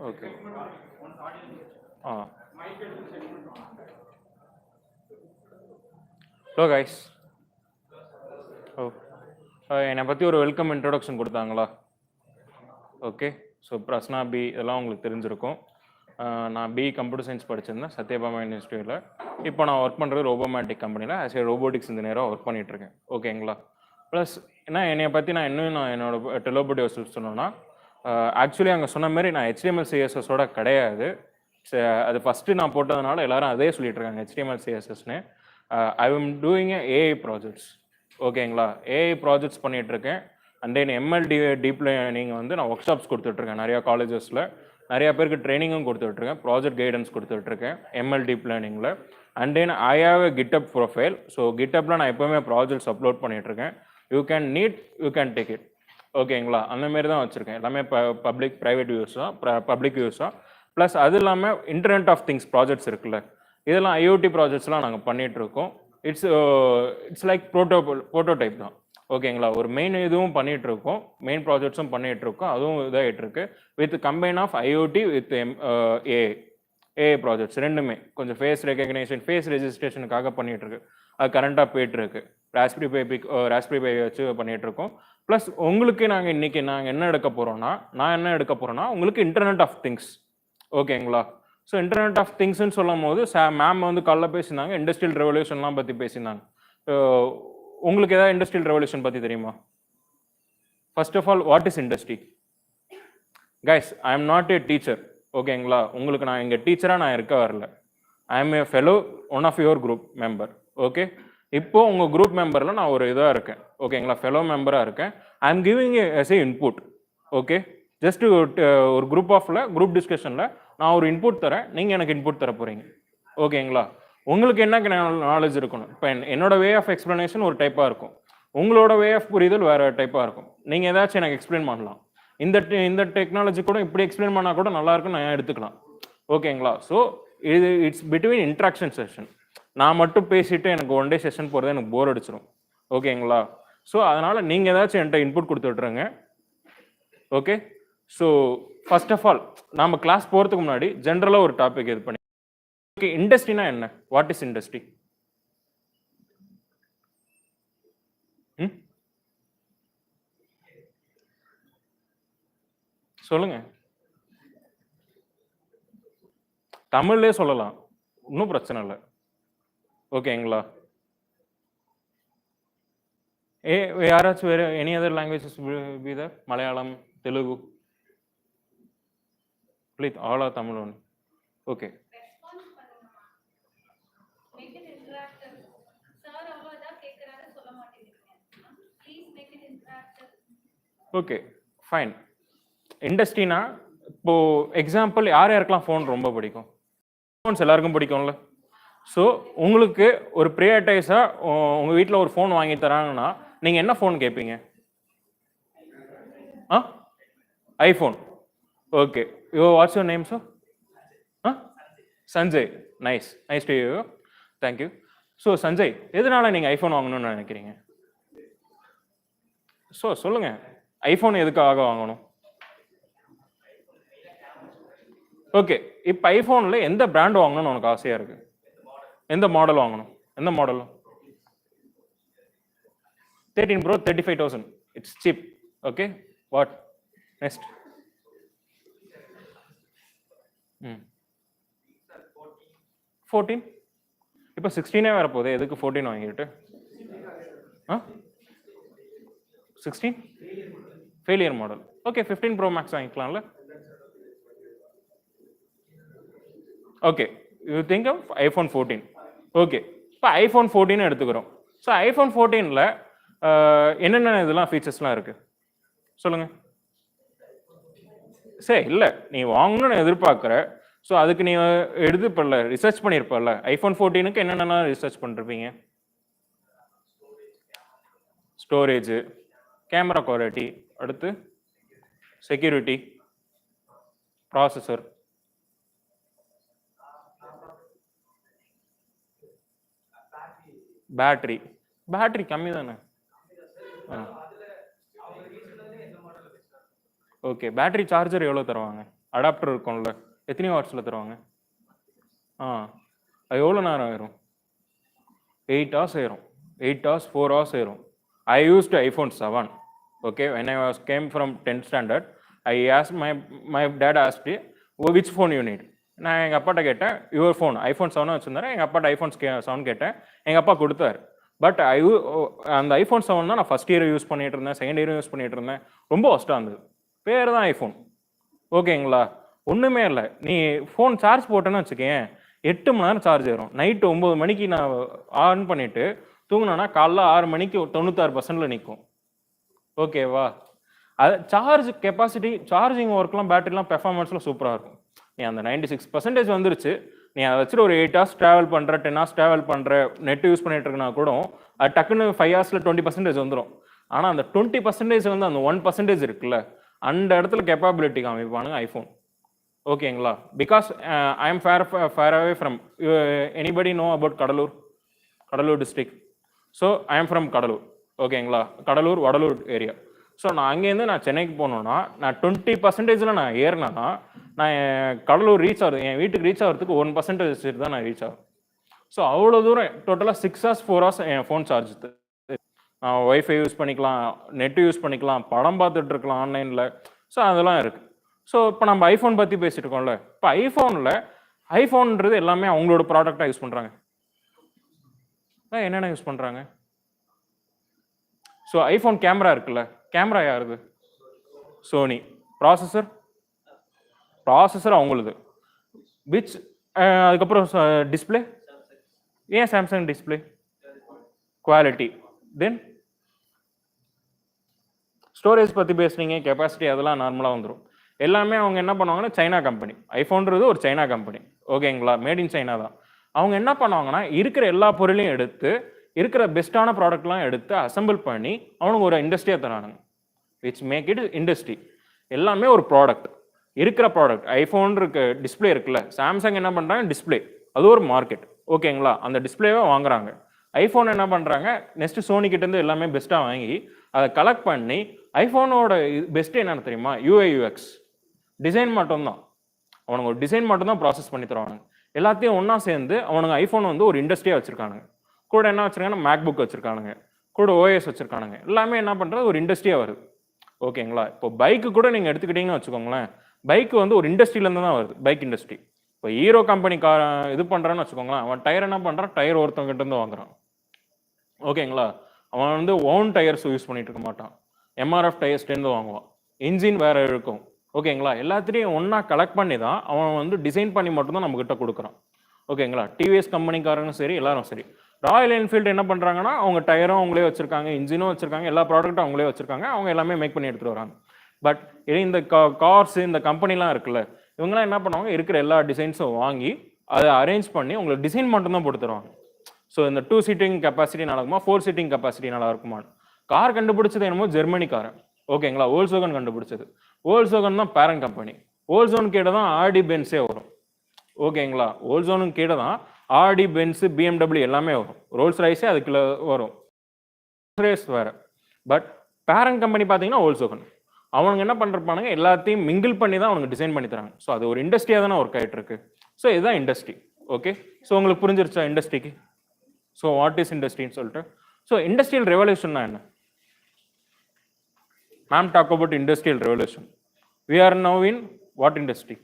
Okay. ஆ. Hello guys. ஓ, என்னை பற்றி ஒரு வெல்கம் இன்ட்ரொடக்ஷன் கொடுத்தாங்களா? ஓகே. ஸோ பிரஸ்னா பி இதெல்லாம் உங்களுக்கு தெரிஞ்சிருக்கும். நான் பி கம்ப்யூட்டர் சயின்ஸ் படிச்சிருந்தேன் சத்யபாமா யூனிவர்சிட்டியில். இப்போ நான் ஒர்க் பண்ணுறது ரோபோமேட்டிக் கம்பெனியில் ஆஸ் ஏ ரோபோட்டிக்ஸ் இன்ஜினியராக ஒர்க் பண்ணிகிட்ருக்கேன். ஓகேங்களா? ப்ளஸ் என்னை பற்றி நான் இன்னும் என்னோட டெலோபடி சொன்னோன்னா, ஆக்சுவலி அங்கே சொன்ன மாதிரி நான் HTML CSSோட கிடையாது. அது ஃபஸ்ட்டு நான் போட்டதுனால எல்லாரும் அதே சொல்லிட்டு இருக்காங்க HTML CSSன்னு. I am doing AI projects. ஓகேங்களா? ஏஐ ப்ராஜெக்ட்ஸ் பண்ணிகிட்ருக்கேன். And then ML deep learning வந்து நான் ஒர்க் ஷாப்ஸ் கொடுத்துட்ருக்கேன் நிறையா காலேஜஸில். நிறையா பேருக்கு ட்ரைனிங்கும் கொடுத்துட்ருக்கேன், ப்ராஜெக்ட் கைடன்ஸ் கொடுத்துட்ருக்கேன் ML டீப் லேர்னிங்கில். And then I have a GitHub profile. So கிட்டப்பில் நான் எப்போவுமே ப்ராஜெக்ட்ஸ் அப்லோட் பண்ணிகிட்ருக்கேன். You can take it. ஓகேங்களா? அந்தமாரி தான் வச்சுருக்கேன். எல்லாமே ப்ரைவேட் யூஸ் தான், பப்ளிக் யூஸ் தான். ப்ளஸ் அது இல்லாமல் இன்டர்நெட் ஆஃப் திங்ஸ் ப்ராஜெக்ட்ஸ் இருக்குல்ல, இதெல்லாம் IoT ப்ராஜெக்ட்ஸ்லாம் நாங்கள் பண்ணிகிட்ருக்கோம். இட்ஸ் லைக் ப்ரோட்டோடைப் தான். ஓகேங்களா? ஒரு மெயின் இதுவும் பண்ணிகிட்ருக்கோம், மெயின் ப்ராஜெக்ட்ஸும் பண்ணிகிட்ருக்கோம். அதுவும் இதாகிட்டுருக்கு with combine of IoT with AI projects ரெண்டுமே. கொஞ்சம் ஃபேஸ் ரெகக்னேஷன், ஃபேஸ் ரெஜிஸ்ட்ரேஷனுக்காக பண்ணிகிட்ருக்கு. அது கரண்ட்டாக போயிட்டுருக்கு. ராஸ்பிரி பை வச்சு பண்ணிகிட்ருக்கோம். ப்ளஸ் உங்களுக்கு இன்றைக்கி நாங்கள் என்ன எடுக்க போகிறோன்னா உங்களுக்கு இன்டர்நெட் ஆஃப் திங்ஸ். ஓகேங்களா? ஸோ இன்டர்நெட் ஆஃப் திங்ஸ்ன்னு சொல்லும் போது மேம் வந்து காலைல பேசியிருந்தாங்க, இண்டஸ்ட்ரியல் ரெவல்யூஷன்லாம் பற்றி பேசியிருந்தாங்க. உங்களுக்கு ஏதாவது இண்டஸ்ட்ரியல் ரெவல்யூஷன் பற்றி தெரியுமா? First of all, what is industry? Guys, I am not a teacher. ஓகேங்களா? உங்களுக்கு நான் இங்கே டீச்சராக நான் இருக்க வரல. I am a fellow, one of your group member. Okay. இப்போ உங்கள் குரூப் மெம்பரில் நான் ஒரு இதாக இருக்கேன். ஓகேங்களா? ஃபெலோ மெம்பராக இருக்கேன். I am giving as a input. Okay. Just ஒரு குரூப் டிஸ்கஷனில் நான் ஒரு இன்புட் தரேன், நீங்கள் எனக்கு இன்புட் தர போகிறீங்க. ஓகேங்களா? உங்களுக்கு என்ன நாலேஜ் இருக்கணும்? இப்போ என்னோட வே ஆஃப் எக்ஸ்ப்ளனேஷன் ஒரு டைப்பாக இருக்கும், உங்களோட வே ஆஃப் புரிதல் வேறு டைப்பாக இருக்கும். நீங்கள் ஏதாச்சும் எனக்கு எக்ஸ்பிளைன் பண்ணலாம், இந்த டெக்னாலஜி கூட இப்படி எக்ஸ்பிளைன் பண்ணால் கூட நல்லாயிருக்குன்னு நான் எடுத்துக்கலாம். ஓகேங்களா? So it's between interaction session. நான் மட்டும் பேசிட்டு எனக்கு ஒன் டே செஷன் போகிறது எனக்கு போர் அடிச்சிடும். ஓகேங்களா? ஸோ அதனால் நீங்கள் ஏதாச்சும் என்கிட்ட இன்புட் கொடுத்துட்ருங்க. Okay. So first of all, நாம் கிளாஸ் போகிறதுக்கு முன்னாடி ஜென்ரலாக ஒரு டாபிக் இது பண்ணி, ஓகே, இண்டஸ்ட்ரினா என்ன? What is industry? சொல்லுங்க. தமிழ்லே சொல்லலாம், இன்னும் பிரச்சனை இல்லை. ஓகேங்களா? யாராச்சும் வேறு any other languages be there? Malayalam, Telugu, please all are Tamil one. Okay. Okay, fine. இண்டஸ்ட்ரினா இப்போ எக்ஸாம்பிள், யாருக்கெல்லாம் ஃபோன் ரொம்ப பிடிக்கும்? ஃபோன்ஸ் எல்லாருக்கும் பிடிக்கும்ல. ஸோ உங்களுக்கு ஒரு ப்ரையாரிட்டைஸாக உங்கள் வீட்டில் ஒரு ஃபோன் வாங்கி தராங்கன்னா நீங்கள் என்ன ஃபோன் கேட்பீங்க? IPhone. Okay. What's your name sir? Sanjay. Nice to you. Thank you. So Sanjay, எதனால நீங்கள் ஐஃபோன் வாங்கணும்னு நினைக்கிறீங்க? ஸோ சொல்லுங்கள், ஐஃபோன் எதுக்காக வாங்கணும்? ஓகே, இப்போ ஐஃபோனில் எந்த பிராண்ட் வாங்கணும்னு உனக்கு ஆசையாக இருக்குது? எந்த மாடல் வாங்கணும்? எந்த model? 13 Pro 35,000. It's cheap. Okay, what next? 14. இப்போ 16 வேற போகுது, எதுக்கு 14 வாங்கிட்டு? 16 failure model. Okay, 15 Pro Max வாங்கிக்கலாம்ல. Okay, you think of iPhone 14. Okay, இப்போ ஐஃபோன் 14 எடுத்துக்கிறோம். ஸோ ஐஃபோன் 14ல் என்னென்ன இதெல்லாம் ஃபீச்சர்ஸ்லாம் இருக்குது சொல்லுங்கள். சரி, இல்லை நீ வாங்கணும்னு எதிர்பார்க்குற, ஸோ அதுக்கு நீ எடுத்துப்பல, ரிசர்ச் பண்ணியிருப்பல. ஐஃபோன் 14க்கு என்னென்னலாம் ரிசர்ச் பண்ணிருப்பீங்க? ஸ்டோரேஜு, கேமரா குவாலிட்டி, அடுத்து செக்யூரிட்டி, ப்ராசஸர், பேட்டரி கம்மி தானே? ஓகே, பேட்டரி சார்ஜர் எவ்வளோ தருவாங்க? அடாப்டர் இருக்கும்ல, எத்தனை வாட்ஸில் தருவாங்க? அது எவ்வளோ நேரம் ஆயிரும்? 8 hours ஆயிரும். 8 hours, 4 hours ஆயிரும். I used iPhone 7. Okay, when I came from 10th standard, I asked my dad asked me, which phone you need? நான் எங்கள் அப்பாட்ட கேட்டேன், யுவர் ஃபோன் ஐஃபோன் 7 வச்சுருந்தாரு. எங்கள் அப்பாட்ட ஐஃபோன் 7 கேட்டேன், எங்கள் அப்பா கொடுத்தாரு. பட் அந்த ஐஃபோன் 7 தான் நான் ஃபஸ்ட் இயர் யூஸ் பண்ணிட்டு இருந்தேன், செகண்ட் இயரும் யூஸ் பண்ணிட்டு இருந்தேன். ரொம்ப ஒஸ்ட்டாக இருந்தது. பேர் தான் ஐஃபோன். ஓகேங்களா, ஒன்றுமே இல்லை. நீ ஃபோன் சார்ஜ் போட்டேன்னு வச்சுக்கேன், 8 மணி நேரம் சார்ஜ் ஏறும். நைட்டு 9 மணிக்கு நான் ஆன் பண்ணிவிட்டு தூங்கினேன்னா காலைல 6 மணிக்கு 96%ல் நிற்கும். ஓகேவா, அது சார்ஜ் கெப்பாசிட்டி, சார்ஜிங் ஒர்க்லாம், பேட்டரிலாம், பெர்ஃபார்மன்ஸ்லாம் சூப்பராக இருக்கும். நீ அந்த 96% வந்துருச்சு, நீ அதை வச்சுட்டு ஒரு 8 hours ட்ராவல் பண்ணுற, 10 hours ட்ராவல் பண்ணுற, நெட் யூஸ் பண்ணிட்டு இருக்கனா கூட அது டக்குன்னு 5 hours 20% வந்துடும். ஆனால் அந்த 20% வந்து அந்த 1% இருக்குல்ல, அந்த இடத்துல கேப்பபிலிட்டி காமிப்பானுங்க ஐஃபோன். ஓகேங்களா, because I am fair away from, anybody know about Cuddalore district. So I am from Cuddalore. ஓகேங்களா, கடலூர் வடலூர் ஏரியா. ஸோ நான் அங்கேருந்து நான் சென்னைக்கு போகணுன்னா நான் 20%ல் நான் ஏறினேன்னா நான் கடலூர் ரீச் ஆகுது, என் வீட்டுக்கு ரீச் ஆகிறதுக்கு 1% தான் நான் ரீச் ஆகும். ஸோ அவ்வளோ தூரம் டோட்டலாக 6 hours 4 hours என் ஃபோன் சார்ஜ். நான் ஒய்ஃபை யூஸ் பண்ணிக்கலாம், நெட்டு யூஸ் பண்ணிக்கலாம், படம் பார்த்துட்டு இருக்கலாம் ஆன்லைனில். ஸோ அதெல்லாம் இருக்குது. ஸோ இப்போ நம்ம ஐஃபோன் பற்றி பேசிட்டு இருக்கோம்ல, இப்போ ஐஃபோன்ன்றது எல்லாமே அவங்களோட ப்ராடக்டாக யூஸ் பண்ணுறாங்க. என்னென்ன யூஸ் பண்ணுறாங்க? ஸோ ஐஃபோன் கேமரா இருக்குல்ல, கேமரா யாருது? சோனி. ப்ராசஸர் அவங்களுது. விச் அதுக்கப்புறம் டிஸ்பிளே, ஏன் சாம்சங் டிஸ்பிளே? குவாலிட்டி. தென் ஸ்டோரேஜ் பற்றி பேசுனீங்க, கெப்பாசிட்டி, அதெல்லாம் நார்மலாக வந்துடும். எல்லாமே அவங்க என்ன பண்ணுவாங்கன்னா, சைனா கம்பெனி. ஐஃபோன்றது ஒரு சைனா கம்பெனி. ஓகேங்களா, மேட் இன் சைனா தான். அவங்க என்ன பண்ணுவாங்கன்னா, இருக்கிற எல்லா பொருளையும் எடுத்து, இருக்கிற பெஸ்ட்டான ப்ராடக்ட்லாம் எடுத்து அசம்பிள் பண்ணி அவனுக்கு ஒரு இண்டஸ்ட்ரியாக தரானுங்க. Which make it industry. எல்லாமே ஒரு ப்ராடக்ட், இருக்கிற ப்ராடக்ட். ஐஃபோன் இருக்கு, டிஸ்பிளே இருக்குல்ல, சாம்சங் என்ன பண்ணுறாங்க, டிஸ்பிளே, அது ஒரு மார்க்கெட். ஓகேங்களா, அந்த டிஸ்பிளேவை வாங்குறாங்க. ஐஃபோன் என்ன பண்ணுறாங்க, நெக்ஸ்ட் சோனி கிட்டேருந்து எல்லாமே பெஸ்ட்டாக வாங்கி அதை கலெக்ட் பண்ணி, ஐஃபோனோட பெஸ்ட்டு என்னன்னு தெரியுமா? UI/UX டிசைன் மட்டும்தான். அவனுங்க ஒரு டிசைன் மட்டும்தான் ப்ராசஸ் பண்ணி தருவானுங்க. எல்லாத்தையும் ஒன்றா சேர்ந்து அவனுங்க ஐஃபோன் வந்து ஒரு இண்டஸ்ட்ரியாக வச்சுருக்கானுங்க. கூட என்ன வச்சுருக்காங்கன்னா, மேக்புக் வச்சுருக்கானுங்க, கூட OS வச்சுருக்கானுங்க. எல்லாமே என்ன பண்ணுறது, ஒரு இண்டஸ்ட்ரியாக வருது. ஓகேங்களா, இப்போ பைக்கு கூட நீங்கள் எடுத்துக்கிட்டிங்கன்னு வச்சுக்கோங்களேன், பைக்கு வந்து ஒரு இண்டஸ்ட்ரியிலேருந்து தான் வருது, பைக் இண்டஸ்ட்ரி. இப்போ ஹீரோ கம்பெனி இது பண்ணுறான்னு வச்சுக்கோங்களேன், அவன் டயர் என்ன பண்ணுறான், டயர் ஒருத்தவங்கிட்ட இருந்து வாங்குறான். ஓகேங்களா, அவன் வந்து ஓன் டயர்ஸ் யூஸ் பண்ணிட்டு இருக்க மாட்டான், MRF டயர்ஸ்லேருந்து வாங்குவான். இன்ஜின் வேற இருக்கும். ஓகேங்களா, எல்லாத்தையும் ஒன்றா கலெக்ட் பண்ணி தான் அவன் வந்து டிசைன் பண்ணி மட்டும்தான் நம்மகிட்ட கொடுக்குறான். ஓகேங்களா, டிவிஎஸ் கம்பெனிக்காரங்களும் சரி, எல்லாரும் சரி. ராயல் என்ஃபீல்டு என்ன பண்ணுறாங்கன்னா, அவங்க டயரும் அவங்களே வச்சுருக்காங்க, இன்ஜினும் வச்சுருக்காங்க, எல்லா ப்ராடக்ட்டும் அவங்களே வச்சுருக்காங்க, அவங்க எல்லாமே மேக் பண்ணி எடுத்துகிட்டு வராங்க. பட் இந்த கார்ஸ், இந்த கம்பெனிலாம் இருக்குல்ல, இவங்களாம் என்ன பண்ணுவாங்க, இருக்கிற எல்லா டிசைன்ஸும் வாங்கி அதை அரேஞ்ச் பண்ணி உங்களுக்கு டிசைன் மட்டும்தான் போட்டு தருவாங்க. ஸோ இந்த 2 seating கெப்பாசிட்டி நல்லா இருக்குமா, 4 seating கெப்பாசிட்டி நல்லா இருக்குமா? கார் கண்டுபிடிச்சது என்னமோ ஜெர்மனிக்காரன். ஓகேங்களா, வோல்க்ஸ்வாகன் கண்டுபிடிச்சது. வோல்க்ஸ்வாகன் தான் பேரண்ட் கம்பெனி. வோல்க்ஸ்வாகன் கீழே தான் ஆர்டி பென்ஸே வரும். ஓகேங்களா, வோல்க்ஸ்வாகன் கீழே தான் ஆர்டி பென்ஸு, BMW எல்லாமே வரும். ரோல்ஸ் ரைஸே அதுக்குள்ள வரும், ரேஸ் வேறு. பட் பேரண்ட் கம்பெனி பார்த்தீங்கன்னா வோல்க்ஸ்வாகன். அவனுங்க என்ன பண்ணிருப்பானுங்க, எல்லாத்தையும் மிங்கிள் பண்ணி தான் அவனுக்கு டிசைன் பண்ணி தராங்க. ஸோ அது ஒரு இண்டஸ்ட்ரியாக தானே ஒர்க் ஆகிட்டு இருக்கு. ஸோ இதுதான் இண்டஸ்ட்ரி. ஓகே, ஸோ உங்களுக்கு புரிஞ்சிருச்சா இண்டஸ்ட்ரிக்கு? ஸோ வாட் இஸ் இண்டஸ்ட்ரின்னு சொல்லிட்டு. ஸோ இண்டஸ்ட்ரியல் ரெவல்யூஷன்னா என்ன? Ma'am talk about industrial revolution. We are now in what industry?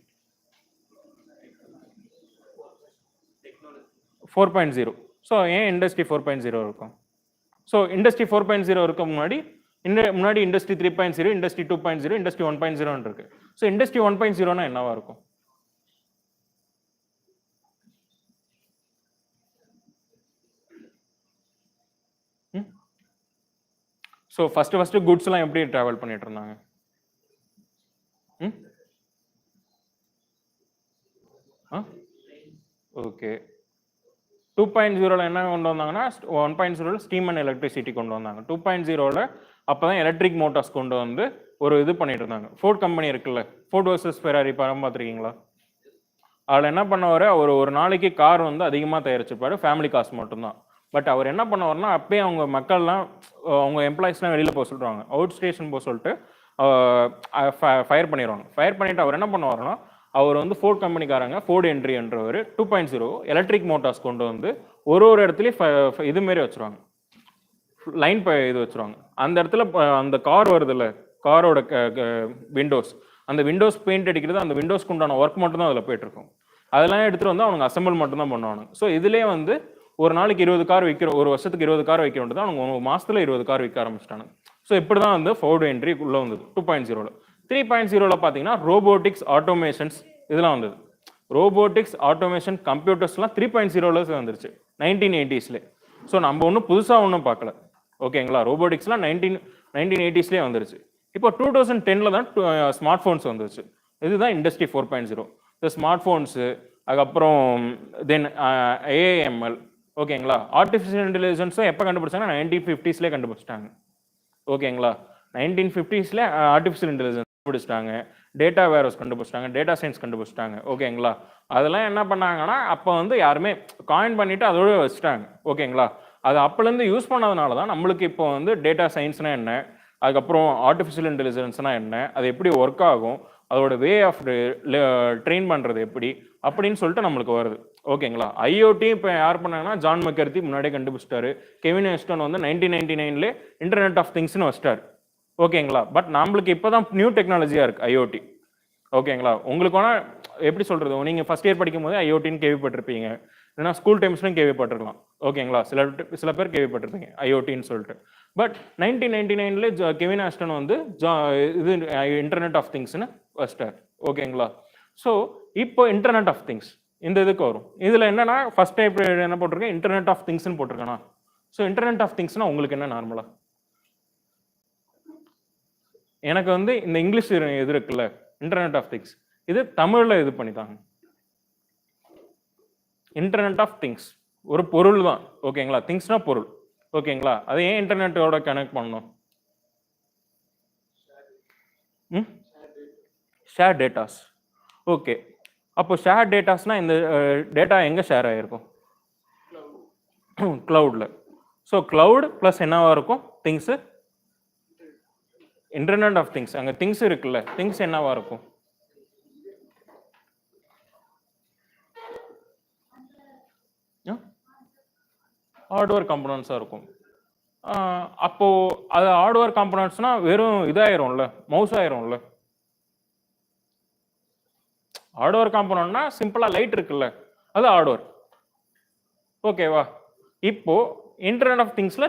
4.0. So ஏன் இண்டஸ்ட்ரி 4.0 இருக்கும்? ஸோ இண்டஸ்ட்ரி 4.0 இருக்க முன்னாடி இண்டஸ்ட்ரி 3.0, இண்டஸ்ட்ரி 2.0, இண்டஸ்ட்ரி 1.0 இருக்கு. ஸோ இண்டஸ்ட்ரி 1.0னா என்னவா இருக்கும்? ஸோ ஃபர்ஸ்ட் குட்ஸ்லாம் எப்படி ட்ராவல் பண்ணிட்டு இருந்தாங்க? ஓகே, 2.0ல என்ன கொண்டு வந்தாங்கன்னா, 1.0ல ஸ்டீம் அண்ட் எலக்ட்ரிசிட்டி கொண்டு வந்தாங்க. 2.0ல அப்போ தான் எலக்ட்ரிக் மோட்டார்ஸ் கொண்டு வந்து ஒரு இது பண்ணிட்டு இருந்தாங்க. ஃபோர்ட் கம்பெனி இருக்குல்ல, ஃபோர்ட் வர்சஸ் ஃபெராரி படம் பார்த்துருக்கீங்களா? அதில் என்ன பண்ணுவார், அவர் ஒரு நாளைக்கு கார் வந்து அதிகமாக தயாரிச்சிருப்பாரு, ஃபேமிலி காசு மட்டும்தான். பட் அவர் என்ன பண்ணுவார்னா, அப்பயே அவங்க மக்கள்லாம், அவங்க எம்ப்ளாயிஸ்லாம் வெளியில் போக சொல்லிடுவாங்க, அவுட் ஸ்டேஷன் போக சொல்லிட்டு ஃபயர் பண்ணிடுவாங்க. ஃபயர் பண்ணிவிட்டு அவர் என்ன பண்ணுவாருன்னா, அவர் வந்து ஃபோர்ட் கம்பெனிக்காரங்க ஃபோர்ட் என்ட்ரின்றவர் 2.0 எலக்ட்ரிக் மோட்டார்ஸ் கொண்டு வந்து ஒரு இடத்துலையும் இதுமாரி வச்சுருவாங்க, லைன் இது வச்சுருவாங்க. அந்த இடத்துல அந்த கார் வருதுல்ல, காரோட விண்டோஸ், அந்த விண்டோஸ் பெயிண்ட் அடிக்கிறது, அந்த விண்டோஸ்க்கு உண்டான ஒர்க் மட்டும் தான் அதில் போயிட்டுருக்கும். அதெல்லாம் எடுத்துகிட்டு வந்து அவங்க அசம்பிள் மட்டும் தான் பண்ணுவாங்க. ஸோ இதுலேயே வந்து ஒரு நாளைக்கு 20 கார் விற்கிற, ஒரு வருஷத்துக்கு 20 கார் வைக்க வேண்டியது அவங்க ஒரு மாதத்தில் 20 கார் விற்க ஆரம்பிச்சிட்டாங்க. ஸோ இப்படி தான் வந்து ஃபோர்ட் என்ட்ரி உள்ளே வந்தது 2.0. 3.0 பார்த்தீங்கன்னா ரோபோட்டிக்ஸ், ஆட்டோமேஷன்ஸ் இதெல்லாம் வந்தது. ரோபோட்டிக்ஸ், ஆட்டோமேஷன், கம்ப்யூட்டர்ஸ்லாம் 3.0 வந்துருச்சு 1980s. ஸோ நம்ம ஒன்றும் புதுசாக ஒன்றும் பார்க்கல. ஓகேங்களா, ரோபோட்டிக்ஸ்லாம் 1980s வந்துருச்சு. இப்போ 2010 தான் ஸ்மார்ட் ஃபோன்ஸ் வந்துருச்சு. இதுதான் இண்டஸ்ட்ரி 4.0. இந்த ஸ்மார்ட் ஃபோன்ஸு, அதுக்கப்புறம் தென் ஏஐஎம்எல். ஓகேங்களா, ஆர்டிஃபிஷியல் இன்டெலிஜென்ஸும் எப்போ கண்டுபிடிச்சாங்கன்னா 1950s கண்டுபிடிச்சிட்டாங்க. ஓகேங்களா, 1950s ஆர்டிஃபிஷியல் இன்டெலிஜென்ஸ் கண்டுபிடிச்சிட்டாங்க, டேட்டா வேர்ஹவுஸ் கண்டுபிடிச்சிட்டாங்க, டேட்டா சயின்ஸ் கண்டுபிடிச்சிட்டாங்க. ஓகேங்களா, அதெல்லாம் என்ன பண்ணாங்கன்னா அப்போ வந்து யாருமே காயின் பண்ணிவிட்டு அதோட வச்சுட்டாங்க. ஓகேங்களா, அது அப்போலேருந்து யூஸ் பண்ணதுனால தான் நம்மளுக்கு இப்போ வந்து டேட்டா சயின்ஸ்னால் என்ன, அதுக்கப்புறம் ஆர்டிஃபிஷியல் இன்டெலிஜென்ஸ்னால் என்ன, அது எப்படி ஒர்க் ஆகும், அதோட வே ஆஃப் ட்ரெயின் பண்ணுறது எப்படி அப்படின்னு சொல்லிட்டு நம்மளுக்கு வருது. ஓகேங்களா, ஐஓடி இப்போ யார் பண்ணாங்கன்னா ஜான் மெக்கர்த்தி முன்னாடியே கண்டுபிடிச்சிட்டாரு. கெவின் எஸ்டன் வந்து 1999 இன்டர்நெட் ஆஃப் திங்ஸ்னு வச்சிட்டாரு. ஓகேங்களா, பட் நம்மளுக்கு இப்போ தான் நியூ டெக்னாலஜியாக இருக்குது ஐஓடி. ஓகேங்களா, உங்களுக்கு வேணால் எப்படி சொல்கிறது, நீங்கள் ஃபஸ்ட் இயர் படிக்கும் போது ஐஓடின்னு கேள்விப்பட்டிருப்பீங்க, இல்லைனா ஸ்கூல் டைம்ஸ்லையும் கேள்விப்பட்டிருக்கலாம். ஓகேங்களா, சில பேர் கேள்விப்பட்டிருப்பீங்க ஐஓடின்னு சொல்லிட்டு. பட் 1999 கெவின் ஆஸ்டன் வந்து இது இன்டர்நெட் ஆஃப் திங்ஸ்னு வச்சிட்டார். ஓகேங்களா, ஸோ இப்போ இன்டர்நெட் ஆஃப் திங்ஸ் இந்த இதுக்கு வரும். இதில் என்னன்னா ஃபர்ஸ்ட் டைப் என்ன போட்டிருக்கேன், இன்டர்நெட் ஆஃப் திங்ஸ்னு போட்டிருக்கேனா. ஸோ இன்டர்நெட் ஆஃப் திங்ஸ்னா உங்களுக்கு என்ன நார்மலாக, எனக்கு வந்து இந்த இங்கிலீஷ் இது இருக்குல்ல இன்டர்நெட் ஆஃப் திங்ஸ், இது தமிழில் இது பண்ணித்தாங்க. இன்டர்நெட் ஆஃப் திங்ஸ் ஒரு பொருள் தான். ஓகேங்களா, திங்ஸ்னா பொருள். ஓகேங்களா, அதை ஏன் இன்டர்நெட்டோட கனெக்ட் பண்ணணும்? Share datas. ஓகே, அப்போ ஷேர் டேட்டாஸ்னா இந்த டேட்டா எங்கே ஷேர் ஆகிருக்கும்? க்ளவுடில். ஸோ க்ளவுட் ப்ளஸ் என்னவா இருக்கும்? Things, internet of things. அங்கே திங்ஸ் இருக்குல்ல, திங்ஸ் என்னவா இருக்கும்? ஹார்ட்வேர் காம்பனன்ட்ஸாக இருக்கும். அப்போது அது ஹார்ட்வேர் காம்பனன்ட்ஸ்னால் வெறும் இதாயிரும்ல, மவுஸ் ஆயிரும்ல. ஹார்ட்வேர் காம்பனன்ட்னா சிம்பிளாக லைட் இருக்குல்ல, அது ஹார்ட்வேர். ஓகேவா, இப்போது இன்டர்நெட் ஆஃப் திங்ஸில்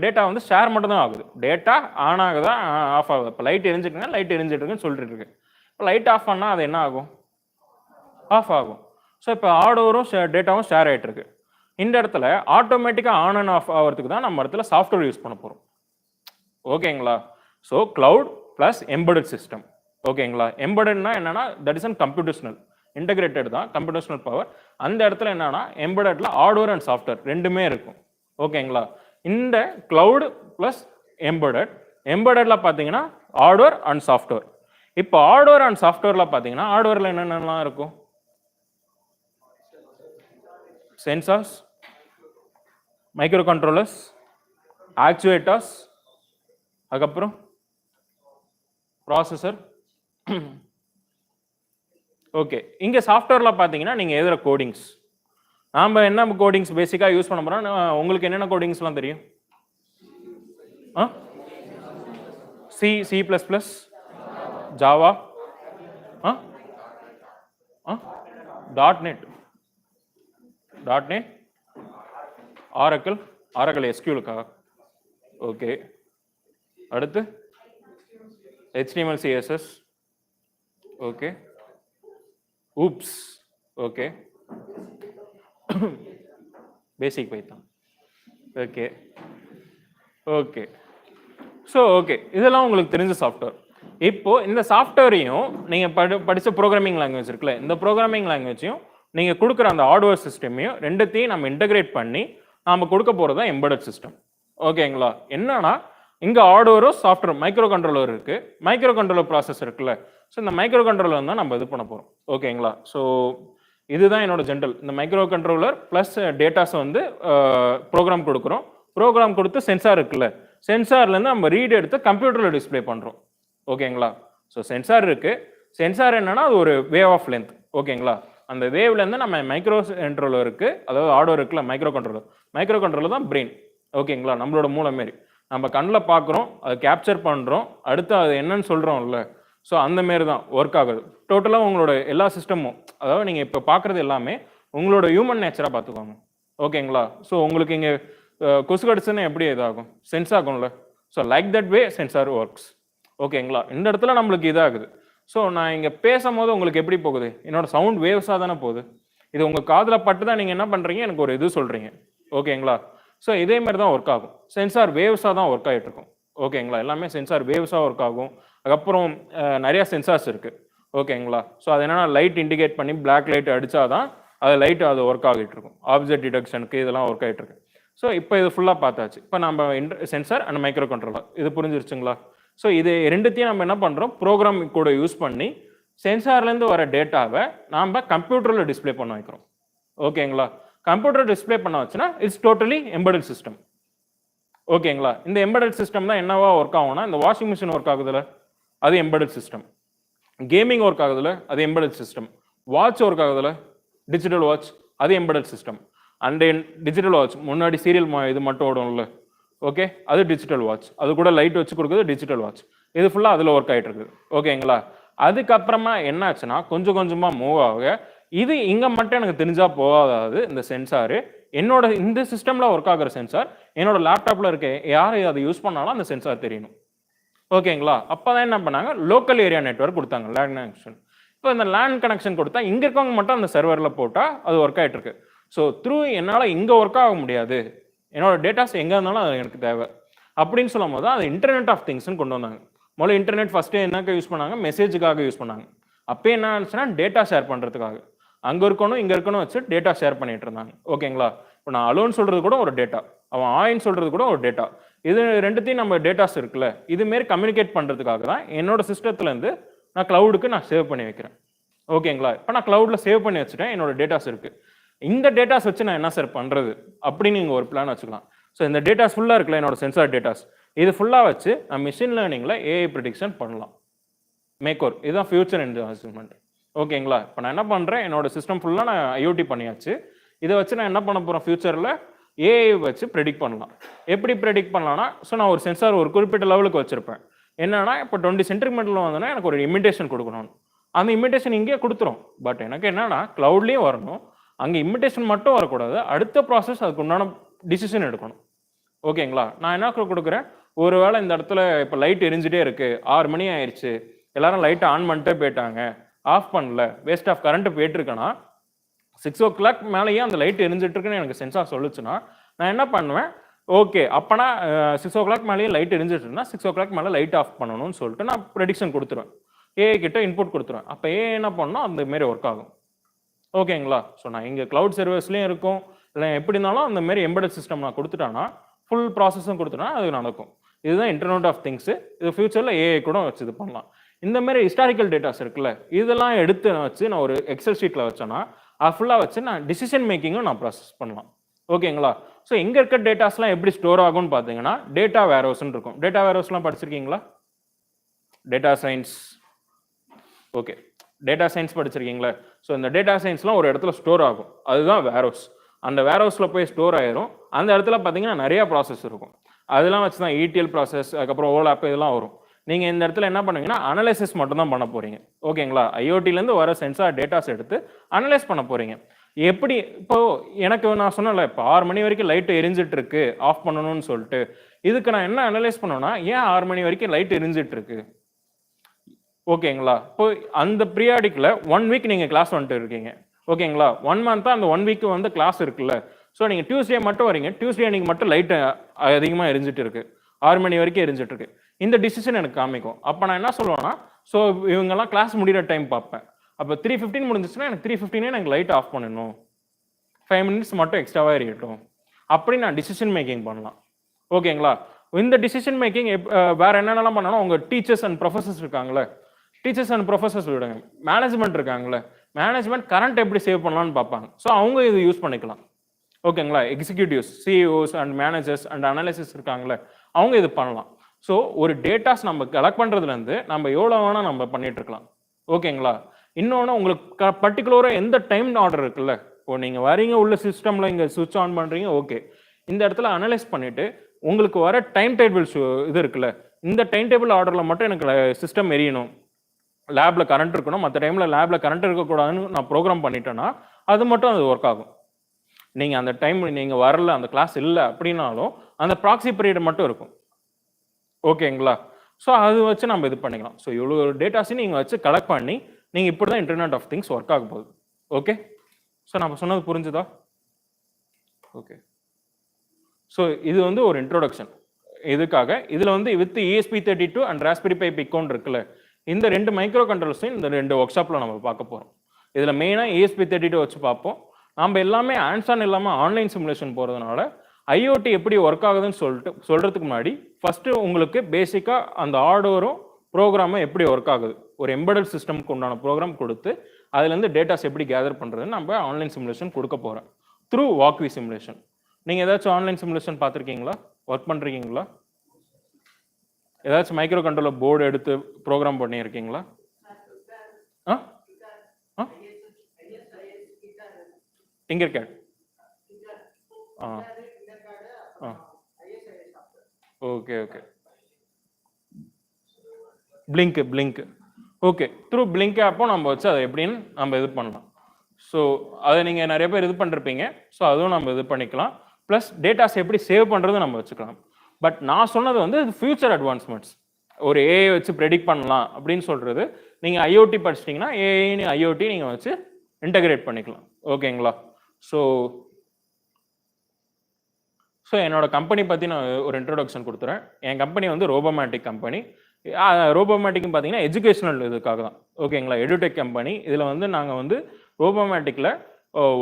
டேட்டா வந்து ஷேர் மட்டும் தான் ஆகுது. டேட்டா ஆன் ஆகுதா, ஆஃப் ஆகுது. இப்போ லைட் எரிஞ்சிட்டுங்க, லைட் எரிஞ்சிட்ருக்குன்னு சொல்லிட்டு இருக்கு. இப்போ லைட் ஆஃப் பண்ணால் அது என்ன ஆகும்? ஆஃப் ஆகும். ஸோ இப்போ ஹார்ட்வேரும் டேட்டாவும் ஷேர் ஆகிட்டு இருக்கு. இந்த இடத்துல ஆட்டோமேட்டிக்காக ஆன் அண்ட் ஆஃப் ஆகிறதுக்கு தான் நம்ம இடத்துல சாஃப்ட்வேர் யூஸ் பண்ண போகிறோம். ஓகேங்களா, so cloud plus embedded system. ஓகேங்களா, எம்பெடட்னா என்னன்னா that is an computational integrated தான், கம்ப்யூட்டேஷனல் பவர். அந்த இடத்துல என்னன்னா எம்பெடட்ல ஹார்ட்வேர் அண்ட் சாஃப்ட்வேர் ரெண்டுமே இருக்கும். ஓகேங்களா, இந்த கிளவுட் ப்ளஸ் எம்பெடட், எம்பெடட்ல பார்த்தீங்கன்னா ஹார்ட்வேர் அண்ட் சாஃப்ட்வேர். இப்போ ஹார்ட்வேர் அண்ட் சாஃப்ட்வேர்ல பார்த்தீங்கன்னா ஹார்ட்வேர்ல என்னென்னலாம் இருக்கும்? சென்சார்ஸ், மைக்ரோ கண்ட்ரோலர்ஸ், ஆக்சுவேட்டர்ஸ், அதுக்கப்புறம் ப்ராசஸர். ஓகே, இங்கே சாஃப்ட்வேரில் பார்த்தீங்கன்னா நீங்கள் எழுதுகிற கோடிங்ஸ், நாம் என்ன கோடிங்ஸ் பேசிக்காக யூஸ் பண்ண போகிறோம்? உங்களுக்கு என்னென்ன கோடிங்ஸ்லாம் தெரியும்? C, C plus plus, Java, .NET, Oracle, Oracle எஸ்கியூலுக்கா? ஓகே, அடுத்து HTML CSS. Okay, oops. Okay, basic Python. Okay okay, so okay, இதெல்லாம் உங்களுக்கு தெரிஞ்ச சாஃப்ட்வேர். இப்போ இந்த சாஃப்ட்வேரையும் நீங்கள் படித்த ப்ரோக்ராமிங் லாங்குவேஜ் இருக்குல்ல, இந்த ப்ரோக்ராமிங் லாங்குவேஜையும் நீங்கள் கொடுக்குற அந்த ஹார்ட்வேர் சிஸ்டமையும் ரெண்டுத்தையும் நம்ம இன்டகிரேட் பண்ணி நாம் கொடுக்க போகிறது தான் எம்பெடட் சிஸ்டம். ஓகேங்களா, என்னன்னா இங்கே ஹார்ட்வேரும் சாஃப்ட்வேர், மைக்ரோ கண்ட்ரோலர் இருக்குது, மைக்ரோ கண்ட்ரோலர் ப்ராசஸ் இருக்குல்ல. ஸோ இந்த மைக்ரோ கண்ட்ரோலர் தான் நம்ம இது பண்ண போகிறோம். ஓகேங்களா, ஸோ இதுதான் என்னோட ஜென்ரல். இந்த மைக்ரோ கண்ட்ரோலர் ப்ளஸ் டேட்டாஸை வந்து ப்ரோக்ராம் கொடுக்குறோம். ப்ரோக்ராம் கொடுத்து சென்சார் இருக்குல்ல, சென்சார்லேருந்து நம்ம ரீட் எடுத்து கம்ப்யூட்டரில் டிஸ்பிளே பண்ணுறோம். ஓகேங்களா? ஸோ சென்சார் இருக்கு. சென்சார் என்னன்னா அது ஒரு வேவ் ஆஃப் லென்த். ஓகேங்களா? அந்த வேவ்லேருந்து நம்ம மைக்ரோ கண்ட்ரோலர் இருக்கு, அதாவது ஹார்ட்வேர் இருக்குல்ல மைக்ரோ கண்ட்ரோலர். மைக்ரோ கண்ட்ரோலர் தான் பிரெயின். ஓகேங்களா? நம்மளோட மூளை மாரி. நம்ம கண்ணில் பார்க்குறோம், அதை கேப்சர் பண்ணுறோம், அடுத்து அது என்னன்னு சொல்கிறோம்ல, ஸோ அந்த மாரி தான் ஒர்க் ஆகுது. டோட்டலாக உங்களோட எல்லா சிஸ்டமும், அதாவது நீங்கள் இப்போ பார்க்குறது எல்லாமே உங்களோட ஹியூமன் நேச்சராக பார்த்துக்கோங்க. ஓகேங்களா? ஸோ உங்களுக்கு இங்கே கொசு கடிச்சுன்னா எப்படி இதாகும்? சென்ஸ் ஆகும்ல. So like that way sensor works. ஓகேங்களா? இந்த இடத்துல நம்மளுக்கு இதாகுது. ஸோ நான் இங்கே பேசும்போது உங்களுக்கு எப்படி போகுது? என்னோட சவுண்ட் வேவ்ஸாக தானே போகுது. இது உங்கள் காதில் பட்டு தான் நீங்கள் என்ன பண்ணுறீங்க, எனக்கு ஒரு இது சொல்கிறீங்க. ஓகேங்களா? ஸோ இதே மாதிரி தான் ஒர்க் ஆகும். சென்சார் வேவ்ஸாக தான் ஒர்க் ஆகிட்டு இருக்கும். ஓகேங்களா? எல்லாமே சென்சார் வேவ்ஸாக ஒர்க் ஆகும். அதுக்கப்புறம் நிறையா சென்சார்ஸ் இருக்குது. ஓகேங்களா? ஸோ அது என்னென்னா லைட் இண்டிகேட் பண்ணி பிளாக் லைட் அடித்தா தான் அது லைட் அது ஒர்க் ஆகிட்டு இருக்கும். ஆப்ஜெக்ட் டிடெக்ஷனுக்கு இதெல்லாம் ஒர்க் ஆகிட்டு இருக்கு. ஸோ இப்போ இது ஃபுல்லாக பார்த்தாச்சு. இப்போ நம்ம சென்சார் அண்ட் மைக்ரோ கண்ட்ரோலர் இது புரிஞ்சிருச்சுங்களா? ஸோ இது ரெண்டுத்தையும் நம்ம என்ன பண்ணுறோம், ப்ரோக்ராம் கூட யூஸ் பண்ணி சென்சார்லேருந்து வர டேட்டாவை நாம் கம்ப்யூட்டரில் டிஸ்பிளே பண்ண வைக்கிறோம். ஓகேங்களா? கம்ப்யூட்டர் டிஸ்பிளே பண்ண வச்சுன்னா இட்ஸ் டோட்டலி எம்பெடட் சிஸ்டம். ஓகேங்களா? இந்த எம்பெடட் சிஸ்டம் தான் என்னவா ஒர்க் ஆகும்னா, இந்த வாஷிங் மிஷின் ஒர்க் ஆகுதுல அது எம்பெடட் சிஸ்டம், கேமிங் ஒர்க் ஆகுதுல அது எம்பெடட் சிஸ்டம், வாட்ச் ஒர்க் ஆகுதுல டிஜிட்டல் வாட்ச் அது embedded system. And digital watch முன்னாடி சீரியல் இது மட்டும் ஓடும்ல, ஓகே, அது டிஜிட்டல் வாட்ச். அது கூட லைட் வச்சு கொடுக்குறது டிஜிட்டல் வாட்ச். இது ஃபுல்லாக அதில் ஒர்க் ஆகிட்டு இருக்குது. ஓகேங்களா? அதுக்கப்புறமா என்ன ஆச்சுன்னா கொஞ்சம் கொஞ்சமாக மூவ் ஆக இது இங்கே மட்டும் எனக்கு தெரிஞ்சா போகாது. இந்த சென்சாரு என்னோட இந்த சிஸ்டமில் ஒர்க் ஆகிற சென்சார் என்னோட லேப்டாப்பில் இருக்க யார் அதை யூஸ் பண்ணாலும் அந்த சென்சார் தெரியணும். ஓகேங்களா? அப்போ தான் என்ன பண்ணாங்க, லோக்கல் ஏரியா நெட்வொர்க் கொடுத்தாங்க, லேண்ட் கனெக்ஷன். இப்போ இந்த லேண்ட் கனெக்ஷன் கொடுத்தா இங்கே இருக்கவங்க மட்டும் அந்த சர்வரில் போட்டால் அது ஒர்க் ஆகிட்டு இருக்கு. ஸோ த்ரூ என்னால் இங்கே ஒர்க் ஆக முடியாது, என்னோட டேட்டாஸ் எங்கே இருந்தாலும் அது எனக்கு தேவை அப்படின்னு சொல்லும் போது அது இன்டர்நெட் ஆஃப் திங்ஸ்ன்னு கொண்டு வந்தாங்க. முதல்ல இன்டர்நெட் ஃபஸ்ட்டு என்னக்க யூஸ் பண்ணாங்க, மெசேஜுக்காக யூஸ் பண்ணாங்க. அப்போ என்ன ஆச்சுன்னா டேட்டா ஷேர் பண்ணுறதுக்காக அங்கே இருக்கணும் இங்கே இருக்கணும் வச்சு டேட்டா ஷேர் பண்ணிட்டு இருந்தாங்க. ஓகேங்களா? இப்போ நான் அலோன்னு சொல்கிறது கூட ஒரு டேட்டா, அவன் ஆயின்னு சொல்கிறது கூட ஒரு டேட்டா. இது ரெண்டுத்தையும் நம்ம டேட்டாஸ் இருக்குல்ல, இதுமாரி கம்யூனிகேட் பண்ணுறதுக்காக தான் என்னோட சிஸ்டத்துலேருந்து நான் க்ளவுடுக்கு நான் சேவ் பண்ணி வைக்கிறேன். ஓகேங்களா? இப்போ நான் க்ளவுடில் சேவ் பண்ணி வச்சுட்டேன், என்னோட டேட்டாஸ் இருக்குது. இந்த டேட்டாஸ் வச்சு நான் என்ன சார் பண்ணுறது அப்படின்னு நீங்கள் ஒரு பிளான் வச்சுக்கலாம். ஸோ இந்த டேட்டாஸ் ஃபுல்லாக இருக்குல்ல, என்னோட சென்சார் டேட்டாஸ், இது ஃபுல்லாக வச்சு நான் மிஷின் லேர்னிங்கில் ஏஐ ப்ரிடிக்ஷன் பண்ணலாம். மேக்கோர் இதுதான் ஃபியூச்சர் இன்வெஸ்ட்மெண்ட். ஓகேங்களா? இப்போ நான் என்ன பண்ணுறேன், என்னோட சிஸ்டம் ஃபுல்லாக நான் ஐஓடி பண்ணியாச்சு. இதை வச்சு நான் என்ன பண்ண போகிறேன், ஃபியூச்சரில் ஏஐ வச்சு ப்ரெடிக்ட் பண்ணலாம். எப்படி ப்ரெடிக்ட் பண்ணலாம்னா, ஸோ நான் ஒரு சென்சார் ஒரு குறிப்பிட்ட லெவலுக்கு வச்சுருப்பேன். என்னன்னா இப்போ 20 சென்டிமீட்டரில் வந்தோன்னா எனக்கு ஒரு இமிடேஷன் கொடுக்கணும். அந்த இமிடேஷன் இங்கேயே கொடுத்துரும். பட் எனக்கு என்னன்னா க்ளவுட்லேயும் வரணும், அங்கே இமிடேஷன் மட்டும் வரக்கூடாது, அடுத்த ப்ராசஸ் அதுக்கு உண்டான டிசிஷன் எடுக்கணும். ஓகேங்களா? நான் என்ன கொடுக்குறேன், ஒரு வேளை இந்த இடத்துல இப்போ லைட் எரிஞ்சிட்டே இருக்குது, 6 மணி ஆயிடுச்சு, எல்லாரும் லைட்டை ஆன் பண்ணிட்டே போயிட்டாங்க, ஆஃப் பண்ணல, வேஸ்ட் ஆஃப் கரண்ட் போயிட்டுருக்கேன்னா 6 o'clock மேலேயே அந்த லைட் எரிஞ்சிட்ருக்குன்னு எனக்கு சென்சார் சொல்லுச்சுன்னா நான் என்ன பண்ணுவேன், ஓகே அப்போனா 6 o'clock மேலேயே லைட் எரிஞ்சிட்டுருன்னா 6 o'clock மேலே லைட் ஆஃப் பண்ணணும்னு சொல்லிட்டு நான் ப்ரெடிக்ஷன் கொடுத்துருவேன், ஏஐ கிட்ட இன்புட் கொடுத்துருவேன். அப்போ ஏஐ என்ன பண்ணணும், அந்தமாரி ஒர்க் ஆகும். ஓகேங்களா? ஸோ நான் இங்கே க்ளவுட் சர்வீஸ்லேயும் இருக்கும், இல்லை எப்படி இருந்தாலும் அந்த மாதிரி எம்பெடட் சிஸ்டம் நான் கொடுத்துட்டானா ஃபுல் ப்ராசஸும் கொடுத்துட்டா அது நடக்கும். இதுதான் இன்டர்நெட் ஆஃப் திங்ஸு. இது ஃபியூச்சரில் ஏஐ கூட வச்சு இது பண்ணலாம். இந்த மாதிரி ஹிஸ்டாரிக்கல் டேட்டாஸ் இருக்குல்ல, இதெல்லாம் எடுத்து வச்சு நான் ஒரு எக்ஸல் ஷீட்டில் வச்சேன்னா அது ஃபுல்லாக வச்சு நான் டிசிஷன் மேக்கிங்கும் நான் ப்ராசஸ் பண்ணலாம். ஓகேங்களா? ஸோ எங்கே இருக்க டேட்டாஸ்லாம் எப்படி ஸ்டோர் ஆகும்னு பார்த்தீங்கன்னா டேட்டா வேர்ஹவுஸ்ன்னு இருக்கும். டேட்டா வேர்ஹவுஸ்லாம் படிச்சிருக்கீங்களா? Data science, okay, data science படிச்சிருக்கீங்களா? ஸோ இந்த டேட்டா சயின்ஸ்லாம் ஒரு இடத்துல ஸ்டோர் ஆகும், அதுதான் வேர்ஹவுஸ். அந்த வேர்ஹவுஸில் போய் ஸ்டோர் ஆயிரும். அந்த இடத்துல பார்த்தீங்கன்னா நிறையா ப்ராசஸ் இருக்கும், அதெல்லாம் வச்சு தான் ETL ப்ராசஸ், அதுக்கப்புறம் ஓலாப் இதெல்லாம் வரும். நீங்கள் இந்த இடத்துல என்ன பண்ணுவீங்கன்னா அனலைசிஸ் மட்டும் தான் பண்ண போகிறீங்க. ஓகேங்களா? ஐஓடிலேருந்து வர சென்சார் டேட்டாஸ் எடுத்து அனலைஸ் பண்ண போகிறீங்க. எப்படி இப்போது எனக்கு நான் சொன்னல, இப்போ 6 மணி வரைக்கும் லைட்டு எரிஞ்சிட்டு இருக்கு, ஆஃப் பண்ணணும்னு சொல்லிட்டு, இதுக்கு நான் என்ன அனலைஸ் பண்ணணும்னா ஏன் 6 மணி வரைக்கும் லைட் எரிஞ்சிட்டு இருக்கு. ஓகேங்களா? இப்போ அந்த பீரியாடிக்கில் 1 வீக் நீங்கள் கிளாஸ் வந்துட்டு இருக்கீங்க. ஓகேங்களா? 1 மந்த்தாக அந்த 1 வீக் வந்து கிளாஸ் இருக்குல்ல, ஸோ நீங்கள் டியூஸ்டே மட்டும் வரீங்க, டியூஸ்டே அன்றைக்கி மட்டும் லைட்டு அதிகமாக எரிஞ்சிட்டு இருக்கு, 6 மணி வரைக்கும் எரிஞ்சிட்டு இருக்கு. இந்த டிசிஷன் எனக்கு காமிக்கும். அப்போ நான் என்ன சொல்லுவேன்னா, ஸோ இவங்கெல்லாம் கிளாஸ் முடிகிற டைம் பார்ப்பேன். அப்போ 3:15 முடிஞ்சிச்சுன்னா எனக்கு 3:15 எனக்கு லைட் ஆஃப் பண்ணணும், 5 minutes மட்டும் எக்ஸ்ட்ராவாக எரியட்டும், அப்படி நான் டிசிஷன் மேக்கிங் பண்ணலாம். ஓகேங்களா? இந்த டிசிஷன் மேக்கிங் வேறு என்னென்னலாம் பண்ணணும், உங்கள் டீச்சர்ஸ் அண்ட் ப்ரொஃபஸர்ஸ் இருக்காங்களே, டீச்சர்ஸ் அண்ட் ப்ரொஃபஸர்ஸ் விடுங்க, மேனேஜ்மெண்ட் இருக்காங்களே, மேனேஜ்மெண்ட் கரண்ட் எப்படி சேவ் பண்ணலான்னு பார்ப்பாங்க. ஸோ அவங்க இது யூஸ் பண்ணிக்கலாம். ஓகேங்களா? Executives, CEOs and managers and analysis இருக்காங்களே, அவங்க இது பண்ணலாம். ஸோ ஒரு டேட்டாஸ் நம்ம கலெக்ட் பண்ணுறதுலேருந்து நம்ம எவ்வளோ வேணால் நம்ம பண்ணிட்டு இருக்கலாம். ஓகேங்களா? இன்னொன்று உங்களுக்கு பர்டிகுலராக எந்த டைம் ஆர்டர் இருக்குல்ல, இப்போ நீங்கள் வரீங்க உள்ள சிஸ்டமில் இங்கே சுவிட்ச் ஆன் பண்ணுறீங்க, ஓகே. இந்த இடத்துல அனலைஸ் பண்ணிவிட்டு உங்களுக்கு வர டைம் டேபிள் இது இருக்குல்ல, இந்த டைம் டேபிள் ஆர்டரில் மட்டும் எனக்கு சிஸ்டம் எரியணும், லேபில் கரண்ட் இருக்கணும், மற்ற டைமில் லேபில் கரண்ட் இருக்கக்கூடாதுன்னு நான் ப்ரோக்ராம் பண்ணிட்டேன்னா அது மட்டும் அது ஒர்க் ஆகும். நீங்கள் அந்த டைம் நீங்கள் வரல, அந்த கிளாஸ் இல்லை அப்படின்னாலும் அந்த ப்ராக்ஸி பீரியட் மட்டும் இருக்கும். ஓகேங்களா? ஸோ அது வச்சு நம்ம இது பண்ணிக்கலாம். ஸோ இவ்வளோ டேட்டாஸையும் நீங்கள் வச்சு கலெக்ட் பண்ணி நீங்கள் இப்படி தான் இன்டர்நெட் ஆஃப் திங்ஸ் ஒர்க் ஆக போகுது. ஓகே, ஸோ நம்ம சொன்னது புரிஞ்சுதா? ஓகே, ஸோ இது வந்து ஒரு இன்ட்ரோடக்ஷன். இதுக்காக இதில் வந்து with ESP32 and Raspberry Pi பிகோன் இருக்குல்ல, இந்த 2 மைக்ரோ கண்ட்ரோலர்ஸையும் இந்த 2 ஒர்க் ஷாப்பில் நம்ம பார்க்க போகிறோம். இதில் மெயினாக ESP32 வச்சு பார்ப்போம். நம்ம எல்லாமே ஹேண்ட்ஸ் ஆன் இல்லாமல் ஆன்லைன் சிமுலேஷன் போகிறதுனால IoT எப்படி ஒர்க் ஆகுதுன்னு சொல்கிறதுக்கு முன்னாடி ஃபஸ்ட்டு உங்களுக்கு பேசிக்காக அந்த ஹார்ட்வேரும் ப்ரோக்ராமும் எப்படி ஒர்க் ஆகுது, ஒரு எம்பெடட் சிஸ்டம்க்கு உண்டான ப்ரோக்ராம் கொடுத்து அதுலேருந்து டேட்டாஸ் எப்படி கேதர் பண்ணுறதுன்னு நம்ம ஆன்லைன் சிமுலேஷன் கொடுக்க போகிறோம் த்ரூ வாக்வி சிமுலேஷன். நீங்கள் ஏதாச்சும் ஆன்லைன் சிமுலேஷன் பார்த்துருக்கீங்களா? ஒர்க் பண்ணுறீங்களா? ஏதாச்சும் மைக்ரோ கண்ட்ரோலர் போர்டு எடுத்து ப்ரோக்ராம் பண்ணியிருக்கீங்களா? ஆ ஆ டிங்கர்கேட். ஆ ஆ okay okay. Blynk okay. Through Blynk ஆப்பும் நம்ம வச்சு அதை எப்படின்னு நம்ம இது பண்ணலாம். ஸோ அதை நீங்கள் நிறைய பேர் இது பண்ணிருப்பீங்க. ஸோ அதுவும் நம்ம இது பண்ணிக்கலாம். ப்ளஸ் டேட்டாஸ் எப்படி சேவ் பண்ணுறது நம்ம வச்சுக்கலாம். பட் நான் சொன்னது வந்து இது ஃபியூச்சர் அட்வான்ஸ்மெண்ட்ஸ். ஒரு ஏஐ வச்சு ப்ரெடிக்ட் பண்ணலாம் அப்படின்னு சொல்கிறது, நீங்கள் IoT படிச்சிட்டிங்கன்னா ஏஐன்னு IoT நீங்கள் வச்சு இன்டகிரேட் பண்ணிக்கலாம். ஓகேங்களா? ஸோ என்னோட கம்பெனி பற்றி நான் ஒரு இன்ட்ரோடக்ஷன் கொடுத்துறேன். என் கம்பெனி வந்து ரோபோமேட்டிக் கம்பெனி. ரோபோமேட்டிக்னு பார்த்தீங்கன்னா எஜுகேஷனல் இதுக்காக தான். ஓகேங்களா? எடுடெக் கம்பெனி. இதில் வந்து நாங்கள் வந்து ரோபோமேட்டிக்கில்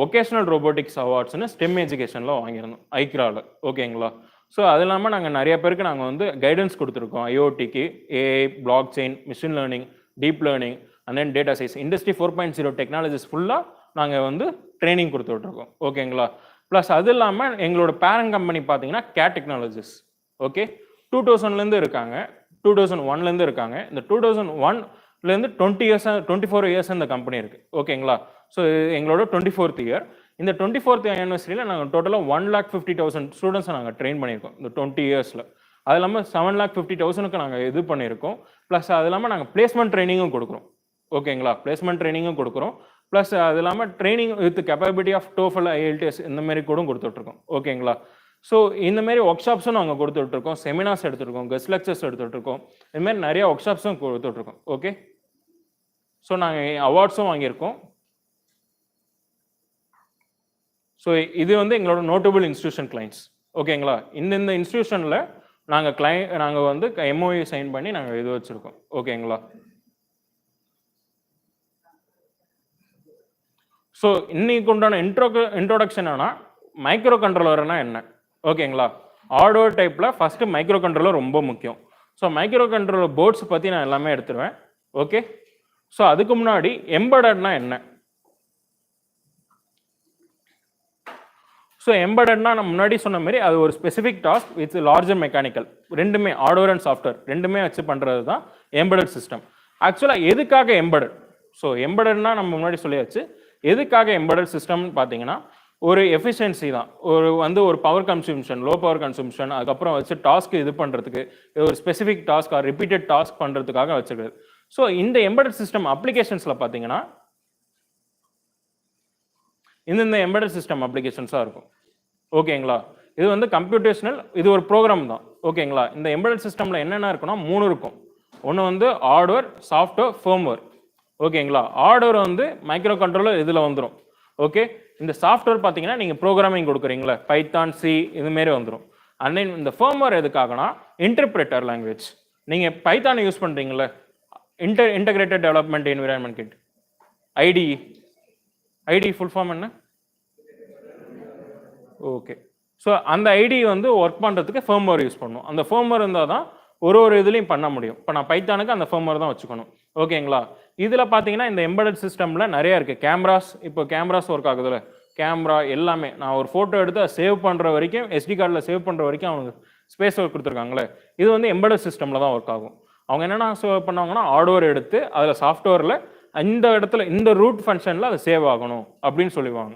ஒகேஷனல் ரோபோட்டிக்ஸ் அவார்ட்ஸ்னு ஸ்டெம் எஜுகேஷனில் வாங்கியிருந்தோம் ஐக்ராவில். ஓகேங்களா? ஸோ அது இல்லாமல் நாங்கள் நிறைய பேருக்கு நாங்கள் வந்து கைடன்ஸ் கொடுத்துருக்கோம். IoTக்கு AI, block chain, machine learning, deep learning and then data science, industry 4.0 technologies ஃபுல்லாக நாங்கள் வந்து ட்ரைனிங் கொடுத்துட்ருக்கோம். ஓகேங்களா? ப்ளஸ் அது இல்லாமல் எங்களோட பேரண்ட் கம்பெனி பார்த்தீங்கன்னா கேட் டெக்னாலஜிஸ். ஓகே, 2000லேருந்து இருக்காங்க, 2001லேருந்து இருக்காங்க. இந்த 2001லேருந்து 24 இயர்ஸ் இந்த கம்பெனி இருக்குது. ஓகேங்களா? ஸோ எங்களோட 24th இயர். இந்த 24th ஆனிவர்சரியில் நாங்கள் டோட்டலாக 1,50,000 ஸ்டூடெண்ட்ஸை நாங்கள் ட்ரெயின் பண்ணியிருக்கோம் இந்த 20 இயர்ஸில். அது இல்லாமல் 7,50,000க்கு நாங்கள் இது பண்ணியிருக்கோம். ப்ளஸ் அது இல்லாமல் நாங்கள் பிளேஸ்மெண்ட் ட்ரைனிங்கும் கொடுக்குறோம். ஓகேங்களா? பிளேஸ்மெண்ட் ட்ரைனிங்கும் கொடுக்குறோம். ப்ளஸ் அது இல்லாமல் training with capability of TOEFL, IELTS இந்தமாரி கூட கொடுத்துட்ருக்கோம். ஓகேங்களா? ஸோ இந்தமாரி ஒர்க் ஷாப்ஸும் நாங்கள் கொடுத்துட்ருக்கோம், செமினார்ஸ் எடுத்துகிட்ருக்கோம், கெஸ்ட் லெக்சர்ஸ் எடுத்துகிட்ருக்கோம், இதுமாரி நிறைய ஒர்க் ஷாப்ஸும் கொடுத்துட்ருக்கோம். ஓகே, ஸோ நாங்கள் அவார்ட்ஸும் வாங்கியிருக்கோம். ஸோ இது வந்து எங்களோட நோட்டபிள் இன்ஸ்டியூஷன் கிளைண்ட்ஸ். ஓகேங்களா? இந்த இன்ஸ்டியூஷனில் நாங்கள் வந்து MOU சைன் பண்ணி நாங்கள் இது வச்சுருக்கோம். ஓகேங்களா? ஸோ இன்னைக்கு உண்டான இன்ட்ரோடக்ஷன் ஆனால் மைக்ரோ கண்ட்ரோலர்னா என்ன? ஓகேங்களா? ஹார்ட்வேர் டைப்பில் ஃபஸ்ட்டு மைக்ரோ கண்ட்ரோலர் ரொம்ப முக்கியம். ஸோ மைக்ரோ கண்ட்ரோலர் போர்ட்ஸ் பற்றி நான் எல்லாமே எடுத்துருவேன். ஓகே, ஸோ அதுக்கு முன்னாடி எம்பெடட்னா என்ன? ஸோ எம்பெடட்னா நான் முன்னாடி சொன்ன மாதிரி அது ஒரு specific task with larger mechanical, ரெண்டுமே ஹார்ட்வேர் அண்ட் சாஃப்ட்வேர் ரெண்டுமே வச்சு பண்ணுறது தான் எம்பெடட் சிஸ்டம். ஆக்சுவலாக எதுக்காக எம்பெடட்? ஸோ எம்பெடட்னா நம்ம முன்னாடி சொல்லியாச்சு. எதுக்காக எம்பெடட் சிஸ்டம்னு பார்த்தீங்கன்னா ஒரு எஃபிஷியன்சி தான். ஒரு பவர் கன்சூம்ஷன், லோ பவர் கன்சூம்ஷன், அதுக்கப்புறம் வச்சு டாஸ்க் இது பண்ணுறதுக்கு, ஒரு specific task R repeated task பண்ணுறதுக்காக வச்சுருக்குது. ஸோ இந்த எம்பெடட் சிஸ்டம் அப்ளிகேஷன்ஸில் பார்த்தீங்கன்னா இந்த எம்பெடட் சிஸ்டம் அப்ளிகேஷன்ஸாக இருக்கும். ஓகேங்களா? இது வந்து கம்ப்யூட்டேஷனல், இது ஒரு ப்ரோக்ராம் தான். ஓகேங்களா? இந்த எம்பெடட் சிஸ்டமில் என்னென்ன இருக்குன்னா 3 இருக்கும். ஒன்று வந்து ஹார்ட்வேர், சாஃப்ட்வேர், ஃபர்ம்வேர். ஓகேங்களா? ஹார்ட்வேர் வந்து மைக்ரோ கண்ட்ரோலர் இதில் வந்துடும். ஓகே, இந்த சாஃப்ட்வேர் பார்த்தீங்கன்னா நீங்கள் ப்ரோக்ராமிங் கொடுக்குறீங்களா, பைத்தான், C இதுமாரி வந்துடும். அண்ட் தென் இந்த ஃபர்ம்வேர் எதுக்காகனா இன்டர்பிரேட்டர் லாங்குவேஜ். நீங்கள் பைத்தான் யூஸ் பண்ணுறீங்களா, integrated development environment kit, ID full form என்ன? ஓகே, ஸோ அந்த ஐடி வந்து ஒர்க் பண்ணுறதுக்கு ஃபர்ம்வேர் யூஸ் பண்ணணும். அந்த ஃபர்ம்வேர் இருந்தால் தான் ஒரு இதுலையும் பண்ண முடியும். இப்போ நான் பைத்தானுக்கு அந்த ஃபர்ம்வேர் தான் வச்சுக்கணும். ஓகேங்களா? இதில் பார்த்தீங்கன்னா இந்த எம்பெடட் சிஸ்டமில் நிறையா இருக்குது. கேமராஸ், இப்போ கேமராஸ் ஒர்க் ஆகுதுல்ல, கேமரா எல்லாமே நான் ஒரு ஃபோட்டோ எடுத்து அதை சேவ் பண்ணுற வரைக்கும், SD கார்டில் சேவ் பண்ணுற வரைக்கும் அவனுக்கு ஸ்பேஸ் கொடுத்துருக்காங்களே, இது வந்து எம்பெடட் சிஸ்டமில் தான் ஒர்க் ஆகும். அவங்க என்னென்ன பண்ணுவாங்கன்னா, ஹார்ட்வேர் எடுத்து அதில் சாஃப்ட்வேரில் இந்த இடத்துல இந்த ரூட் ஃபங்க்ஷனில் அது சேவ் ஆகணும் அப்படின்னு சொல்லுவாங்க.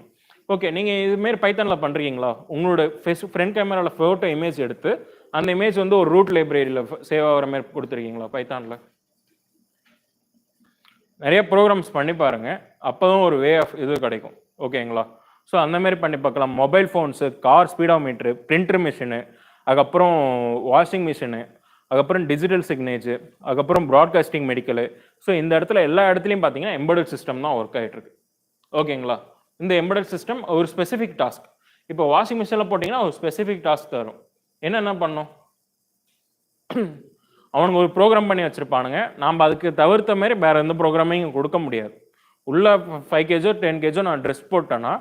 ஓகே, நீங்கள் இதுமாரி பைத்தானில் பண்ணுறீங்களா? உங்களோட ஃப்ரண்ட் கேமராவில் ஃபோட்டோ இமேஜ் எடுத்து அந்த இமேஜ் வந்து ஒரு ரூட் லைப்ரரியில் சேவ் ஆகிற மாதிரி கொடுத்துருக்கீங்களா பைத்தானில்? நிறைய ப்ரோக்ராம்ஸ் பண்ணி பாருங்கள், அப்போ தான் ஒரு வே ஆஃப் இது கிடைக்கும். ஓகேங்களா? ஸோ அந்தமாரி பண்ணி பார்க்கலாம். Mobile phones, car speedometer, printer machine, அதுக்கப்புறம் வாஷிங் மிஷினு, அதுக்கப்புறம் டிஜிட்டல் சிக்னேச்சர், அதுக்கப்புறம் ப்ராட்காஸ்டிங் மெடிக்கலு. ஸோ இந்த இடத்துல எல்லா இடத்துலையும் பார்த்தீங்கன்னா எம்பெடட் சிஸ்டம் தான் ஒர்க் ஆகிட்டு இருக்கு. ஓகேங்களா? இந்த எம்பெடட் சிஸ்டம் ஒரு ஸ்பெசிஃபிக் டாஸ்க். இப்போ வாஷிங் மிஷினில் போட்டிங்கன்னா ஒரு ஸ்பெசிஃபிக் டாஸ்க் தரும். என்னென்ன பண்ணும்? அவனுங்க ஒரு ப்ரோக்ராம் பண்ணி வச்சுருப்பானுங்க. நாம் அதுக்கு தவிர்த்த மாரி வேறு எந்த ப்ரோக்ராமையும் கொடுக்க முடியாது. உள்ளே 5 kg 10 kg நான் ட்ரெஸ் போட்டேன்னா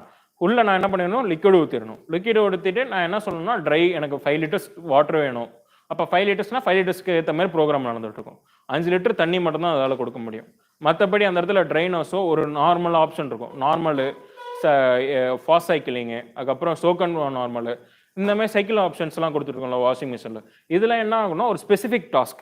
உள்ளே நான் என்ன பண்ணிடணும், லிக்விட் ஊற்றிடணும். லிக்விட் ஊற்றிட்டு நான் என்ன சொல்லணும்னா, ட்ரை எனக்கு 5 லிட்டர்ஸ் வாட்டர் வேணும். அப்போ 5 லிட்டர்ஸ்னால் 5 லிட்டர்ஸ்க்கு ஏற்ற மாதிரி ப்ரோக்ராம் நடந்துட்டு இருக்கும். 5 லிட்டர் தண்ணி மட்டும்தான் அதால் கொடுக்க முடியும். மற்றபடி அந்த இடத்துல ட்ரைனஸோ ஒரு நார்மல் ஆப்ஷன் இருக்கும். நார்மலு, ஃபாஸ்ட் சைக்கிளிங்கு, அதுக்கப்புறம் சோக்கன் நார்மலு, இந்த மாதிரி சைக்கிள் ஆப்ஷன்ஸ்லாம் கொடுத்துருக்கோம்ல வாஷிங் மிஷினில். இதில் என்ன ஆகும்னா ஒரு ஸ்பெசிஃபிக் டாஸ்க்.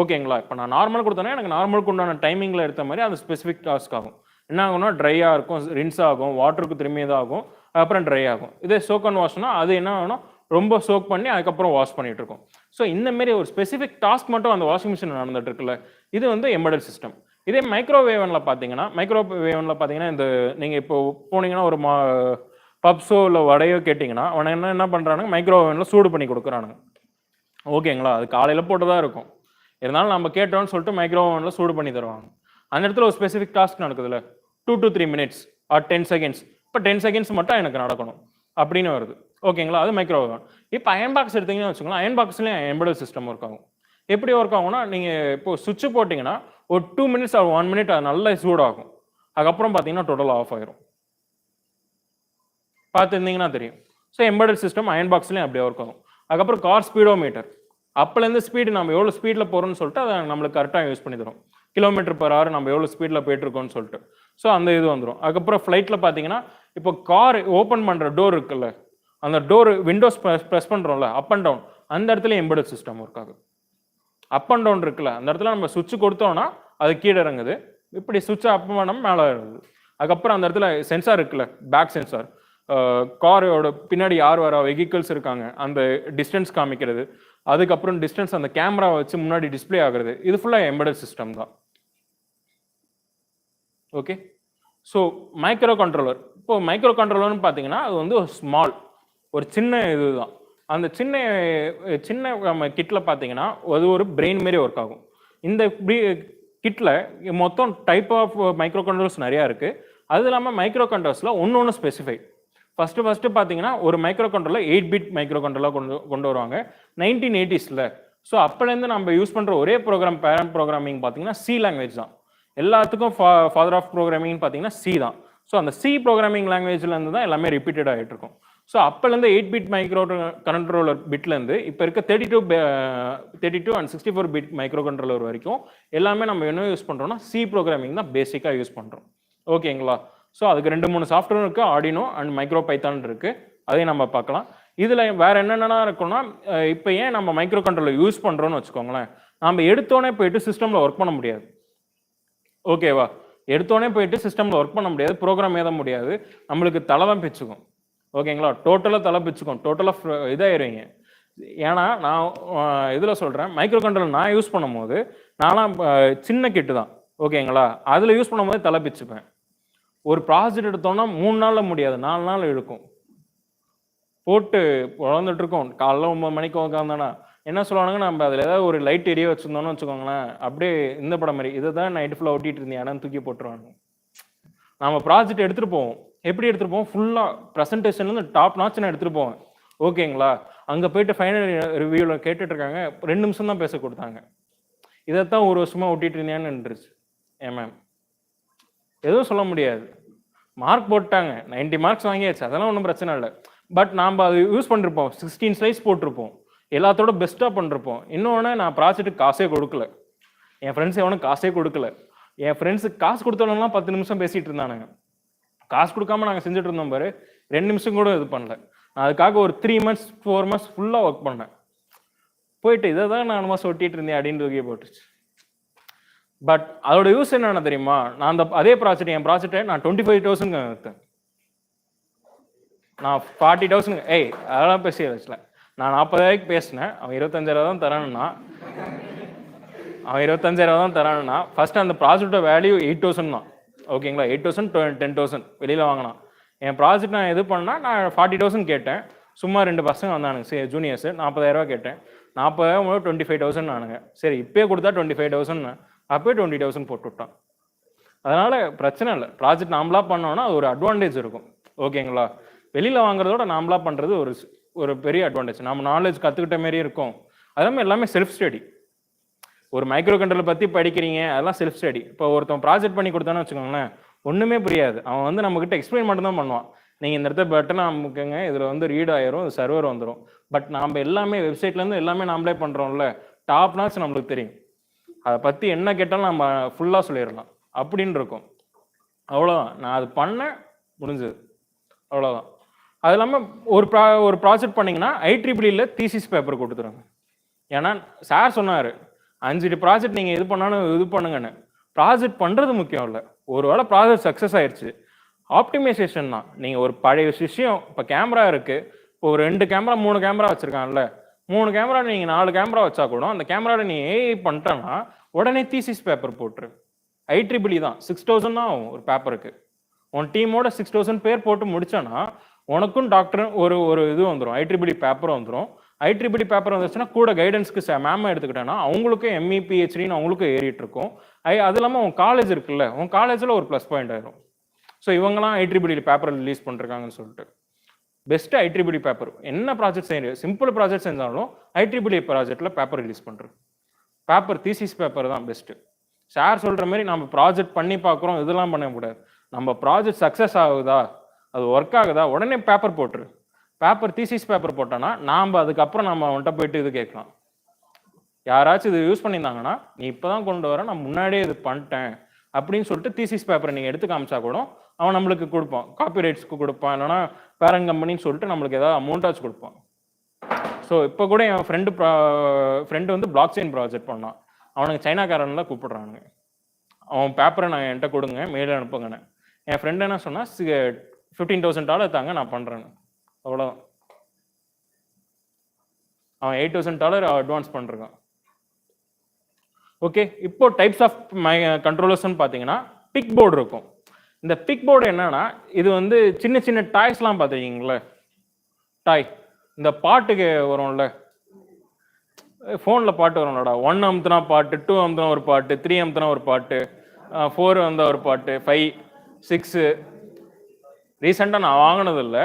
ஓகேங்களா? இப்போ நான் நார்மல் கொடுத்தேன்னா எனக்கு நார்மலுக்கு உண்டான டைமிங்கில் எடுத்த மாதிரி அது ஸ்பெசிஃபிக் டாஸ்க் ஆகும். என்ன ஆகும்னா ட்ரையாக இருக்கும், ரின்ஸ் ஆகும், வாட்டருக்கு திரும்பி இதாகும், அப்புறம் ட்ரை ஆகும். இதே சோக்கன் வாஷ்னா அது என்ன ஆகும்னா ரொம்ப சோக் பண்ணி அதுக்கப்புறம் வாஷ் பண்ணிட்டு இருக்கோம். ஸோ இந்தமாரி ஒரு ஸ்பெசிஃபிக் டாஸ்க் மட்டும் அந்த வாஷிங் மிஷின் நடந்துட்டு இருக்குல்ல, இது வந்து எம்பெடட் சிஸ்டம். இதே மைக்ரோவேவனில் பார்த்தீங்கன்னா இந்த நீங்கள் இப்போ போனீங்கன்னா ஒரு பப்ஸோ இல்லை வடையோ கேட்டிங்கன்னா அவனை என்ன பண்ணுறானுங்க, மைக்ரோவேவனில் சூடு பண்ணி கொடுக்குறானுங்க. ஓகேங்களா? அது காலையில் போட்டுதான் இருக்கும், இருந்தாலும் நம்ம கேட்டோம்னு சொல்லிட்டு மைக்ரோவேவனில் சூடு பண்ணி தருவாங்க. அந்த இடத்துல ஒரு ஸ்பெசிஃபிக் டாஸ்க் நடக்குதுல்ல, 2 to 3 minutes ஆர் 10 seconds. இப்போ 10 seconds மட்டும் எனக்கு நடக்கணும் அப்படின்னு வருது. ஓகேங்களா? அது மைக்ரோவேவன். இப்போ அயன் பாக்ஸ் எடுத்தீங்கன்னு வச்சுக்கோங்களேன், அயன் பாக்ஸ்லேயும் எம்பெடட் சிஸ்டம் ஒர்க் ஆகும். எப்படி ஒர்க் ஆகும்னா, நீங்கள் இப்போ சுவிட்ச் போட்டிங்கன்னா ஒரு 2 minutes ஆர் 1 minute அது நல்லா சூடாகும். அதுக்கப்புறம் பார்த்தீங்கன்னா டோட்டலாக ஆஃப் ஆயிரும். பார்த்துருந்தீங்கன்னா தெரியும். ஸோ எம்பெடட் சிஸ்டம் அயன் பாக்ஸ்லேயும் அப்படியே ஒர்க் ஆகும். அதுக்கப்புறம் கார் ஸ்பீடோமீட்டர், அப்போலேருந்து ஸ்பீடு நம்ம எவ்வளோ ஸ்பீடில் போகிறோம்னு சொல்லிட்டு அதை நம்மளுக்கு கரெக்டாக யூஸ் பண்ணி தரும். km/h நம்ம எவ்வளோ ஸ்பீடில் போயிட்டுருக்கோம்னு சொல்லிட்டு. ஸோ அந்த இது வந்துடும். அதுக்கப்புறம் ஃப்ளைட்டில் பார்த்தீங்கன்னா இப்போ கார் ஓப்பன் பண்ணுற டோர் இருக்குல்ல, அந்த டோர் விண்டோஸ் ப்ரெஸ் பண்ணுறோம்ல, அப் அண்ட் டவுன், அந்த இடத்துல எம்பெடட் சிஸ்டம் ஒர்க் ஆகுது. அப் அண்ட் டவுன் இருக்குல்ல, அந்த இடத்துல நம்ம சுவிட்ச் கொடுத்தோம்னா அது கீழே இறங்குது, இப்படி சுவிட்சை அப் பண்ணோம் மேலே இறங்குது. அதுக்கப்புறம் அந்த இடத்துல சென்சார் இருக்குல்ல, பேக் சென்சார், காரோட பின்னாடி யார் வர வெஹிக்கிள்ஸ் இருக்காங்க அந்த டிஸ்டன்ஸ் காமிக்கிறது, அதுக்கப்புறம் டிஸ்டன்ஸ் அந்த கேமரா வச்சு முன்னாடி டிஸ்பிளே ஆகுறது, இது ஃபுல்லாக எம்பெடட் சிஸ்டம் தான். Okay, so micro controller. இப்போ மைக்ரோ கண்ட்ரோலர்னு பார்த்தீங்கன்னா அது வந்து ஒரு ஸ்மால், ஒரு சின்ன இதுதான். அந்த சின்ன கிட்டில் பார்த்தீங்கன்னா அது ஒரு பிரெயின் மாரி ஒர்க் ஆகும். இந்த கிட்டில் மொத்தம் டைப் ஆஃப் மைக்ரோ கண்ட்ரோலர்ஸ் நிறையா இருக்குது. அது இல்லாமல் மைக்ரோ கண்ட்ரோலர்ஸில் ஒன்று ஸ்பெசிஃபை. ஃபஸ்ட்டு பார்த்தீங்கன்னா ஒரு மைக்ரோ கண்ட்ரோலர் 8-bit மைக்ரோ கண்ட்ரோலாக கொண்டு வருவாங்க 1980s. ஸோ அப்போலேருந்து நம்ம யூஸ் பண்ணுற ஒரே ப்ரோக்ராம் பேரண்ட் ப்ரோக்ராமிங் பார்த்தீங்கன்னா சி லாங்குவேஜ் தான். எல்லாத்துக்கும் ஃபாதர் ஆஃப் ப்ரோக்ராமிங் பார்த்தீங்கன்னா சி தான். ஸோ அந்த சி ப்ரோக்ராமிங் லாங்குவேஜ்லேருந்து தான் எல்லாமே ரிப்பீட்டட் ஆகிட்டு இருக்கும். ஸோ அப்போலேருந்து 8-bit மைக்ரோ கண்ட்ரோலர் பிட்லேருந்து இப்போ இருக்க 32 and 64-bit மைக்ரோ கண்ட்ரோலர் வரைக்கும் எல்லாமே நம்ம என்ன யூஸ் பண்ணுறோம்னா சி ப்ரோக்ராமிங் தான் பேசிக்காக யூஸ் பண்ணுறோம். ஓகேங்களா? ஸோ அதுக்கு 2-3 சாஃப்ட்வேர் இருக்குது, ஆர்டினோ அண்ட் மைக்ரோ பைத்தான் இருக்குது, அதையும் நம்ம பார்க்கலாம். இதில் வேறு என்னென்னா இருக்குன்னா, இப்போ ஏன் நம்ம மைக்ரோ கண்ட்ரோலர் யூஸ் பண்ணுறோன்னு வச்சுக்கோங்களேன், நம்ம எடுத்தோடனே போயிட்டு சிஸ்டமில் ஒர்க் பண்ண முடியாது. ஓகேவா? எடுத்தோடனே போயிட்டு சிஸ்டமில் ஒர்க் பண்ண முடியாது, ப்ரோக்ராம் ஏத முடியாது, நம்மளுக்கு தலை தான் பிச்சுக்கும். ஓகேங்களா? டோட்டலாக தலை பிச்சுக்கும், டோட்டலாக இதாகிடுவீங்க. ஏன்னா நான் இதில் சொல்கிறேன், மைக்ரோ கண்ட்ரோலர் நான் யூஸ் பண்ணும்போது நான்லாம் சின்ன கிட்டு தான். ஓகேங்களா? அதில் யூஸ் பண்ணும்போது தலை பிச்சுப்பேன். ஒரு ப்ராஜெக்ட் எடுத்தோம்னா 3 நாளில் முடியாது, 4 நாள் இழுக்கும். போட்டு வளர்ந்துட்டு இருக்கோம். காலைல 9 மணிக்கு உட்காந்தோன்னா என்ன சொல்லுவானுங்க, நம்ம அதில் ஏதாவது ஒரு லைட் எரிய வச்சுருந்தோன்னு வச்சுக்கோங்களேன், அப்படியே இந்த படம் மாதிரி இதை தான் நைட்டு ஃபுல்லாக ஒட்டிகிட்டு இருந்தேன் தூக்கி போட்டுருவாங்க. நம்ம ப்ராஜெக்ட் எடுத்துகிட்டு போவோம். எப்படி எடுத்துகிட்டு போவோம்? ஃபுல்லாக ப்ரெசன்டேஷன்லேருந்து டாப் நாச்சு நான் எடுத்துகிட்டு போவேன். ஓகேங்களா? அங்கே போயிட்டு ஃபைனல் ரிவ்யூவில் கேட்டுட்ருக்காங்க, 2 நிமிஷம் தான் பேச கொடுத்தாங்க. இதைத்தான் ஒரு வருஷமாக ஒட்டிகிட்டு இருந்தேன்னு நின்றுச்சு. ஏன் மேம் எதுவும் சொல்ல முடியாது, மார்க் போட்டாங்க, 90 மார்க்ஸ் வாங்கியாச்சு, அதெல்லாம் ஒன்றும் பிரச்சனை இல்லை. பட் நாம் அது யூஸ் பண்ணிருப்போம், 16 ஸ்லைஸ் போட்டிருப்போம், எல்லாத்தோட பெஸ்ட்டாக பண்ணிருப்போம். இன்னொன்று நான் ப்ராஜெக்ட்டுக்கு காசே கொடுக்கல, என் ஃப்ரெண்ட்ஸ் எவனும் காசே கொடுக்கல. என் ஃப்ரெண்ட்ஸுக்கு காசு கொடுத்தவங்கலாம் 10 நிமிஷம் பேசிகிட்டு இருந்தானுங்க. காசு கொடுக்காம நாங்கள் செஞ்சுட்டு இருந்தோம் பாரு, 2 நிமிஷம் கூட இது பண்ணல. நான் அதுக்காக ஒரு 3 months 4 months ஃபுல்லாக ஒர்க் பண்ணேன். போயிட்டு இதை தான் நான் என்னமோ சொட்டிட்டு இருந்தேன் அப்படின்னு தூக்கி போட்டுச்சு. பட் அதோட யூஸ் என்னென்ன தெரியுமா, நான் அந்த அதே ப்ராஜெக்ட் என் ப்ராஜெக்டை நான் 25,000 விற்றேன். நான் 40,000 அதெல்லாம் பேசி வச்சல. நான் 40,000 பேசினேன், அவன் 25,000 தான் தரானுன்னா ஃபர்ஸ்ட் அந்த ப்ராஜெக்டோட வேல்யூ 8,000 தான். ஓகேங்களா, 8,000 10,000 வெளியில் வாங்கினான். என் ப்ராஜெக்ட் நான் இது பண்ணால் நான் 40,000 கேட்டேன். சும்மா 2 பசங்க வந்தானுங்க ஜூனியர்ஸு, 40,000 கேட்டேன். 40,000 25,000 நானுங்க. சரி இப்போயே கொடுத்தா 25,000, அப்போயே 20,000 போட்டு விட்டான். அதனால் பிரச்சனை இல்லை, ப்ராஜெக்ட் நாமளாக பண்ணோன்னா அது ஒரு அட்வான்டேஜ் இருக்கும். ஓகேங்களா, வெளியில் வாங்குறதோட நாமளாக பண்ணுறது ஒரு பெரிய அட்வான்டேஜ். நம்ம நாலேஜ் கற்றுக்கிட்ட மாரி இருக்கும். அதெல்லாமே எல்லாமே செல்ஃப் ஸ்டடி. ஒரு மைக்ரோ கண்ட்ரோலர் பற்றி படிக்கிறீங்க, அதெல்லாம் செல்ஃப் ஸ்டடி. இப்போ ஒருத்தன் ப்ராஜெக்ட் பண்ணி கொடுத்தான்னு வச்சுக்கோங்களேன், ஒன்றுமே புரியாது. அவன் வந்து நம்மக்கிட்ட எக்ஸ்பிளைன் மட்டும் தான் பண்ணுவான். நீங்கள் இந்த இடத்த பட்டனை அமுக்குங்க, இதில் வந்து ரீட் ஆயிரும், சர்வர் வந்துடும். பட் நாம் எல்லாமே வெப்சைட்லேருந்து எல்லாமே நாமளே பண்ணுறோம்ல, டாப் நாட்ச் நம்மளுக்கு தெரியும். அதை பற்றி என்ன கேட்டாலும் நம்ம ஃபுல்லாக சொல்லிடலாம் அப்படின்னு இருக்கும். அவ்வளோதான், நான் அது பண்ணேன், முடிஞ்சது, அவ்வளோதான். அது இல்லாமல் ஒரு ப்ராஜெக்ட் பண்ணிங்கன்னா IEEE தீசிஸ் பேப்பர் கொடுத்துருங்க. ஏன்னா சார் சொன்னார் 5 ப்ராஜெக்ட் நீங்கள் இது பண்ணாலும் இது பண்ணுங்கன்னு. ப்ராஜெக்ட் பண்ணுறது முக்கியம் இல்லை. ஒரு வேளை ப்ராஜெக்ட் சக்ஸஸ் ஆயிடுச்சு, ஆப்டிமைசேஷன் தான். நீங்கள் ஒரு பழைய விஷயம், இப்போ கேமரா இருக்குது, இப்போ ஒரு 2 கேமரா 3 கேமரா வச்சுருக்காங்கல்ல, 3 கேமரா நீங்கள் 4 கேமரா வச்சா கூட அந்த கேமராவில் நீ AI பண்ணிட்டேன்னா உடனே தீசிஸ் பேப்பர் போட்டுரு. IEEE தான் 6,000 தான் ஆகும் ஒரு பேப்பருக்கு. உன் டீமோட 6,000 பேர் போட்டு முடிச்சோன்னா உனக்கும் டாக்டர் ஒரு இது வந்துடும், IEEE பேப்பர் வந்துடும். IEEE பேப்பர் வந்துச்சுன்னா கூட கைடன்ஸ்க்கு மேம் எடுத்துக்கிட்டேன்னா அவங்களுக்கும் ME PhDன்னு அவங்களுக்கும் ஏறிட்டு இருக்கும். அது இல்லாமல் உன் காலேஜ் இருக்குல்ல, உன் காலேஜில் ஒரு ப்ளஸ் பாயிண்ட் ஆயிரும். ஸோ இவங்கலாம் IEEE பேப்பர் ரிலீஸ் பண்ணிருக்காங்கன்னு சொல்லிட்டு பெஸ்ட்டு IEEE பேப்பர். என்ன ப்ராஜெக்ட் செய்ய சிம்பிள் ப்ராஜெக்ட் செஞ்சாலும் IEEE ப்ராஜெக்டில் பேப்பர் ரிலீஸ் பண்ணுறது. பேப்பர் தீசிஸ் பேப்பர் தான் பெஸ்ட்டு. சார் சொல்கிற மாதிரி நம்ம ப்ராஜெக்ட் பண்ணி பார்க்குறோம், இதெல்லாம் பண்ணக்கூடாது. நம்ம ப்ராஜெக்ட் சக்ஸஸ் ஆகுதா, அது ஒர்க் ஆகுதா, உடனே பேப்பர் போட்டுரு. பேப்பர் தீசிஸ் பேப்பர் போட்டோன்னா நாம் அதுக்கப்புறம் நம்ம அவன்கிட்ட போயிட்டு இது கேட்கலாம். யாராச்சும் இது யூஸ் பண்ணியிருந்தாங்கன்னா நீ இப்போ தான் கொண்டு வர, நான் முன்னாடியே இது பண்ணிட்டேன் அப்படின்னு சொல்லிட்டு தீசிஸ் பேப்பரை நீங்கள் எடுத்து காமிச்சா கூட அவன் நம்மளுக்கு கொடுப்பான், காப்பிரைட்ஸ்க்கு கொடுப்பான், இல்லைனா பேரண்ட் கம்பெனின்னு சொல்லிட்டு நம்மளுக்கு ஏதாவது அமௌண்ட்டாச்சும் கொடுப்பான். ஸோ இப்போ கூட என் ஃப்ரெண்டு வந்து பிளாக் செயின் ப்ராஜெக்ட் பண்ணான். அவனுக்கு சைனாக்காரன்லாம் கூப்பிடுறானுங்க. அவன் பேப்பரை நான் என்கிட்ட கொடுங்க, மெயில் அனுப்புங்கன்னு. என் ஃப்ரெண்டு என்ன சொன்னால் $15,000 தாங்க, நான் பண்ணுறேன்னு. அவ்வளோதான். அவன் $8,000 அட்வான்ஸ் பண்ணிருக்கான். ஓகே, இப்போ டைப்ஸ் ஆஃப் கண்ட்ரோலர்ஸ்ன்னு பார்த்தீங்கன்னா பிக் போர்டு இருக்கும். இந்த பிக் போர்டு என்னன்னா, இது வந்து சின்ன சின்ன டாய்ஸ்லாம் பார்த்துருக்கீங்களே, டாய் இந்த பாட்டுக்கு வரும்ல, ஃபோனில் பாட்டு வரும்லடா, 1 அமுத்துனா பாட்டு, 2 அமுத்துனா ஒரு பாட்டு, 3 அமுத்துனா ஒரு பாட்டு, 4 வந்தால் ஒரு பாட்டு, 5 6. ரீசெண்டாக நான் வாங்கினதில்லை,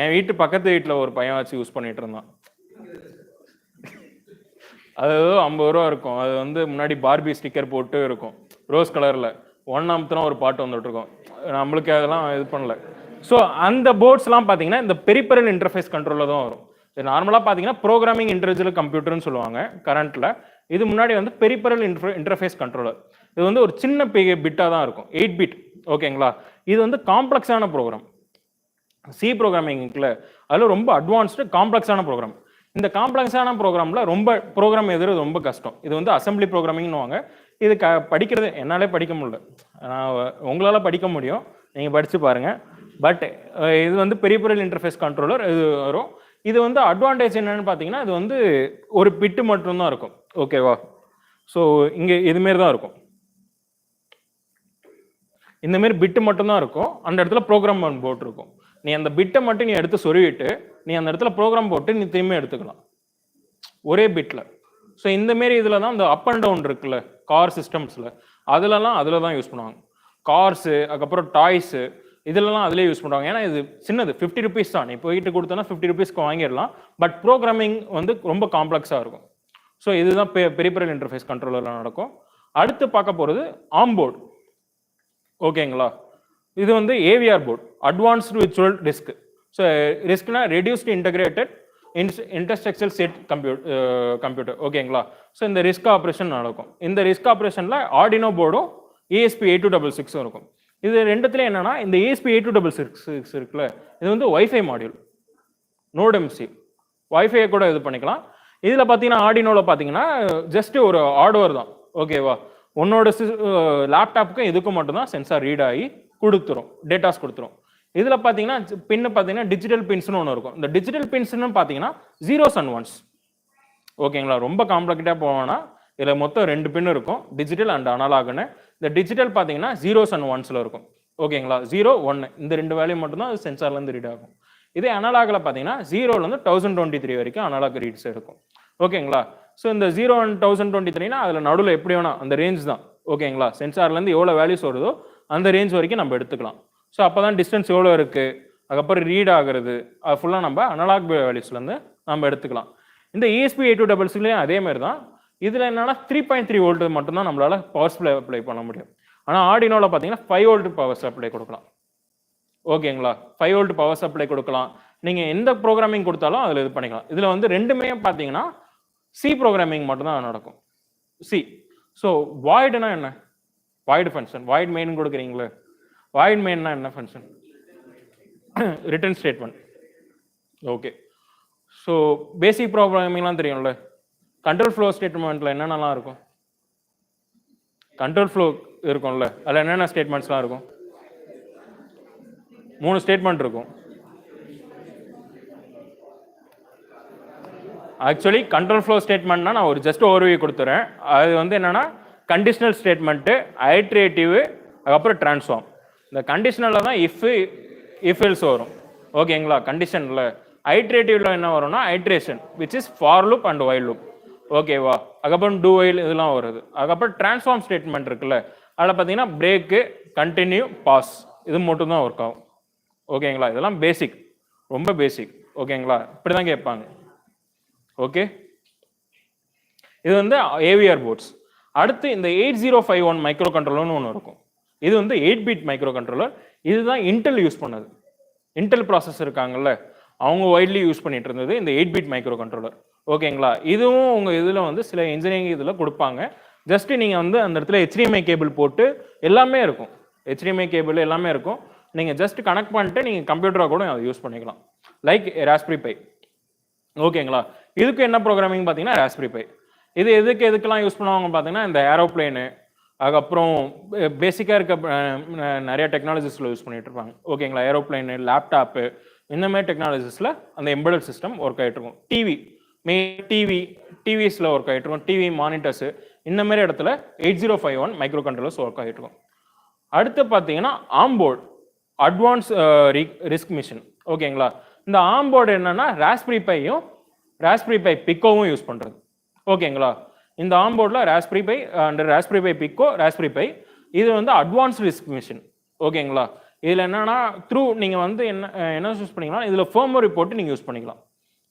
என் வீட்டு பக்கத்து வீட்டில் ஒரு பையன் வச்சு யூஸ் பண்ணிட்டு இருந்தான். அது 50 ரூபா இருக்கும். அது வந்து முன்னாடி பார்பி ஸ்டிக்கர் போட்டு இருக்கும், ரோஸ் கலரில். 1 அமுத்துனா ஒரு பாட்டு வந்துட்டு இருக்கும். நம்மளுக்கு அதெல்லாம் இது பண்ணல. ஸோ அந்த போர்ட்ஸ்லாம் பார்த்தீங்கன்னா இந்த பெரிபரல் இன்டர்ஃபேஸ் கண்ட்ரோலில் தான் வரும். இது நார்மலாக பார்த்தீங்கன்னா ப்ரோக்ராமிங் இன்டெலிஜென்ட் கம்ப்யூட்டர்னு சொல்லுவாங்க கரண்ட்டில். இது முன்னாடி வந்து பெரிபரல் இன்டர்ஃபேஸ் கண்ட்ரோலர். இது வந்து ஒரு சின்ன பிட்டாக தான் இருக்கும், 8 பிட். ஓகேங்களா, இது வந்து காம்ப்ளெக்ஸான ப்ரோக்ராம். சி ப்ரோக்ராமிங்ல அதில் ரொம்ப அட்வான்ஸ்டு காம்ப்ளெக்ஸான ப்ரோக்ராம். இந்த காம்ப்ளெக்ஸான ப்ரோக்ராமில் ப்ரோக்ராம் எழுதுறது ரொம்ப கஷ்டம். இது வந்து அசம்பிளி ப்ரோக்ராமிங்னுவாங்க. இது படிக்கிறது என்னாலே படிக்க முடியல, உங்களால் படிக்க முடியும், நீங்கள் படித்து பாருங்கள். பட் இது வந்து பெரிபரல் இன்டர்ஃபேஸ் கண்ட்ரோலர் இது வரும். இது வந்து அட்வான்டேஜ் என்னன்னு பார்த்தீங்கன்னா, இது வந்து ஒரு பிட்டு மட்டும்தான் இருக்கும். ஓகேவா, ஸோ இங்கே இதுமாரி தான் இருக்கும், இந்தமாரி பிட்டு மட்டும்தான் இருக்கும். அந்த இடத்துல ப்ரோக்ராம் போர்ட் இருக்கும். நீ அந்த பிட்டை மட்டும் நீ எடுத்து சொருவிட்டு நீ அந்த இடத்துல ப்ரோக்ராம் போட்டு நீ திரும்பி எடுத்துக்கலாம் ஒரே பிட்டில். ஸோ இந்தமாரி இதில் தான் இந்த அப் அண்ட் டவுன் இருக்குல்ல கார் சிஸ்டம்ஸில், அதில் தான் யூஸ் பண்ணுவாங்க. கார்ஸு, அதுக்கப்புறம் டாய்ஸு, இதிலலாம் அதிலே யூஸ் பண்ணுவாங்க. ஏன்னா இது சின்னது, 50 ருபீஸ் தான். நீ போயிட்டு கொடுத்தோன்னா 50 ருபீஸ்க்கு வாங்கிடலாம். பட் ப்ரோக்ராமிங் வந்து ரொம்ப காம்ப்ளெக்ஸாக இருக்கும். ஸோ இதுதான் பெரிபரல் இன்டர்ஃபேஸ் கண்ட்ரோலரில் நடக்கும். அடுத்து பார்க்க போகிறது ஆர்ம் போர்டு. ஓகேங்களா, இது வந்து AVR board, advanced virtual disk. So டிஸ்க்னா reduced integrated instructional set computer. ஓகேங்களா, ஸோ இந்த ரிஸ்க் ஆப்ரேஷன் நடக்கும். இந்த ரிஸ்க் ஆப்ரேஷனில் ஆர்டினோ போர்டும் ESP8266 இருக்கும். இது ரெண்டுத்துலேயும் என்னன்னா, இந்த ESP8266 இருக்குல்ல, இது வந்து வைஃபை மாடியூல், நோட் எம்சி வைஃபையை கூட இது பண்ணிக்கலாம். இதில் பார்த்தீங்கன்னா ஆர்டினோவில் பார்த்தீங்கன்னா ஜஸ்ட் ஒரு ஹார்ட்வேர் தான், ஓகேவா. உன்னோட லேப்டாப்புக்கும் இதுக்கும் மட்டும்தான் சென்சார் ரீட் ஆகி கொடுத்துரும், டேட்டாஸ் கொடுத்துரும். இதில் பார்த்தீங்கன்னா பின்னு பார்த்தீங்கன்னா டிஜிட்டல் பின்ஸ்னு ஒன்று இருக்கும். இந்த டிஜிட்டல் பின்ஸ்னு பார்த்தீங்கன்னா 0s and 1s, ஓகேங்களா. ரொம்ப காம்ப்ளிகேட்டாக போவோம்னா இதில் மொத்தம் 2 பின் இருக்கும், டிஜிட்டல் அண்ட் அனலாக்னு. இந்த டிஜிட்டல் பார்த்தீங்கன்னா 0s and 1s இருக்கும், ஓகேங்களா. 0, 1 இந்த 2 வேல்யூ மட்டும்தான் அது சென்சார்லேருந்து ரீட் ஆகும். இதே அனலாகில் பார்த்தீங்கன்னா 0லேருந்து 1023 வரைக்கும் அனலாக் ரீட்ஸ் இருக்கும், ஓகேங்களா. ஸோ இந்த 0 and 1023னா அதில் நடுவில் எப்படி வேணா அந்த ரேஞ்ச் தான், ஓகேங்களா. சென்சார்லேருந்து எவ்வளோ வேல்யூஸ் வருதோ அந்த ரேஞ்ச் வரைக்கும் நம்ம எடுத்துக்கலாம். ஸோ அப்போ தான் டிஸ்டன்ஸ் எவ்வளோ இருக்குது, அதுக்கப்புறம் ரீட் ஆகுறது, அது ஃபுல்லாக நம்ம அனலாக் வேல்யூஸ்லேருந்து நம்ம எடுத்துக்கலாம். இந்த ESP8266லேயும் அதே மாதிரி தான். இதில் என்னன்னா 3.3 வோல்ட் மட்டும்தான் நம்மளால பவர் சப்ளை அப்ளை பண்ண முடியும். ஆனால் ஆர்டினோவில் பார்த்தீங்கன்னா 5 வோல்ட் பவர் சப்ளை கொடுக்கலாம், ஓகேங்களா. 5 வோல்ட் பவர் சப்ளை கொடுக்கலாம். நீங்கள் எந்த ப்ரோக்ராமிங் கொடுத்தாலும் அதில் இது பண்ணிக்கலாம். இதில் வந்து ரெண்டுமே பார்த்தீங்கன்னா சி ப்ரோக்ராமிங் மட்டும்தான் நடக்கும், சி. ஸோ வாய்டுனா என்ன, வாய்டு ஃபங்க்ஷன், வாய்ட் மெயின் கொடுக்குறீங்களே, வாய்ட் மெயின்னா என்ன function, return statement, okay. So basic ப்ரோக்ராமிங்லாம் தெரியும்ல. கண்ட்ரோல் ஃப்ளோ ஸ்டேட்மெண்ட்டில் என்னென்னலாம் இருக்கும், கண்ட்ரோல் ஃப்ளோ இருக்கும்ல, அதில் என்னென்ன ஸ்டேட்மெண்ட்ஸ்லாம் இருக்கும், 3 ஸ்டேட்மெண்ட் இருக்கும். ஆக்சுவலி கண்ட்ரோல் ஃப்ளோ ஸ்டேட்மெண்ட்னா நான் ஒரு ஜஸ்ட் ஓவர்வியூ கொடுத்துறேன். அது வந்து என்னன்னா கண்டிஷனல் ஸ்டேட்மெண்ட்டு, ஐட்ரேட்டிவ், அதுக்கப்புறம் ட்ரான்ஸ்ஃபார்ம். இந்த கண்டிஷனலில் தான் இஃப் எல்ஸ் வரும், ஓகேங்களா. கண்டிஷனில் ஐட்ரேட்டிவ்ல என்ன வரும்னா iteration, which is for loop and while loop, ஓகேவா. அதுக்கப்புறம் டூ வைல் இதெல்லாம் வருது. அதுக்கப்புறம் ட்ரான்ஸ்ஃபார்ம் ஸ்டேட்மெண்ட் இருக்குல்ல, அதில் பார்த்தீங்கன்னா பிரேக்கு, கண்டினியூ, பாஸ், இது மட்டும் தான் ஒர்க் ஆகும், ஓகேங்களா. இதெல்லாம் பேசிக், ரொம்ப பேசிக், ஓகேங்களா. இப்படி தான் கேட்பாங்க, ஓகே. இது வந்து ஏவிஆர் போர்ட்ஸ். அடுத்து இந்த 8051 மைக்ரோ கண்ட்ரோலர்னு ஒன்று இருக்கும். இது வந்து 8-பிட் மைக்ரோ கண்ட்ரோலர். இதுதான் இன்டெல் யூஸ் பண்ணது. இன்டெல் ப்ராசஸ் இருக்காங்கல்ல, அவங்க வைட்லி யூஸ் பண்ணிட்டு இருந்தது இந்த 8-பிட் மைக்ரோ கண்ட்ரோலர், ஓகேங்களா. இதுவும் உங்கள் இதில் வந்து சில இன்ஜினியரிங் இதில் கொடுப்பாங்க. ஜஸ்ட் நீங்கள் வந்து அந்த இடத்துல HDMI கேபிள் போட்டு எல்லாமே இருக்கும், HDMI கேபிள் எல்லாமே இருக்கும். நீங்கள் ஜஸ்ட் கனெக்ட் பண்ணிட்டு நீங்கள் கம்ப்யூட்டராக கூட அதை யூஸ் பண்ணிக்கலாம், லைக் ராஸ்பெரி பை, ஓகேங்களா. இதுக்கு என்ன ப்ரோக்ராமிங் பார்த்தீங்கன்னா ராஸ்பெரி பை. இது எதுக்கெல்லாம் யூஸ் பண்ணுவாங்க பார்த்தீங்கன்னா இந்த ஏரோப்ளேனு, அதுக்கப்புறம் பேசிக்காக இருக்க நிறைய டெக்னாலஜிஸில் யூஸ் பண்ணிட்டு இருப்பாங்க, ஓகேங்களா. ஏரோப்ளேனு, லேப்டாப்பு, இந்த மாதிரி டெக்னாலஜிஸில் அந்த எம்பெடட் சிஸ்டம் ஒர்க் ஆகிட்டு இருக்கும். டிவிஸில் ஒர்க் ஆகிட்டு இருக்கும், டிவி மானிட்டர்ஸு, இந்த மாதிரி இடத்துல 8051 மைக்ரோ கண்ட்ரோலர்ஸ் ஒர்க் ஆகிட்டு இருக்கும். அடுத்து பார்த்தீங்கன்னா ஆம்போர்டு, அட்வான்ஸ் ரிஸ்க் மிஷின், ஓகேங்களா. இந்த ஆம்போர்டு என்னன்னா ராஸ்பெரி பையும் ராஸ்பெரி பை பிக்கோவும் யூஸ் பண்ணுறது, ஓகேங்களா. இந்த ஆம்போர்டில் Raspberry Pi and Raspberry Pi Pico, Raspberry Pi, இது வந்து அட்வான்ஸ் ரிஸ்க் மிஷின், ஓகேங்களா. இதில் என்னன்னா நீங்கள் வந்து என்ன யூஸ் பண்ணிக்கலாம், இதில் ஃபர்ம்வேர் போட்டு நீங்கள் யூஸ் பண்ணிக்கலாம்.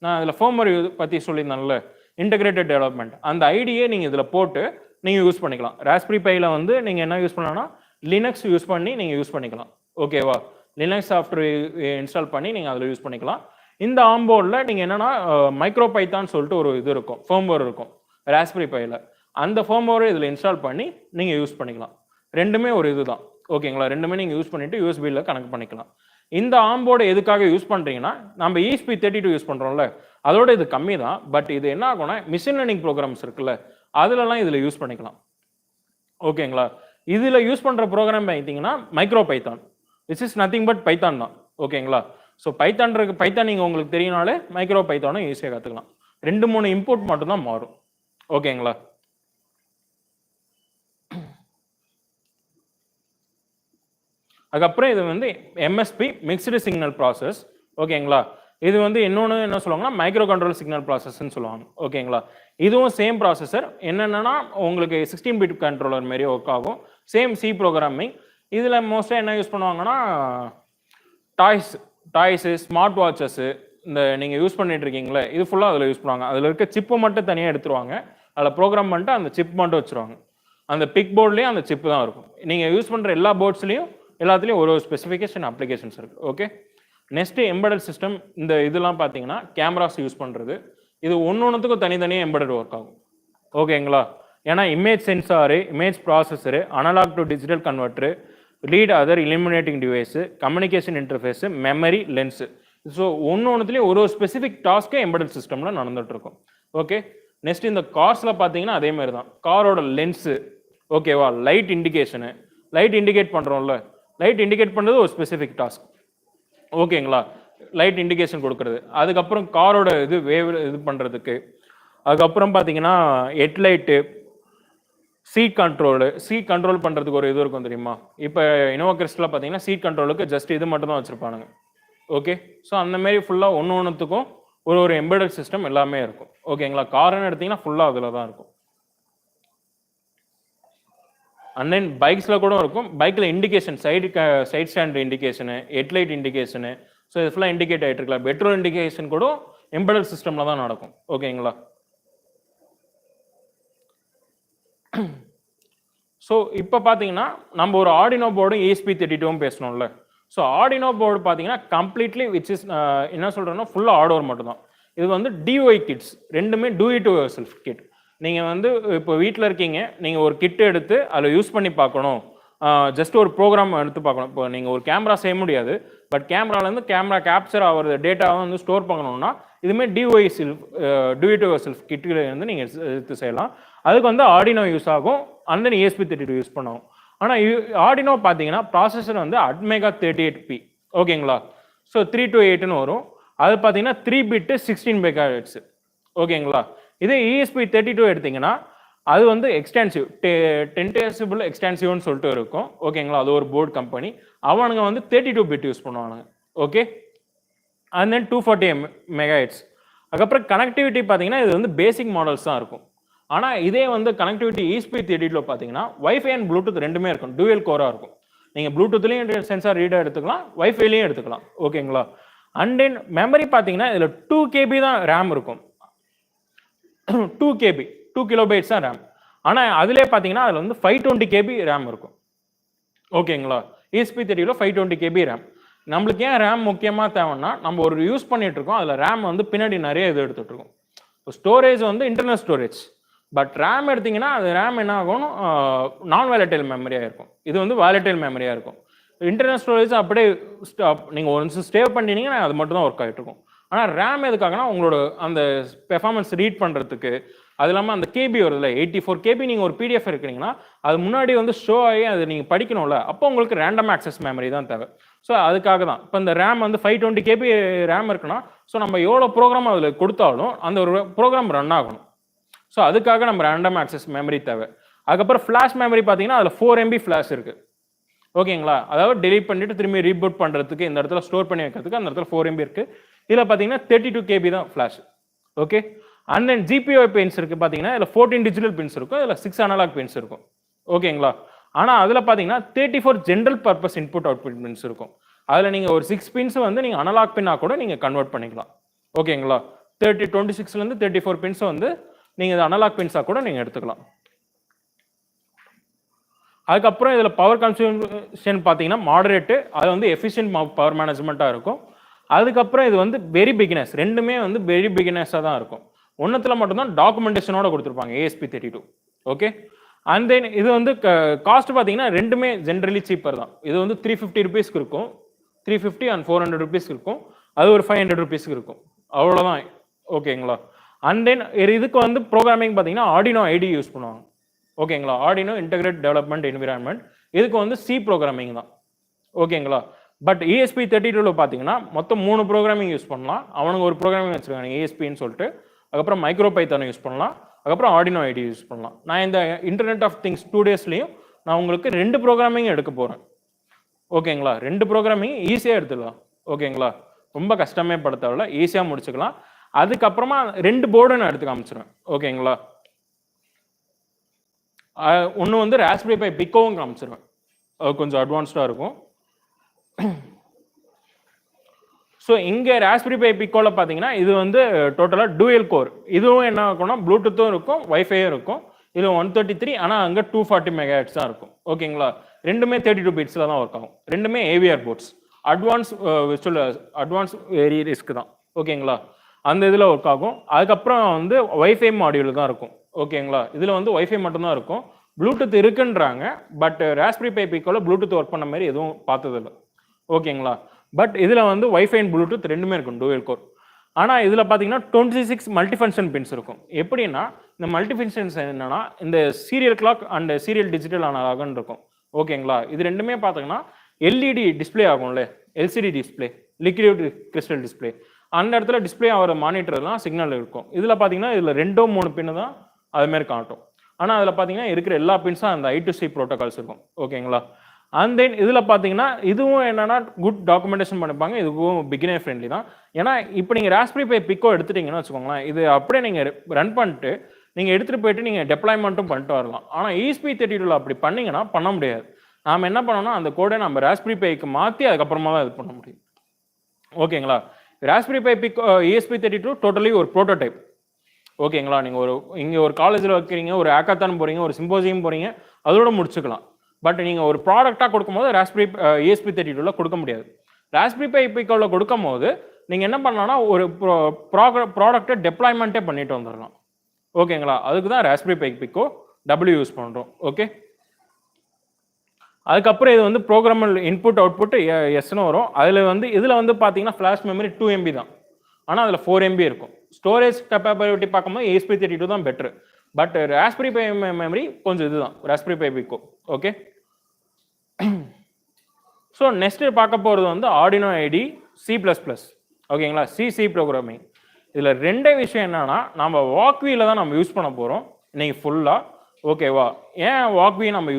நான் இதில் ஃபர்ம்வேர் பற்றி சொல்லியிருந்தேன்ல, இன்டகிரேட்டட் டெவலப்மெண்ட், அந்த ஐடியை நீங்கள் இதில் போட்டு நீங்கள் யூஸ் பண்ணிக்கலாம். ராஸ்பெரி பையில் வந்து நீங்கள் என்ன யூஸ் பண்ணலாம்னா லினக்ஸ் யூஸ் பண்ணி நீங்கள் யூஸ் பண்ணிக்கலாம், ஓகேவா. லினக்ஸ் சாஃப்ட்வேர் இன்ஸ்டால் பண்ணி நீங்கள் அதில் யூஸ் பண்ணிக்கலாம். இந்த ஆம்போர்டில் நீங்கள் என்னென்னா மைக்ரோ பைத்தான் சொல்லிட்டு ஒரு இது இருக்கும், ஃபர்ம்வேர் இருக்கும் ராஸ்பெரி பையில். அந்த ஃபர்ம்வேரை இதில் இன்ஸ்டால் பண்ணி நீங்கள் யூஸ் பண்ணிக்கலாம். ரெண்டுமே ஒரு இது தான், ஓகேங்களா. ரெண்டுமே நீங்கள் யூஸ் பண்ணிவிட்டு யூஎஸ்பியில் கனெக்ட் பண்ணிக்கலாம். இந்த ஆம்போர்டு எதுக்காக யூஸ் பண்ணுறீங்கன்னா, நம்ம ESP32 யூஸ் பண்ணுறோம்ல, அதோட இது கம்மி தான். பட் இது என்ன ஆகும்னா மிஷின் லேர்னிங் ப்ரோக்ராம்ஸ் இருக்குல்ல, அதுலலாம் இதில் யூஸ் பண்ணிக்கலாம், ஓகேங்களா. இதில் யூஸ் பண்ணுற ப்ரோக்ராம் பார்த்தீங்கன்னா micro Python, which is nothing but Python தான், ஓகேங்களா. ஸோ பைத்தான் நீங்கள் உங்களுக்கு தெரியும்னாலே மைக்ரோ பைத்தானும் ஈஸியாக கற்றுக்கலாம். 2-3 இன்புட் மட்டும்தான் மாறும், ஓகேங்களா. அதுக்கப்புறம் இது வந்து MSP மிக்ஸ்டு சிக்னல் ப்ராசஸ், ஓகேங்களா. இது வந்து இன்னொன்று என்ன சொல்லுவாங்கன்னா மைக்ரோ கண்ட்ரோல் சிக்னல் ப்ராசஸ்ன்னு சொல்லுவாங்க, ஓகேங்களா. இதுவும் சேம் ப்ராசஸர், என்னென்னா உங்களுக்கு 16-பிட் கண்ட்ரோலர் மாரி ஒர்க் ஆகும், சேம் சி ப்ரோக்ராமிங். இதில் மோஸ்ட்டாக என்ன யூஸ் பண்ணுவாங்கன்னா டாய்ஸு, ஸ்மார்ட் வாட்சஸ்ஸு, இந்த நீங்கள் யூஸ் பண்ணிட்டு இருக்கீங்களே இது ஃபுல்லாக அதில் யூஸ் பண்ணுவாங்க. அதில் இருக்க சிப்பை மட்டும் தனியாக எடுத்துருவாங்க, அதில் ப்ரோக்ராம் பண்ணிட்டு அந்த சிப் மட்டும் வச்சுருவாங்க. அந்த பிக் போர்ட்லேயும் அந்த சிப்பு தான் இருக்கும். நீங்கள் யூஸ் பண்ணுற எல்லா போர்ட்ஸ்லையும் எல்லாத்துலேயும் ஒரு ஸ்பெசிஃபிகேஷன் அப்ளிகேஷன்ஸ் இருக்குது, ஓகே. Next embedded system. இந்த இதெல்லாம் பார்த்தீங்கன்னா கேமராஸ் யூஸ் பண்ணுறது. இது ஒன்றுத்துக்கும் தனித்தனியாக எம்பெடட் ஒர்க் ஆகும், ஓகேங்களா. ஏன்னா image sensor, image processor, analog to digital converter, lead other eliminating device, communication interface, memory, lens. So ஒன்றுத்துலேயும் ஒரு ஸ்பெசிஃபிக் டாஸ்க்கே எம்பெடட் சிஸ்டமில் நடந்துகிட்டு இருக்கும். ஓகே. நெக்ஸ்ட் இந்த கார்ஸில் பார்த்தீங்கன்னா அதே மாதிரி தான். காரோட லென்ஸு, ஓகேவா, லைட் இண்டிகேஷனு, லைட் இண்டிகேட் பண்ணுறோம்ல, லைட் இண்டிகேட் பண்ணுறது ஒரு ஸ்பெசிஃபிக் டாஸ்க், ஓகேங்களா. லைட் இண்டிகேஷன் கொடுக்குறது, அதுக்கப்புறம் காரோட இது வேவ் இது பண்ணுறதுக்கு, அதுக்கப்புறம் பார்த்தீங்கன்னா ஹெட்லைட்டு, சீட் கண்ட்ரோல் பண்ணுறதுக்கு ஒரு இது இருக்கும் தெரியுமா. இப்போ இனோவா கிறிஸ்டலில் பார்த்தீங்கன்னா சீட் கண்ட்ரோலுக்கு ஜஸ்ட் இது மட்டும் தான் வச்சுருப்பானுங்க. ஓகே. ஸோ அந்த மாதிரி ஃபுல்லாக ஒன்றுத்துக்கும் ஒரு எம்பெடட் சிஸ்டம் எல்லாமே இருக்கும், ஓகேங்களா. கார்னு எடுத்தீங்கன்னா ஃபுல்லாக அதில் தான் இருக்கும். அண்ட் தென் பைக்ஸில் கூட இருக்கும். பைக்கில் indication, side stand indication, headlight indication, so இது ஃபுல்லாக இண்டிகேட் ஆகிட்டு இருக்கலாம். பெட்ரோல் இண்டிகேஷன் கூட எம்பெடட் சிஸ்டமில் தான் நடக்கும், ஓகேங்களா. ஸோ இப்போ பார்த்தீங்கன்னா நம்ம ஒரு ஆர்டினோ போர்டும் ESP32 பேசணும்ல. ஸோ ஆர்டினோ போர்டு பார்த்தீங்கன்னா கம்ப்ளீட்லி விச் இஸ் என்ன சொல்கிறேன்னா ஃபுல்லாக ஹார்ட்வேர் மட்டும்தான். இது வந்து DIY கிட்ஸ், ரெண்டுமே do it yourself kit. நீங்கள் வந்து இப்போ வீட்டில் இருக்கீங்க, நீங்கள் ஒரு கிட் எடுத்து அதில் யூஸ் பண்ணி பார்க்கணும், ஜஸ்ட் ஒரு ப்ரோக்ராம் எடுத்து பார்க்கணும். இப்போ நீங்கள் ஒரு கேமரா செய்ய முடியாது, பட் கேமராலேருந்து கேமரா கேப்சர் ஆகிற டேட்டாவை வந்து ஸ்டோர் பண்ணணும்னா இதுமாரி டூ இட் யுவர் செல்ஃப் கிட்டில் வந்து நீங்கள் எடுத்து செய்யலாம். அதுக்கு வந்து ஆர்டினோ யூஸ் ஆகும், அண்ட் தென் ESP32 யூஸ் பண்ணுவோம். ஆனால் ஆர்டினோ பார்த்தீங்கன்னா ப்ராசஸர் வந்து Atmega 38P, ஓகேங்களா. ஸோ 3 to 8ன்னு வரும். அது பார்த்தீங்கன்னா 3 பிட்டு 16 MHz, ஓகேங்களா. இதே ESP32 எடுத்தீங்கன்னா அது வந்து எக்ஸ்டென்சிவ் 10 decibel எக்ஸ்டென்சிவ்னு சொல்லிட்டு இருக்கும், ஓகேங்களா. அது ஒரு போர்டு கம்பெனி, அவனுங்க வந்து 32 பிட் யூஸ் பண்ணுவானுங்க, ஓகே. And then 240 MHz. அதுக்கப்புறம் கனெக்டிவிட்டி பார்த்தீங்கன்னா இது வந்து பேசிக் மாடல்ஸ் தான் இருக்கும். ஆனால் இதே வந்து கனெக்டிவிட்டி ESP32 பார்த்தீங்கன்னா வைஃபை அண்ட் ப்ளூடூத் ரெண்டுமே இருக்கும், டூயல் கோராக இருக்கும். நீங்கள் ப்ளூடூத்லேயும் சென்சார் ரீடாக எடுத்துக்கலாம், வைஃபைலையும் எடுத்துக்கலாம், ஓகேங்களா. அண்ட் தென் மெமரி பார்த்தீங்கன்னா இதில் 2 KB தான் ரேம் இருக்கும், 2 KB 2 KB தான் ரேம். ஆனால் அதிலே பார்த்தீங்கன்னா அதில் வந்து 520 KB ரேம் இருக்கும், ஓகேங்களா. ESP32 520 KB RAM. நம்மளுக்கு ஏன் ரேம் முக்கியமாக தேவைன்னா நம்ம ஒரு யூஸ் பண்ணிட்டு இருக்கோம், அதில் ரேம் வந்து பின்னாடி நிறைய இது எடுத்துகிட்டு இருக்கோம். இப்போ ஸ்டோரேஜ் வந்து இன்டர்னல் ஸ்டோரேஜ், பட் ரேம் எடுத்தீங்கன்னா அது ரேம் என்ன ஆகும், நான் வேலட்டைல் மெமரியாக இருக்கும். இது வந்து வேலட்டைல் மெமரியாக இருக்கும். இன்டர்னல் ஸ்டோரேஜ் அப்படியே நீங்கள் ஒன்ஸ் சேவ் பண்ணிட்டீங்கன்னா அது மட்டும் தான் ஒர்க் ஆகிட்டு இருக்கும். ஆனால் ரேம் எதுக்காகனா உங்களோட அந்த பெர்ஃபார்மன்ஸ் ரீட் பண்ணுறதுக்கு, அது இல்லாமல் அந்த கேபி வருதுல 84 KB, நீங்கள் ஒரு PDF இருக்கிறீங்கன்னா அது முன்னாடி வந்து ஷோ ஆகி அதை நீங்கள் படிக்கணும்ல, அப்போ உங்களுக்கு ரேண்டம் ஆக்சஸ் மெமரி தான் தேவை. ஸோ அதுக்காக தான் இப்போ இந்த ரேம் வந்து 520 KB ரேம் இருக்குன்னா, ஸோ நம்ம எவ்வளோ ப்ரோக்ராம் அதில் கொடுத்தாலும் அந்த ஒரு ப்ரோக்ராம் ரன் ஆகணும். ஸோ அதுக்காக நம்ம ரேண்டம் ஆக்சஸ் மெமரி தேவை. அதுக்கப்புறம் ஃப்ளாஷ் மெமரி பார்த்தீங்கன்னா அதில் 4 MB ஃப்ளாஷ் இருக்குது, ஓகேங்களா. அதாவது டெலீட் பண்ணிட்டு திரும்பி ரீபூட் பண்ணுறதுக்கு, இந்த இடத்துல ஸ்டோர் பண்ணி வைக்கிறதுக்கு அந்த இடத்துல 4 MB இருக்குது. இதில் பார்த்தீங்கன்னா 32 KB தான் flash, okay. And then GPIO pins இருக்குது பார்த்தீங்கன்னா இதில் 14 டிஜிட்டல் பின்ஸ் இருக்கும், இதில் 6 அனலாக் பின்ஸ் இருக்கும், ஓகேங்களா. ஆனால் அதில் பார்த்தீங்கன்னா 34 general purpose input output pins இருக்கும். அதில் நீங்கள் ஒரு 6 பின்ஸ் வந்து நீங்கள் அனலாக் பின்னாக கூட நீங்கள் கன்வெர்ட் பண்ணிக்கலாம், ஓகேங்களா. 26லேருந்து 34 பின்ஸ் வந்து நீங்கள் அனலாக் பின்ஸாக கூட நீங்கள் எடுத்துக்கலாம். அதுக்கப்புறம் இதில் பவர் கன்சூம்ஷன் பார்த்தீங்கன்னா மாடரேட்டு, அது வந்து எஃபிஷியன்ட் பவர் மேனேஜ்மெண்ட்டாக இருக்கும். அதுக்கப்புறம் இது வந்து வெரி பிகினர்ஸ், ரெண்டுமே வந்து வெரி பிகினர்ஸாக தான் இருக்கும். ஒன்றத்தில் மட்டும்தான் டாக்குமெண்டேஷனோட கொடுத்துருப்பாங்க ESP32, ஓகே. அண்ட் தென் இது வந்து காஸ்ட் பார்த்தீங்கன்னா ரெண்டுமே ஜென்ரலி சீப்பர் தான். இது வந்து 350 rupeesக்கு இருக்கும், 350 and 400 rupeesக்கு இருக்கும். அது ஒரு 500 rupeesக்கு இருக்கும், அவ்வளோதான், ஓகேங்களா. அண்ட் தென் இதுக்கு வந்து ப்ரோக்ராமிங் பார்த்தீங்கன்னா ஆர்டினோ ஐடி யூஸ் பண்ணுவாங்க, ஓகேங்களா. ஆர்டினோ இன்டெகிரேட் டெவலப்மெண்ட் என்விரான்மெண்ட், இதுக்கு வந்து C ப்ரோக்ராமிங் தான், ஓகேங்களா. பட் ESP32 பார்த்தீங்கன்னா மொத்தம் 3 ப்ரோக்ராமிங் யூஸ் பண்ணலாம். அவனுக்கு ஒரு ப்ரோக்ராமிங் வச்சுருக்காங்க ESPன்னு சொல்லிட்டு. அதுக்கப்புறம் மைக்ரோ பைத்தானை யூஸ் பண்ணலாம், அதுக்கப்புறம் ஆர்டினோ ஐடி யூஸ் பண்ணலாம். நான் இந்த இன்டர்நெட் ஆஃப் திங்ஸ் 2 daysலையும் நான் உங்களுக்கு 2 ப்ரோக்ராமிங் எடுக்க போகிறேன், ஓகேங்களா. 2 ப்ரோக்ராமிங் ஈஸியாக எடுத்துக்கலாம், ஓகேங்களா. ரொம்ப கஷ்டமே பட தேவையில்ல, ஈஸியாக முடிச்சுக்கலாம். அதுக்கப்புறமா 2 போர்டு நான் எடுத்து காமிச்சிருவேன், ஓகேங்களா. ஒன்று வந்து ராஸ்பெரி பை பிக்கோவும் காமிச்சிருவேன், அது கொஞ்சம் அட்வான்ஸ்டாக இருக்கும். ஸோ இங்கே ராஸ்பெரி பை பிக்கோவில் பார்த்தீங்கன்னா இது வந்து டோட்டலாக டூயல் கோர். இதுவும் என்ன ஆகும்னா ப்ளூடூத்தும் இருக்கும், வைஃபையும் இருக்கும். இது 133, ஆனால் அங்கே 240 MHz தான் இருக்கும், ஓகேங்களா. ரெண்டுமே 32 பிட்ஸில் தான் ஒர்க் ஆகும். ரெண்டுமே AVR ports, advance very risk தான், ஓகேங்களா. அந்த இதில் ஒர்க் ஆகும். அதுக்கப்புறம் வந்து வைஃபை மாடியூல் தான் இருக்கும், ஓகேங்களா. இதில் வந்து வைஃபை மட்டும்தான் இருக்கும், ப்ளூடூத் இருக்குன்றாங்க. பட் ராஸ்பெரி பை பிக்கோவில் ப்ளூடூத் ஒர்க் பண்ண மாதிரி எதுவும் பார்த்ததில்லை, ஓகேங்களா. பட் இதில் வந்து வைஃபை அண்ட் ப்ளூடூத் ரெண்டுமே இருக்கும், டூயல் கோர். ஆனால் இதில் பார்த்தீங்கன்னா 26 மல்டிஃபங்க்ஷன் பின்ஸ் இருக்கும். எப்படின்னா இந்த மல்டிஃபங்க்ஷன்ஸ் என்னன்னா இந்த serial clock and serial digital அனலாக்னு இருக்கும். ஓகேங்களா? இது ரெண்டுமே பார்த்தீங்கன்னா எல்இடி டிஸ்பிளே ஆகும்ல, LCD display, liquid crystal display, அந்த இடத்துல டிஸ்பிளே ஆகிற மானிட்டர்லாம் சிக்னல் இருக்கும். இதில் பார்த்தீங்கன்னா இதில் 2-3 பின்னு தான் அதுமாரி காட்டும். ஆனால் அதில் பார்த்தீங்கன்னா இருக்கிற எல்லா பின்ஸும் அந்த I2C ப்ரோட்டோகால்ஸ் இருக்கும். ஓகேங்களா? அண்ட் தென் இதில் பார்த்தீங்கன்னா இதுவும் என்னன்னா குட் டாக்குமெண்டேஷன் பண்ணிப்பாங்க. இதுவும் பிகினர் ஃப்ரெண்ட்லி தான். ஏன்னா இப்போ நீங்கள் ராஸ்பெரி பை பிக்கோ எடுத்துட்டீங்கன்னு வச்சுக்கோங்களேன், இது அப்படியே நீங்கள் ரன் பண்ணிட்டு நீங்கள் எடுத்துகிட்டு போயிட்டு நீங்கள் டெப்ளாய்மெண்ட்டும் பண்ணிட்டு வரலாம். ஆனால் ESP32 அப்படி பண்ணிங்கன்னா பண்ண முடியாது. நாம் என்ன பண்ணோம்னா அந்த கோடை நம்ம ராஸ்பெரி பைக்கு மாற்றி அதுக்கப்புறமா தான் இது பண்ண முடியும். ஓகேங்களா? Raspberry Pi Pico ESP32 totally ஒரு ப்ரோட்டோடைப். ஓகேங்களா? நீங்கள் இங்கே ஒரு காலேஜில் வைக்கிறீங்க, ஒரு ஹேக்காத்தான் போகிறீங்க, ஒரு சிம்போசியம் போகிறீங்க, அதோட முடிச்சுக்கலாம். பட் நீங்கள் ஒரு ப்ராடக்டாக கொடுக்கும்போது ராஸ்பெரி ESP32 கொடுக்க முடியாது. ராஸ்பெரி பை பிக்கோவில் கொடுக்கும் போது நீங்கள் என்ன பண்ணலாம்னா ஒரு ப்ராடக்ட்டை டெப்ளாய்மெண்ட்டே பண்ணிட்டு வந்துடலாம். ஓகேங்களா? அதுக்கு தான் Raspberry Pi Pico W use பண்ணுறோம். ஓகே, அதுக்கப்புறம் இது வந்து ப்ரோக்ராமல் இன்புட் அவுட்புட் எஸ்ன்னு வரும். இதில் வந்து பார்த்தீங்கன்னா ஃப்ளாஷ் மெமரி 2 MB தான், ஆனால் அதில் 4 MB இருக்கும். ஸ்டோரேஜ் கேப்பபிலிட்டி பார்க்கும்போது ESP32 தான் better. But Raspberry Pi memory கொஞ்சம் இதுதான் Raspberry Pi Pico. Okay, so next பார்க்க போகிறது வந்து ஆர்டினோ ஐடி C++. ஓகேங்களா? C programming. இதில் ரெண்டே விஷயம் என்னன்னா நம்ம வாக்வியில் தான் நம்ம யூஸ் பண்ண போகிறோம் இன்னைக்கு ஃபுல்லாக. ஓகேவா? ஏன் வாக்வி நம்ம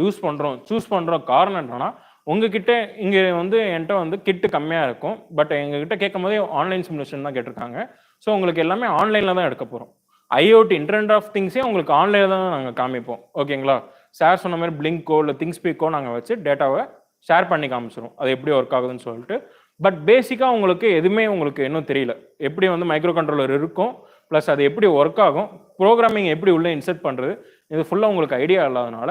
சூஸ் பண்ணுறோம் காரணம் என்னன்னா உங்ககிட்ட இங்கே வந்து என்கிட்ட வந்து கிட்டு கம்மியாக இருக்கும். பட் எங்ககிட்ட கேட்கும் போதே ஆன்லைன் சிமுலேஷன் தான் கேட்டிருக்காங்க. ஸோ உங்களுக்கு எல்லாமே ஆன்லைனில் தான் எடுக்க போகிறோம். IoT இன்டர்நெட் ஆஃப் திங்ஸே உங்களுக்கு ஆன்லைனில் தான் நாங்கள் காமிப்போம். ஓகேங்களா? சார் சொன்ன மாதிரி பிளிங்கோ இல்லை திங்ஸ்பீக்கோ நாங்கள் வச்சு டேட்டாவை ஷேர் பண்ணி காமிச்சிடும் அது எப்படி ஒர்க் ஆகுதுன்னு சொல்லிட்டு. பட் பேசிக்காக உங்களுக்கு எதுவுமே உங்களுக்கு இன்னும் தெரியல. எப்படி வந்து மைக்ரோ கண்ட்ரோலர் இருக்கும், ப்ளஸ் அது எப்படி ஒர்க் ஆகும், ப்ரோக்ராமிங் எப்படி உள்ளே இன்செர்ட் பண்ணுறது, இது ஃபுல்லாக உங்களுக்கு ஐடியா இல்லாதனால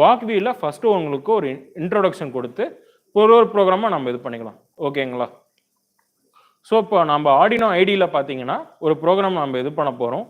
வாக்வியில் ஃபஸ்ட்டு உங்களுக்கு ஒரு இன்ட்ரோடக்ஷன் கொடுத்து ஒரு ப்ரோக்ராமாக நம்ம இது பண்ணிக்கலாம். ஓகேங்களா? ஸோ இப்போ நம்ம ஆர்டினோ ஐடியில் பார்த்தீங்கன்னா ஒரு ப்ரோக்ராம் நம்ம இது பண்ண போகிறோம்.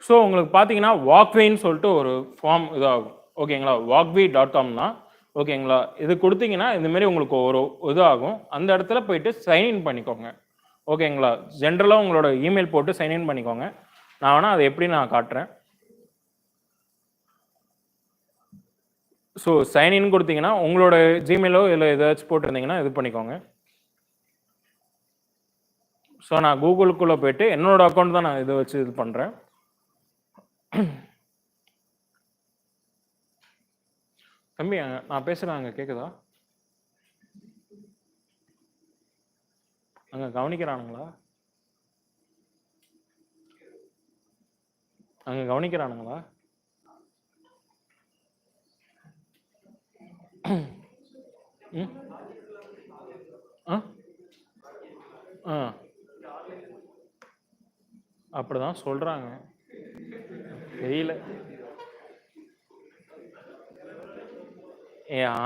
ஸோ உங்களுக்கு பார்த்தீங்கன்னா வாக்வேன்னு சொல்லிட்டு ஒரு ஃபார்ம் இதாகும். ஓகேங்களா? walkwe.com தான். ஓகேங்களா? இது கொடுத்தீங்கன்னா இந்தமாரி உங்களுக்கு ஒரு இதாகும். அந்த இடத்துல போயிட்டு சைன்இன் பண்ணிக்கோங்க. ஓகேங்களா? ஜென்ரலாக உங்களோட இமெயில் போட்டு சைன்இன் பண்ணிக்கோங்க. நான் வேணால் அதை எப்படி நான் காட்டுறேன். ஸோ சைன்இன் கொடுத்தீங்கன்னா உங்களோட ஜிமெயிலோ இல்லை ஏதாச்சும் போட்டிருந்தீங்கன்னா இது பண்ணிக்கோங்க. ஸோ நான் கூகுளுக்குள்ளே போயிட்டு என்னோட அக்கௌண்ட் தான் நான் இதை வச்சு இது பண்ணுறேன். தம்பி நான் பேசுகிறேன், அங்கே கேட்குதா? அங்கே கவனிக்கிறானுங்களா? அங்கே கவனிக்கிறானுங்களா? அப்படிதான் சொல்றாங்க, தெரியல.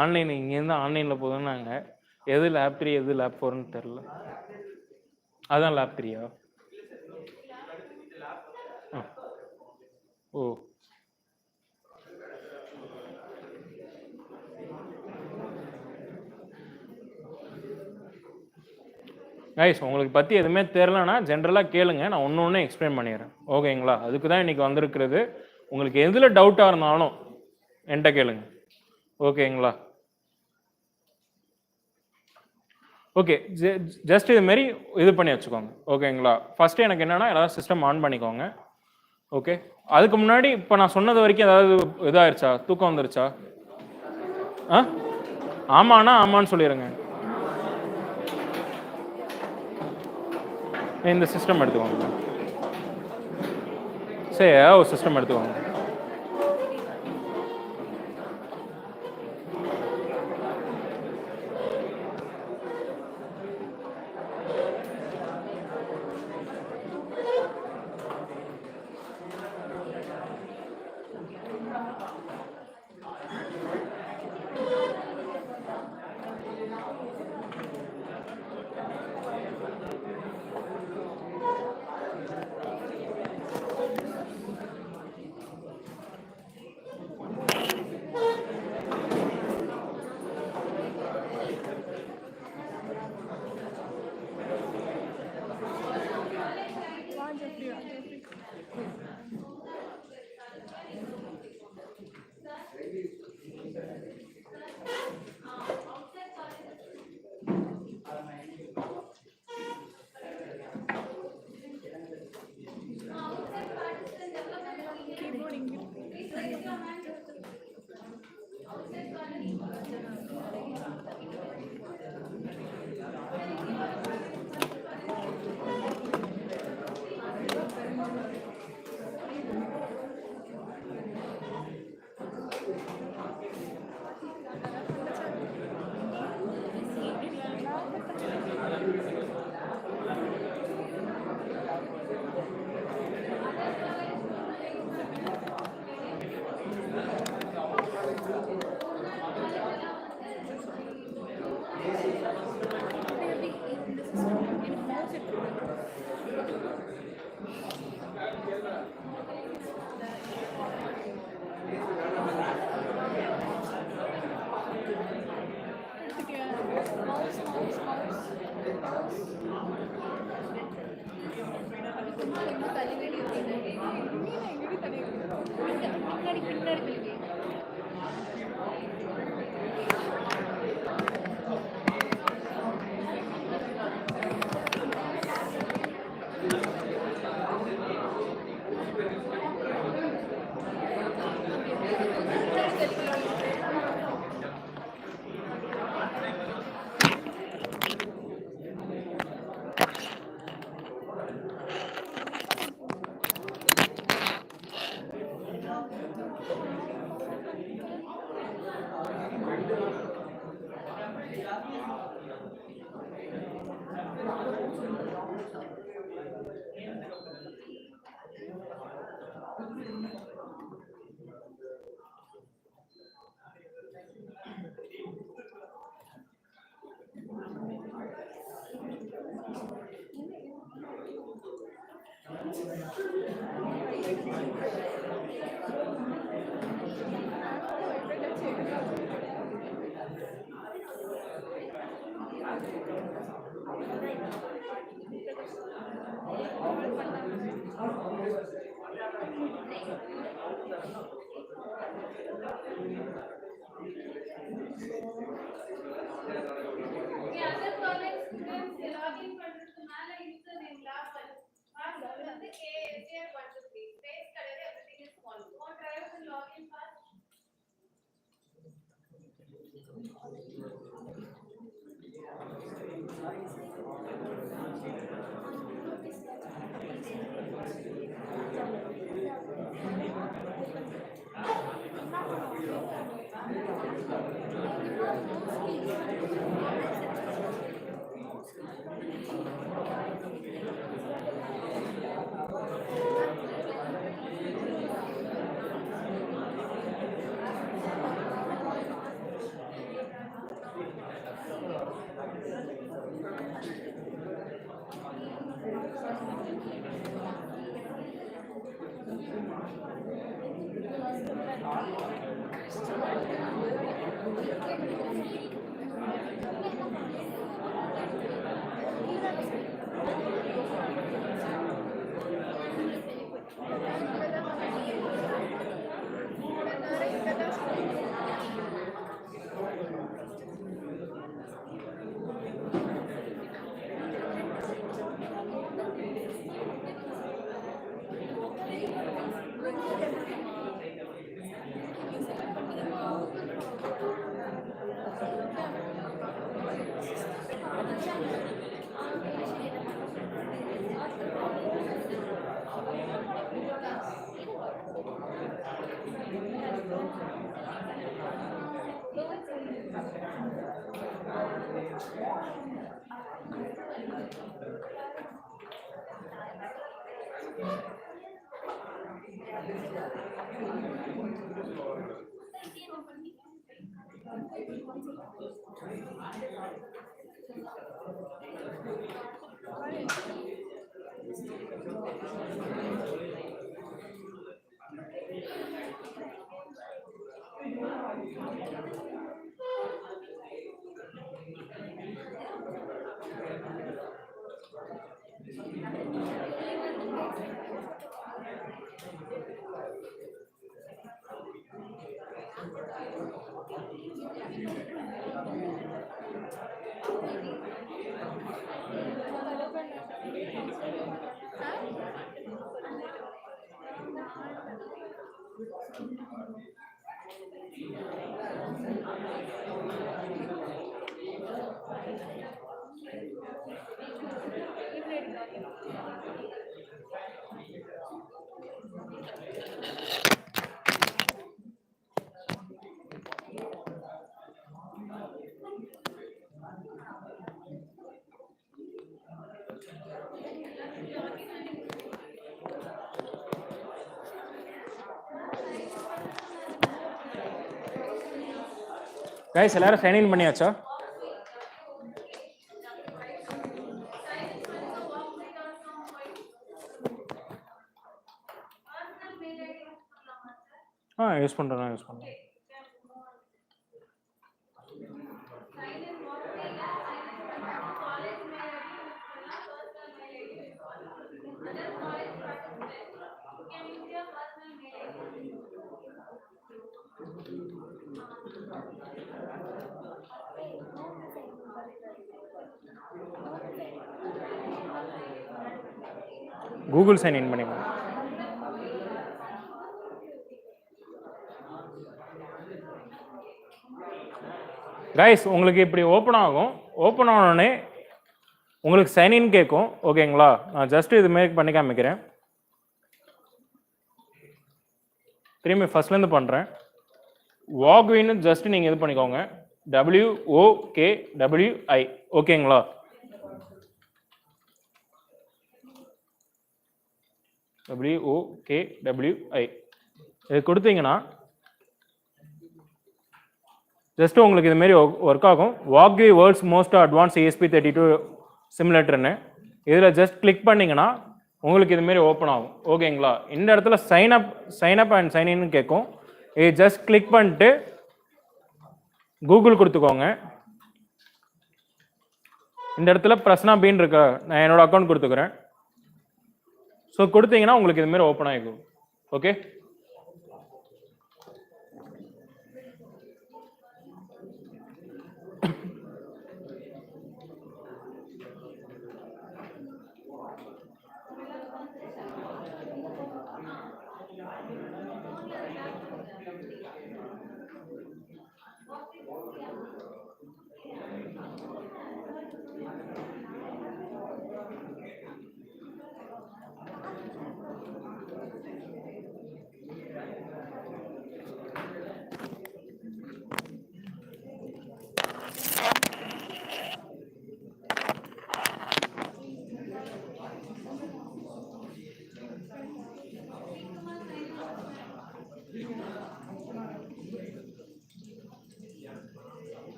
ஆன்லைன் இங்கேருந்து ஆன்லைனில் போதுன்னாங்க. எது லேப் 3 எது லேப் 4ன்னு தெரில. அதான் லேப் 3யா? ஓ, கைஸ் உங்களுக்கு பற்றி எதுவுமே தெரிலனா ஜென்ரலாக கேளுங்க, நான் ஒன்று ஒன்று எக்ஸ்பிளைன் பண்ணிடுறேன். ஓகேங்களா? அதுக்கு தான் இன்றைக்கி வந்திருக்கிறது. உங்களுக்கு எதில் டவுட்டாக இருந்தாலும் என்கிட்ட கேளுங்க. ஓகேங்களா? ஓகே, ஜஸ்ட் இதுமாரி இது பண்ணி வச்சுக்கோங்க. ஓகேங்களா? ஃபஸ்ட்டு எனக்கு என்னென்னா ஏதாவது சிஸ்டம் ஆன் பண்ணிக்கோங்க. ஓகே, அதுக்கு முன்னாடி இப்போ நான் சொன்னது வரைக்கும் ஏதாவது இதாகிருச்சா, தூக்கம் வந்துருச்சா? ஆமாண்ணா ஆமான்னு சொல்லிடுங்க. இந்த சிஸ்டம் எடுத்துக்கோங்க. சரி, ஒரு சிஸ்டம் எடுத்துக்கோங்க. கைஸ் எல்லாரும் சைன் இன் பண்ணியாச்சா? யூஸ் பண்ணுறேன் யூஸ் பண்ணுறேன். கூகுள் சைன் இன் பண்ணிக்கோங்க. கைஸ் உங்களுக்கு இப்படி ஓப்பன் ஆகும். ஓப்பன் ஆனோடனே உங்களுக்கு சைன்இன் கேட்கும். ஓகேங்களா? நான் ஜஸ்ட் இது மாரி பண்ணி காமிக்கிறேன். திரும்பி ஃபர்ஸ்ட்லேருந்து பண்ணுறேன். வாக்வின்னு ஜஸ்ட் நீங்கள் இது பண்ணிக்கோங்க. WOKWI. ஓகேங்களா? WOKWI இது கொடுத்தீங்கன்னா ஜஸ்ட் உங்களுக்கு இதுமாரி ஒர்க் ஆகும். வாக்வி வேர்ல்ட்ஸ் மோஸ்ட் அட்வான்ஸ் ESP32 சிமுலேட்டர்னு இதில் ஜஸ்ட் கிளிக் பண்ணிங்கன்னா உங்களுக்கு இதுமாரி ஓப்பன் ஆகும். ஓகேங்களா? இந்த இடத்துல சைன் அப் அண்ட் சைன் இன்னு கேட்கும். இது ஜஸ்ட் கிளிக் பண்ணிட்டு கூகுள் கொடுத்துக்கோங்க. இந்த இடத்துல பிரஸ்னா பீன் இருக்க நான் என்னோட அக்கௌண்ட் கொடுத்துக்கிறேன். ஸோ கொடுத்தீங்கன்னா உங்களுக்கு இதுமாரி ஓப்பன் ஆகிக்கும். ஓகே,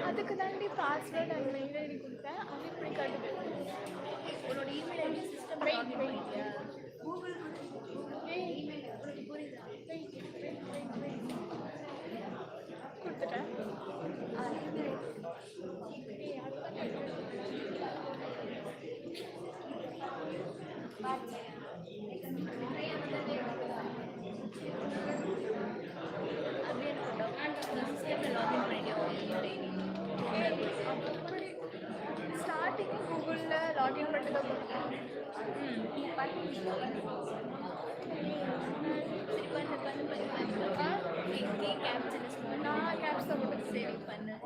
அதுக்கு தாண்டி பாஸ்வேர்ட் அண்ட் மெயில் ஐடி கொடுத்தேன். அது இப்படி கட்டுது. உன்னோட இமெயில் ஐடி சிஸ்டம் லாகின் பண்ணிட்டியா? கூகுள் இமெயில் உனக்கு புரியுதா? கொடுத்துட்டேன். ஸ்டார்டிங் கூகுளில் லாகின் பண்ணிட்டு தான் கொடுத்தேன். நான் கேப்ஸ் தான் போட்டு சேவ் பண்ணேன்.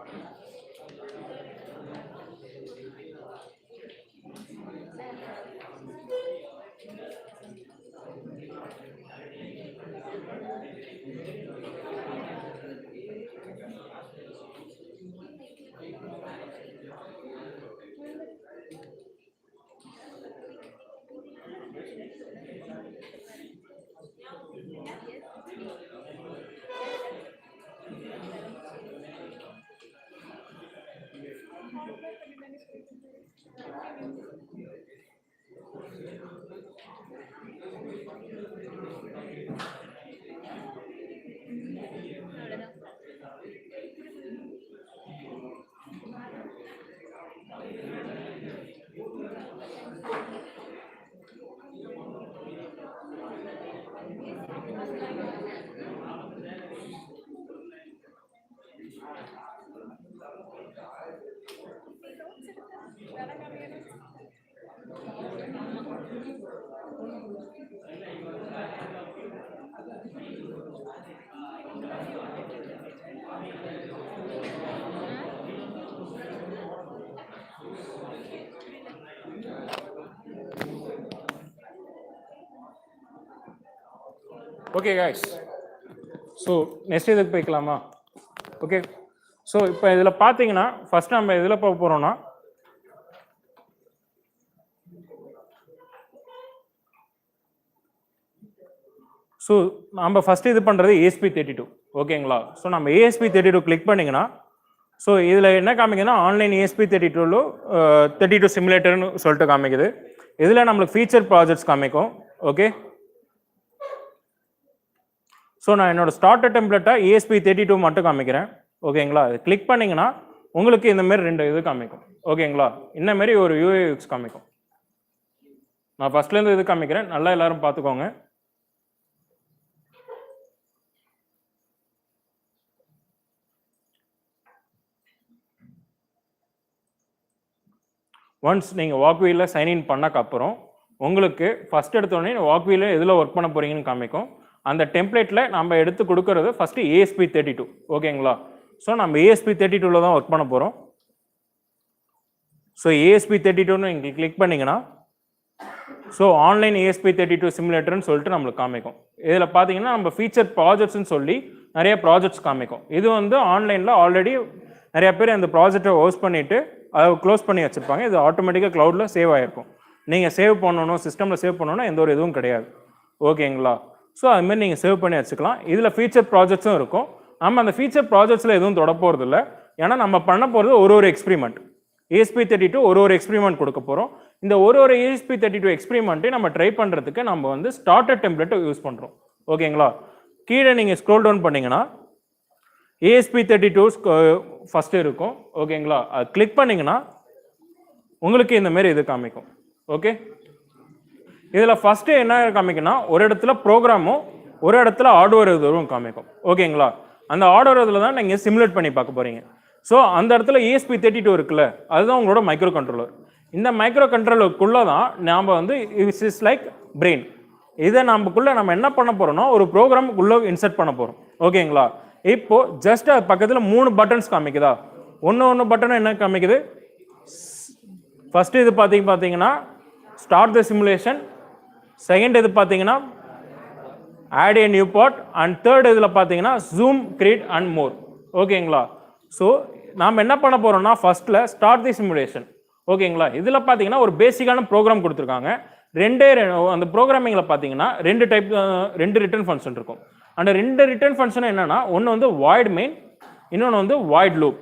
ஓகே guys, ஸோ நெக்ஸ்ட் இதுக்கு போய்க்கலாமா? ஓகே, ஸோ இப்போ இதில் பார்த்தீங்கன்னா ஃபர்ஸ்ட் நம்ம எதில் போக போகிறோம்னா ஸோ நம்ம ஃபஸ்ட்டு இது பண்ணுறது ASP32 ஓகேங்களா? ஸோ நம்ம ASP32 கிளிக் பண்ணிங்கன்னா ஸோ இதில் என்ன காமிக்குதுன்னா ஆன்லைன் ASP32 32 சிமுலேட்டர்னு சொல்லிட்டு காமிக்குது. இதில் நம்மளுக்கு ஃபீச்சர் ப்ராஜெக்ட்ஸ் காமிக்கும். ஓகே, ஸோ நான் என்னோட ஸ்டார்டர் டெம்ப்ளேட்டாக ASP32 மட்டும் காமிக்கிறேன். ஓகேங்களா? அது கிளிக் பண்ணிங்கன்னா உங்களுக்கு இந்தமாரி 2 இது காமிக்கும். ஓகேங்களா? இந்தமாரி ஒரு UX காமிக்கும். நான் ஃபஸ்ட்லேருந்து இது காமிக்கிறேன், நல்லா எல்லாரும் பார்த்துக்கோங்க. ஒன்ஸ் நீங்கள் வாக்வீலில் சைன்இன் பண்ணக்கப்புறம் உங்களுக்கு ஃபஸ்ட் எடுத்தோடனே வாக்வீலில் எதில் ஒர்க் பண்ண போகிறீங்கன்னு காமிக்கும். அந்த டெம்ப்ளேட்டில் நம்ம எடுத்து கொடுக்கறது ஃபஸ்ட்டு ASP32 ஓகேங்களா? ஸோ நம்ம ASP32ல தான் ஒர்க் பண்ண போகிறோம். ஸோ ASP32ன்னு இங்கே கிளிக் பண்ணிங்கன்னா ஸோ ஆன்லைன் ASP32 சிமுலேட்டர்னு சொல்லிட்டு நம்மளுக்கு காமிக்கும். இதில் பார்த்தீங்கன்னா நம்ம ஃபீச்சர் ப்ராஜெக்ட்ஸ்னு சொல்லி நிறைய ப்ராஜெக்ட்ஸ் காமிக்கும். இது வந்து ஆன்லைனில் ஆல்ரெடி நிறைய பேர் அந்த ப்ராஜெக்டை ஹோஸ்ட் பண்ணிவிட்டு அதை க்ளோஸ் பண்ணி வச்சுருப்பாங்க. இது ஆட்டோமேட்டிக்காக க்ளவுடில் சேவ் ஆகிருக்கும். நீங்கள் சேவ் பண்ணணும், சிஸ்டமில் சேவ் பண்ணணும்னா எந்த ஒரு இதுவும் கிடையாது. ஓகேங்களா? ஸோ அதுமாதிரி நீங்கள் சேவ் பண்ணி வச்சுக்கலாம். இதில் ஃபீச்சர் ப்ராஜெக்ட்ஸும் இருக்கும். நம்ம அந்த ஃபீச்சர் ப்ராஜெக்ட்ஸில் எதுவும் தொட போகிறது இல்லை. ஏன்னா நம்ம பண்ண போகிறது ஒரு எக்ஸ்பிரிமெண்ட். ASP32 ஒரு எக்ஸ்பிரிமெண்ட் கொடுக்க போகிறோம். இந்த ஒரு ASP32 எக்ஸ்பிரிமெண்ட்டை நம்ம ட்ரை பண்ணுறதுக்கு நம்ம வந்து ஸ்டார்டர் டெம்ப்ளேட்டை யூஸ் பண்ணுறோம். ஓகேங்களா? கீழே நீங்கள் ஸ்க்ரோல் டவுன் பண்ணிங்கன்னா ASP32 ஃபஸ்ட்டு இருக்கும். ஓகேங்களா? அது கிளிக் பண்ணிங்கன்னா உங்களுக்கு இந்தமாரி இது காமிக்கும். ஓகே, இதில் ஃபஸ்ட்டு என்ன காமிக்குன்னா ஒரு இடத்துல ப்ரோக்ராமும் ஒரு இடத்துல ஹார்ட்வேர் இதுவும் காமிக்கும். ஓகேங்களா? அந்த ஹார்ட்வேர் இதில் தான் நீங்கள் சிமுலேட் பண்ணி பார்க்க போகிறீங்க. ஸோ அந்த இடத்துல ASP32 இருக்குல்ல, அதுதான் உங்களோட மைக்ரோ கண்ட்ரோலர். இந்த மைக்ரோ கண்ட்ரோலருக்குள்ளே தான் நாம் வந்து இட்ஸ் இஸ் லைக் பிரெயின். இதை நமக்குள்ளே நம்ம என்ன பண்ண போகிறோம்னா ஒரு ப்ரோக்ராமுக்குள்ளே இன்சர்ட் பண்ண போகிறோம். ஓகேங்களா? இப்போது ஜஸ்ட் அது பக்கத்தில் 3 பட்டன்ஸ் காமிக்குதா? ஒன்று பட்டனும் என்ன காமிக்குது? ஃபஸ்ட்டு இது பார்த்தீங்கன்னா ஸ்டார்ட் த சிமுலேஷன், செகண்ட் இது பார்த்தீங்கன்னா add a new part, and third இதில் பார்த்தீங்கன்னா ஜூம், கிரியேட் அண்ட் மோர். ஓகேங்களா? ஸோ நாம் என்ன பண்ண போகிறோம்னா ஃபஸ்ட்டில் ஸ்டார்ட் தி சிமுலேஷன். ஓகேங்களா? இதில் பார்த்தீங்கன்னா ஒரு பேசிக்கான ப்ரோக்ராம் கொடுத்துருக்காங்க. அந்த ப்ரோக்ராமிங்கில் பார்த்தீங்கன்னா 2 ரிட்டர்ன் ஃபங்க்ஷன் இருக்கும். அந்த 2 ரிட்டர்ன் ஃபங்க்ஷன் என்னென்னா ஒன்று வந்து வாய்ட் மெயின், இன்னொன்று வந்து வாய்ட் லூப்.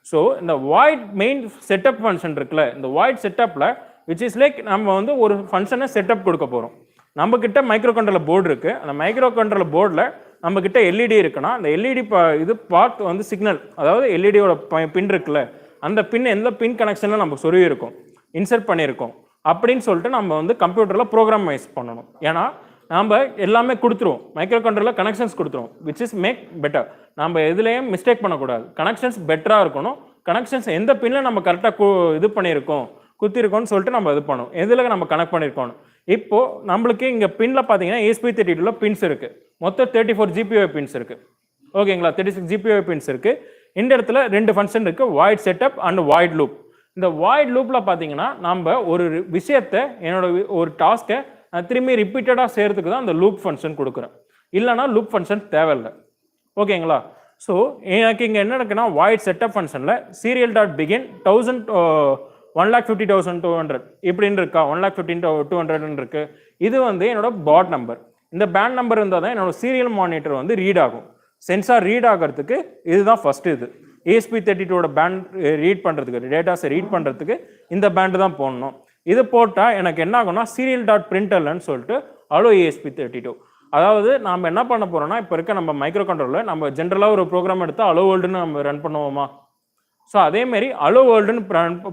ஸோ இந்த வாய்ட் மெயின் செட்டப் ஃபங்க்ஷன் இருக்குல்ல, இந்த வாய்ட் செட்டப்பில் விச் இஸ் லைக் நம்ம வந்து ஒரு ஃபங்க்ஷனை செட்டப் கொடுக்க போகிறோம். நம்மக்கிட்ட மைக்ரோ கண்ட்ரோலர் போர்டு இருக்குது. அந்த மைக்ரோ கண்ட்ரோலர் போர்டில் நம்மக்கிட்ட எல்இடி இருக்குன்னா அந்த எல்இடி இது பார்ட் வந்து சிக்னல், அதாவது எல்இடியோட பின் இருக்குல்ல, அந்த பின் எந்த பின் கனெக்ஷனில் நம்ம சொருவி இருக்கும், இன்சர்ட் பண்ணியிருக்கோம் அப்படின்னு சொல்லிட்டு நம்ம வந்து கம்ப்யூட்டரில் ப்ரோக்ராமைஸ் பண்ணணும். ஏன்னா நம்ம எல்லாமே கொடுத்துருவோம், மைக்ரோ கண்ட்ரோலர் கனெக்ஷன்ஸ் கொடுத்துருவோம், விச் இஸ் மேக் பெட்டர். நம்ம எதுலேயும் மிஸ்டேக் பண்ணக்கூடாது, கனெக்ஷன்ஸ் பெட்டராக இருக்கணும். கனெக்ஷன்ஸ் எந்த பின்னில் நம்ம கரெக்டாக இது பண்ணியிருக்கோம், குத்திருக்கோம்னு சொல்லிட்டு நம்ம இது பண்ணுவோம், எதில் நம்ம கனெக்ட் பண்ணியிருக்கோம். இப்போது நம்மளுக்கு இங்கே பின்னில் பார்த்தீங்கன்னா ASP32 பின்ஸ் இருக்குது. மொத்தம் 34 GPIO பின்ஸ் இருக்குது. ஓகேங்களா? 36 GPIO பின்ஸ் இருக்குது. இந்த இடத்துல 2 ஃபங்க்ஷன் இருக்குது, void setup and void loop. இந்த வாய்ட் லூப்பில் பார்த்தீங்கன்னா நம்ம ஒரு விஷயத்தை என்னோட ஒரு டாஸ்க்கை திரும்பி ரிப்பீட்டடாக செய்கிறதுக்கு தான் அந்த லூப் ஃபங்க்ஷன் கொடுக்குறேன். இல்லைனா லூப் ஃபங்க்ஷன் தேவையில்லை. ஓகேங்களா? ஸோ எனக்கு இங்கே என்ன இருக்குன்னா வாய்ட் செட்டப் ஃபங்க்ஷனில் serial.begin 1,50,200 இப்படின்னு இருக்கா, 1,15,200 இருக்கு. இது வந்து என்னோட பாட் நம்பர். இந்த பேண்ட் நம்பர் இருந்தால் தான் என்னோட சீரியல் மானிட்டர் வந்து ரீட் ஆகும். சென்சார் ரீட் ஆகிறதுக்கு இதுதான் ஃபஸ்ட்டு. இது ASP32 பேண்ட் ரீட் பண்ணுறதுக்கு, டேட்டாஸை ரீட் பண்ணுறதுக்கு இந்த பேண்டு தான் போடணும். இது போட்டால் எனக்கு என்ன ஆகும்னா serial.println சொல்லிட்டு அலோ ASP32. அதாவது நாம் என்ன பண்ண போகிறோம்னா இப்போ இருக்க நம்ம மைக்ரோ கண்ட்ரோலில் நம்ம ஜென்ரலாக ஒரு ப்ரோக்ராம் எடுத்தால் அலோ வேர்ல்டுன்னு நம்ம ரன் பண்ணுவோமா? ஸோ அதேமாரி அலோ வேர்ல்டுன்னு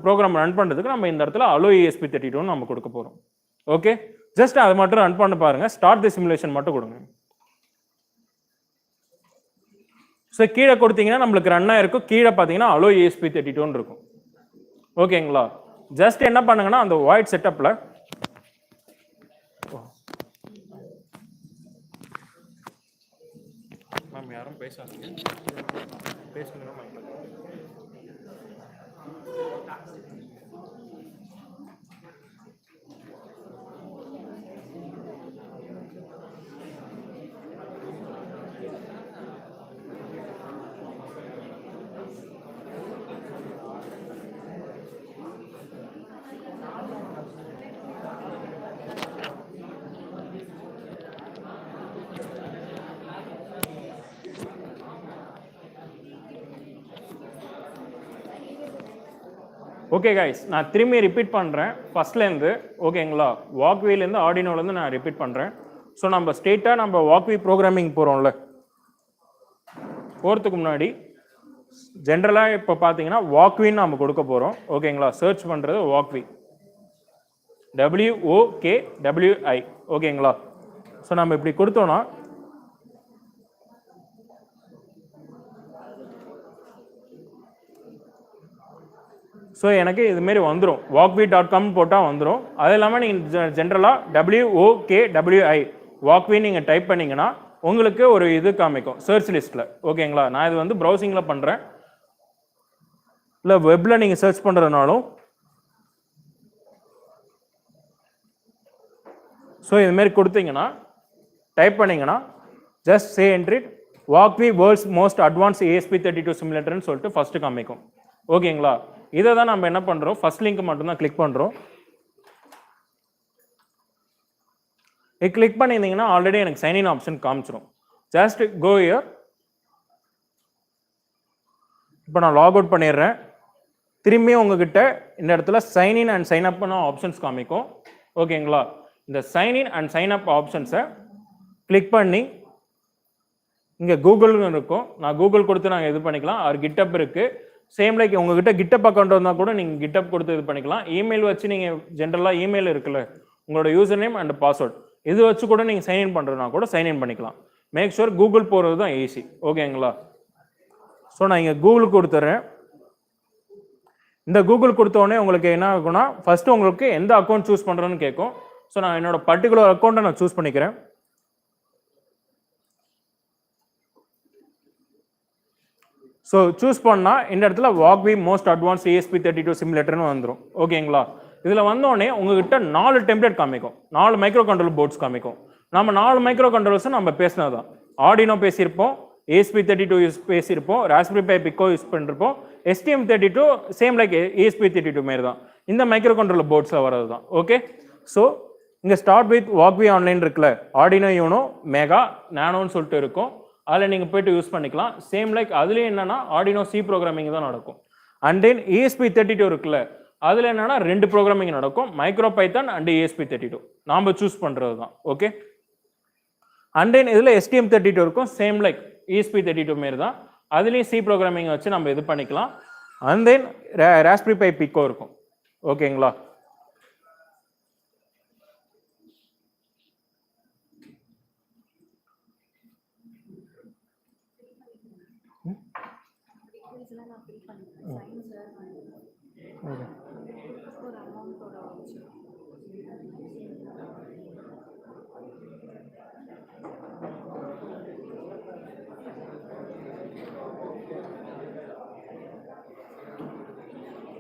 ப்ரோக்ராம் ரன் பண்ணுறதுக்கு நம்ம இந்த இடத்துல அலோ ASP32 நம்ம கொடுக்க போகிறோம். ஓகே, ஜஸ்ட் அதை மட்டும் ரன் பண்ண பாருங்கள். ஸ்டார்ட் தி சிமுலேஷன் மட்டும் கொடுங்க. ஸோ கீழே கொடுத்தீங்கன்னா நம்மளுக்கு ரன் ஆயிருக்கும். கீழே பார்த்தீங்கன்னா அலோ ASP32 இருக்கும். ஓகேங்களா? ஜஸ்ட் என்ன பண்ணுங்கன்னா அந்த வாய்ட் செட்டப்பில் மேம் யாரும் பேசாதீங்க, பேசுங்க. ஓகே கைஸ், நான் திரும்பி ரிப்பீட் பண்ணுறேன் ஃபஸ்ட்லேருந்து. ஓகேங்களா, வாக்வேலேருந்து ஆர்டினோலேருந்து நான் ரிப்பீட் பண்ணுறேன். ஸோ நம்ம ஸ்ட்ரெயிட்டாக நம்ம வாக்வே ப்ரோக்ராமிங் போகிறோம்ல, போகிறதுக்கு முன்னாடி ஜென்ரலாக இப்போ பார்த்தீங்கன்னா வாக்வின்னு நம்ம கொடுக்க போகிறோம். ஓகேங்களா, சர்ச் பண்ணுறது வாக்வி, WOKWI. ஓகேங்களா, ஸோ நம்ம இப்படி கொடுத்தோன்னா ஸோ எனக்கு இதுமாரி வந்துடும். walkwe.com போட்டால் வந்துடும். அது இல்லாமல் நீங்கள் ஜென்ரலாக WOKWI வாக்வி நீங்கள் டைப் பண்ணிங்கன்னா உங்களுக்கு ஒரு இது காமிக்கும் சர்ச் லிஸ்ட்டில். ஓகேங்களா, நான் இது வந்து ப்ரௌசிங்கில் பண்ணுறேன், இல்லை வெப்பில் நீங்கள் சர்ச் பண்ணுறதுனாலும். ஸோ இதுமாரி கொடுத்தீங்கன்னா டைப் பண்ணிங்கன்னா just say entered Wokwi world's most advance ESP32 சிமுலேட்டர்னு சொல்லிட்டு ஃபஸ்ட்டு காமிக்கும். ஓகேங்களா, இதை தான் நம்ம என்ன பண்ணுறோம், ஃபர்ஸ்ட் லிங்க் மட்டும்தான் கிளிக் பண்ணுறோம். இது கிளிக் பண்ணியிருந்தீங்கன்னா ஆல்ரெடி எனக்கு சைன்இன் ஆப்ஷன் காமிச்சிடும். Just go here. இப்போ நான் லாக் அவுட் பண்ணிடுறேன். திரும்பி உங்ககிட்ட இந்த இடத்துல சைன்இன் அண்ட் சைன் அப்னு ஆப்ஷன்ஸ் காமிக்கும். ஓகேங்களா, இந்த சைன்இன் அண்ட் சைன் அப் ஆப்ஷன்ஸை கிளிக் பண்ணி இங்கே கூகுள்னு இருக்கும், நான் கூகுள் கொடுத்து நாங்கள் இது பண்ணிக்கலாம். ஆர் கிட்டப் இருக்குது. சேம் லைக் உங்ககிட்ட கிட்டப் அக்கௌண்ட் வந்தால் கூட நீங்கள் கிட்டப் கொடுத்து இது பண்ணிக்கலாம். இமெயில் வச்சு நீங்கள் ஜென்ரலாக இமெயில் இருக்குல்ல, உங்களோட யூசர் நேம் அண்ட் பாஸ்வேர்ட் இது வச்சு கூட நீங்கள் சைன்இன் பண்ணுறதுனா கூட சைன்இன் பண்ணிக்கலாம். மேக் ஷூர் கூகுள் போகிறது தான் ஈஸி. ஓகேங்களா, ஸோ நான் இங்கே கூகுள் கொடுத்துட்றேன். இந்த கூகுள் கொடுத்தோடனே உங்களுக்கு என்ன ஆகும்னா ஃபஸ்ட்டு உங்களுக்கு எந்த அக்கௌண்ட் சூஸ் பண்ணுறேன்னு கேட்கும். ஸோ நான் என்னோட பர்டிகுலர் அக்கௌண்ட்டை நான் சூஸ் பண்ணிக்கிறேன். ஸோ சூஸ் பண்ணால் இந்த இடத்துல வாக்வி மோஸ்ட் அட்வான்ஸ் ESP32 சிமுலேட்டர்னு வந்துடும். ஓகேங்களா, இதில் வந்தோடனே உங்ககிட்ட 4 டெம்ப்ளேட் காமிக்கும், 4 மைக்ரோ கண்ட்ரோல் போர்ட்ஸ் காமிக்கும். நம்ம 4 மைக்ரோ கண்ட்ரோல்ஸும் நம்ம பேசினது தான். ஆர்டினோ பேசியிருப்போம், ESP32 யூஸ் பேசியிருப்போம், ராஸ்பெரி பை பிக்கோ யூஸ் பண்ணிருப்போம், STM32 சேம் லைக் ESP32 மாரி தான், இந்த மைக்ரோ கண்ட்ரோல் போர்ட்ஸில் வரது தான். ஓகே, ஸோ இங்கே ஸ்டார்ட் வித் வாக்வி ஆன்லைன் இருக்குல்ல, ஆர்டினோ யூனோ மெகா நானோன்னு சொல்லிட்டு இருக்கும். அதில் நீங்கள் போய்ட்டு யூஸ் பண்ணிக்கலாம். சேம் லைக் அதுலேயும் என்னென்னா ஆர்டினோ சி ப்ரோக்ராமிங் தான் நடக்கும். அண்ட் தென் ESP32 இருக்குல்ல, அதில் என்னென்னா 2 ப்ரோக்ராமிங் நடக்கும், மைக்ரோ பைத்தான் அண்ட் ESP32 நாம் சூஸ் பண்ணுறது தான். ஓகே, அண்ட் தென் இதில் STM32 இருக்கும், சேம் லைக் ESP32 மாரி தான், அதுலேயும் சி ப்ரோக்ராமிங் வச்சு நம்ம இது பண்ணிக்கலாம். And then Raspberry Pi Pico இருக்கும். ஓகேங்களா,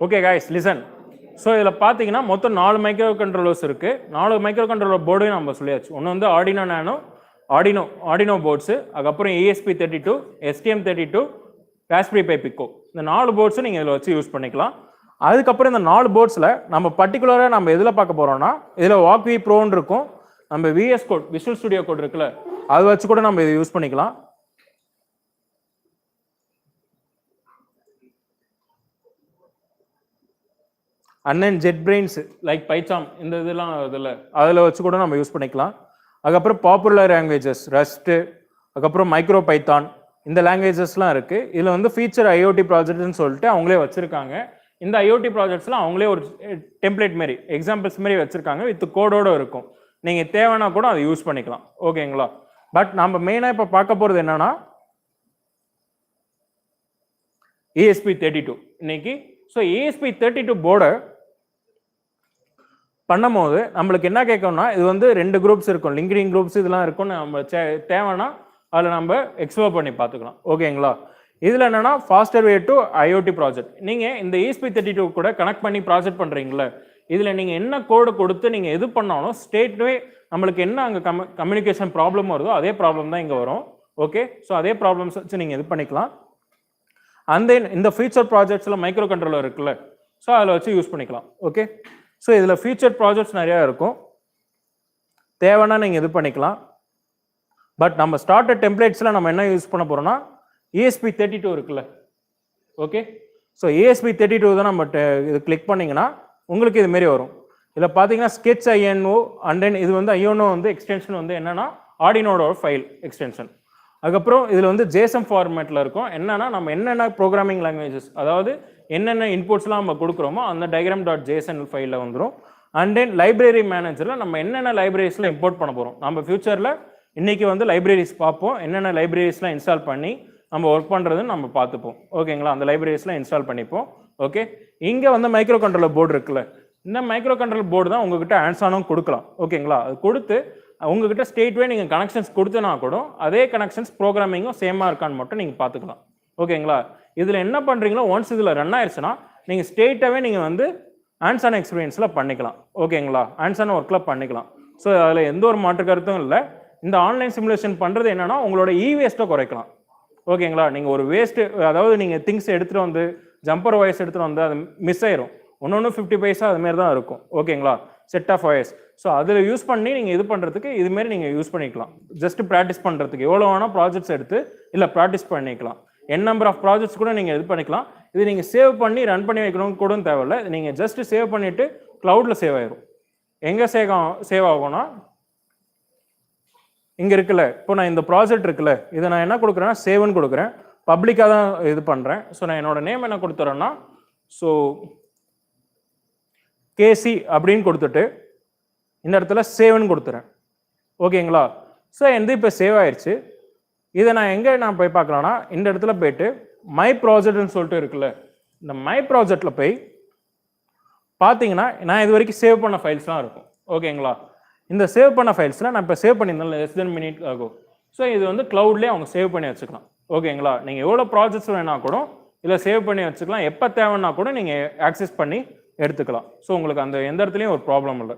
ஓகே கைஸ் லிசன். ஸோ இதில் பார்த்தீங்கன்னா மொத்தம் 4 மைக்ரோ கண்ட்ரோலர்ஸ் இருக்குது. 4 மைக்ரோ கண்ட்ரோலர் போர்டையும் நம்ம சொல்லியாச்சு. ஒன்று வந்து ஆர்டினோ நானோ, ஆர்டினோ போர்ட்ஸு, அதுக்கப்புறம் ESP32, STM32, raspberry Pi pico, இந்த 4 போர்ட்ஸும் நீங்கள் இதில் வச்சு யூஸ் பண்ணிக்கலாம். அதுக்கப்புறம் இந்த 4 போர்ட்ஸில் நம்ம பர்டிகுலராக நம்ம எதில் பார்க்க போகிறோம்னா, இதில் வாக்வி ப்ரோன்னு இருக்கும், நம்ம VS code Visual Studio code இருக்குல்ல, அதை வச்சு கூட நம்ம இதை யூஸ் பண்ணிக்கலாம். And then JetBrains like PyCharm இந்த இதெல்லாம் இதில் அதில் வச்சு கூட நம்ம யூஸ் பண்ணிக்கலாம். அதுக்கப்புறம் பாப்புலர் லாங்குவேஜஸ் ரஸ்ட்டு, அதுக்கப்புறம் மைக்ரோ பைத்தான், இந்த லாங்குவேஜஸ்லாம் இருக்குது. இதில் வந்து ஃபீச்சர் IoT ப்ராஜெக்ட்னு சொல்லிட்டு அவங்களே வச்சுருக்காங்க. இந்த IoT ப்ராஜெக்ட்ஸ்லாம் அவங்களே ஒரு டெம்ப்ளேட் மாரி எக்ஸாம்பிள்ஸ் மாரி வச்சுருக்காங்க, வித் கோடோடு இருக்கும். நீங்கள் தேவைன்னா கூட அதை யூஸ் பண்ணிக்கலாம். ஓகேங்களா, பட் நம்ம மெயினாக இப்போ பார்க்க போகிறது என்னென்னா ESP32 இன்னைக்கு. ஸோ ESP32 போர்டை பண்ணும்போது நம்மளுக்கு என்ன கேட்கும்னா, இது வந்து 2 குரூப்ஸ் இருக்கும், லிங்க்டின் குரூப்ஸ் இதெல்லாம் இருக்கும். நம்ம தேவைன்னா அதில் நம்ம எக்ஸ்ப்ளோர் பண்ணி பார்த்துக்கலாம். ஓகேங்களா, இதில் என்னென்னா faster way to IoT project. நீங்கள் இந்த ESP32 கூட கனெக்ட் பண்ணி ப்ராஜெக்ட் பண்ணுறீங்களே, இதில் நீங்கள் என்ன கோடு கொடுத்து நீங்கள் எது பண்ணாலும் ஸ்டேட்வே நம்மளுக்கு என்ன அங்கே கம்யூனிகேஷன் ப்ராப்ளம் வருதோ அதே ப்ராப்ளம் தான் இங்கே வரும். ஓகே, ஸோ அதே ப்ராப்ளம்ஸ் வச்சு நீங்கள் இது பண்ணிக்கலாம். அண்ட் தென் இந்த ஃபீச்சர் ப்ராஜெக்ட்ஸில் மைக்ரோ கண்ட்ரோலர் இருக்குல்ல, ஸோ அதில் வச்சு யூஸ் பண்ணிக்கலாம். ஓகே, ஸோ இதில் ஃபீச்சர் ப்ராஜெக்ட்ஸ் நிறையா இருக்கும், தேவைன்னா நீங்கள் இது பண்ணிக்கலாம். பட் நம்ம ஸ்டார்டர் டெம்ப்ளேட்ஸில் நம்ம என்ன யூஸ் பண்ண போகிறோம்னா ESP32 இருக்குல்ல. ஓகே, ஸோ ESP32 தான் நம்ம இது கிளிக் பண்ணிங்கன்னா உங்களுக்கு இதுமாரி வரும். இதில் பார்த்தீங்கன்னா ஸ்கெட்ச் INO அண்ட் தென் இது வந்து INO வந்து எக்ஸ்டென்ஷன் வந்து என்னன்னா ஆர்டினோட ஃபைல் எக்ஸ்டென்ஷன். அதுக்கப்புறம் இதில் வந்து JSON ஃபார்மேட்டில் இருக்கும். என்னன்னா நம்ம என்னென்ன ப்ரோக்ராமிங் லாங்குவேஜஸ் அதாவது என்னென்ன இன்புட்ஸ்லாம் நம்ம கொடுக்குறோமோ அந்த diagram.json ஃபைலில் வந்துடும். அண்ட் தென் லைப்ரரி மேனேஜரில் நம்ம என்னென்ன லைப்ரரிஸில் இம்போர்ட் பண்ண போகிறோம். நம்ம ஃபியூச்சரில் இன்றைக்கி வந்து லைப்ரரிஸ் பார்ப்போம், என்னென்ன லைப்ரரிஸ்லாம் இன்ஸ்டால் பண்ணி நம்ம ஒர்க் பண்ணுறதுன்னு நம்ம பார்த்துப்போம். ஓகேங்களா, அந்த லைப்ரரிஸ்லாம் இன்ஸ்டால் பண்ணிப்போம். ஓகே, இங்கே வந்து மைக்ரோ கண்ட்ரோலர் போர்டு இருக்குல்ல, இந்த மைக்ரோ கண்ட்ரோலர் போர்டு தான் உங்ககிட்ட ஆன்சானும் கொடுக்கலாம். ஓகேங்களா, அது கொடுத்து உங்ககிட்ட ஸ்டேட்வே நீங்கள் கனெக்ஷன்ஸ் கொடுத்தனா கூட அதே கனெக்ஷன்ஸ் ப்ரோக்ராமிங்கும் சேமாக இருக்கான்னு மட்டும் நீங்கள் பார்த்துக்கலாம். ஓகேங்களா, இதில் என்ன பண்ணுறீங்களோ ஒன்ஸ் இதில் ரன் ஆயிடுச்சுன்னா நீங்கள் ஸ்டேட்டாகவே நீங்கள் வந்து ஆன்சான் எக்ஸ்பீரியன்ஸில் பண்ணிக்கலாம். ஓகேங்களா, ஆன்சான் ஒர்க்கில் பண்ணிக்கலாம். ஸோ அதில் எந்த ஒரு மாற்று கருத்தும் இல்லை. இந்த ஆன்லைன் சிமுலேஷன் பண்ணுறது என்னென்னா உங்களோட வேஸ்ட்டை குறைக்கலாம். ஓகேங்களா, நீங்கள் ஒரு வேஸ்ட்டு அதாவது நீங்கள் திங்ஸ் எடுத்துகிட்டு வந்து ஜம்பர் வாய்ஸ் எடுத்துகிட்டு வந்து அது மிஸ் ஆயிரும். ஒன்று 50 பைசா அதுமாரி தான் இருக்கும். ஓகேங்களா, செட் ஆஃப் வாய்ஸ். ஸோ அதில் யூஸ் பண்ணி நீங்கள் இது பண்ணுறதுக்கு இதுமாரி நீங்கள் யூஸ் பண்ணிக்கலாம். ஜஸ்ட் ப்ராக்டிஸ் பண்ணுறதுக்கு எவ்வளோ வேணால் ப்ராஜெக்ட்ஸ் எடுத்து இல்லை ப்ராக்டிஸ் பண்ணிக்கலாம். நம்பர் ஆஃப் ப்ராஜெக்ட்ஸ் கூட நீங்கள் இது பண்ணிக்கலாம். இது நீங்கள் சேவ் பண்ணி ரன் பண்ணி வைக்கணும் கூட தேவையில்லை. நீங்கள் ஜஸ்ட் சேவ் பண்ணிவிட்டு க்ளவுடில் சேவ் ஆயிரும். எங்கே சேவ் ஆகும்னா இங்கே இருக்குல்ல, இப்போ நான் இந்த ப்ராஜெக்ட் இருக்குல்ல, இதை நான் என்ன கொடுக்குறேன்னா சேவ்னு கொடுக்குறேன். பப்ளிக்காக தான் இது பண்ணுறேன். ஸோ நான் என்னோட நேம் என்ன கொடுத்துறேன்னா ஸோ கேசி அப்படின்னு கொடுத்துட்டு இந்த இடத்துல சேவ்னு கொடுத்துறேன். ஓகேங்களா, ஸோ எந்த இப்போ சேவ் ஆயிடுச்சு. இதை நான் எங்கே போய் பார்க்கலான்னா இந்த இடத்துல போயிட்டு மை ப்ராஜெக்ட்னு சொல்லிட்டு இருக்குல்ல, இந்த மை ப்ராஜெக்டில் போய் பார்த்தீங்கன்னா நான் இது வரைக்கும் சேவ் பண்ண ஃபைல்ஸ்லாம் இருக்கும். ஓகேங்களா, இந்த சேவ் பண்ண ஃபைல்ஸில் நான் இப்போ சேவ் பண்ணியிருந்தேன் less than minute ஆகும். ஸோ இது வந்து க்ளவுட்லேயே அவங்க சேவ் பண்ணி வச்சுக்கலாம். ஓகேங்களா, நீங்கள் எவ்வளோ ப்ராஜெக்ட்ஸ் வேணா கூட இதில் சேவ் பண்ணி வச்சுக்கலாம். எப்போ தேவைன்னா கூட நீங்கள் ஆக்சஸ் பண்ணி எடுத்துக்கலாம். ஸோ உங்களுக்கு அந்த எந்த இடத்துலையும் ஒரு ப்ராப்ளம் இல்லை.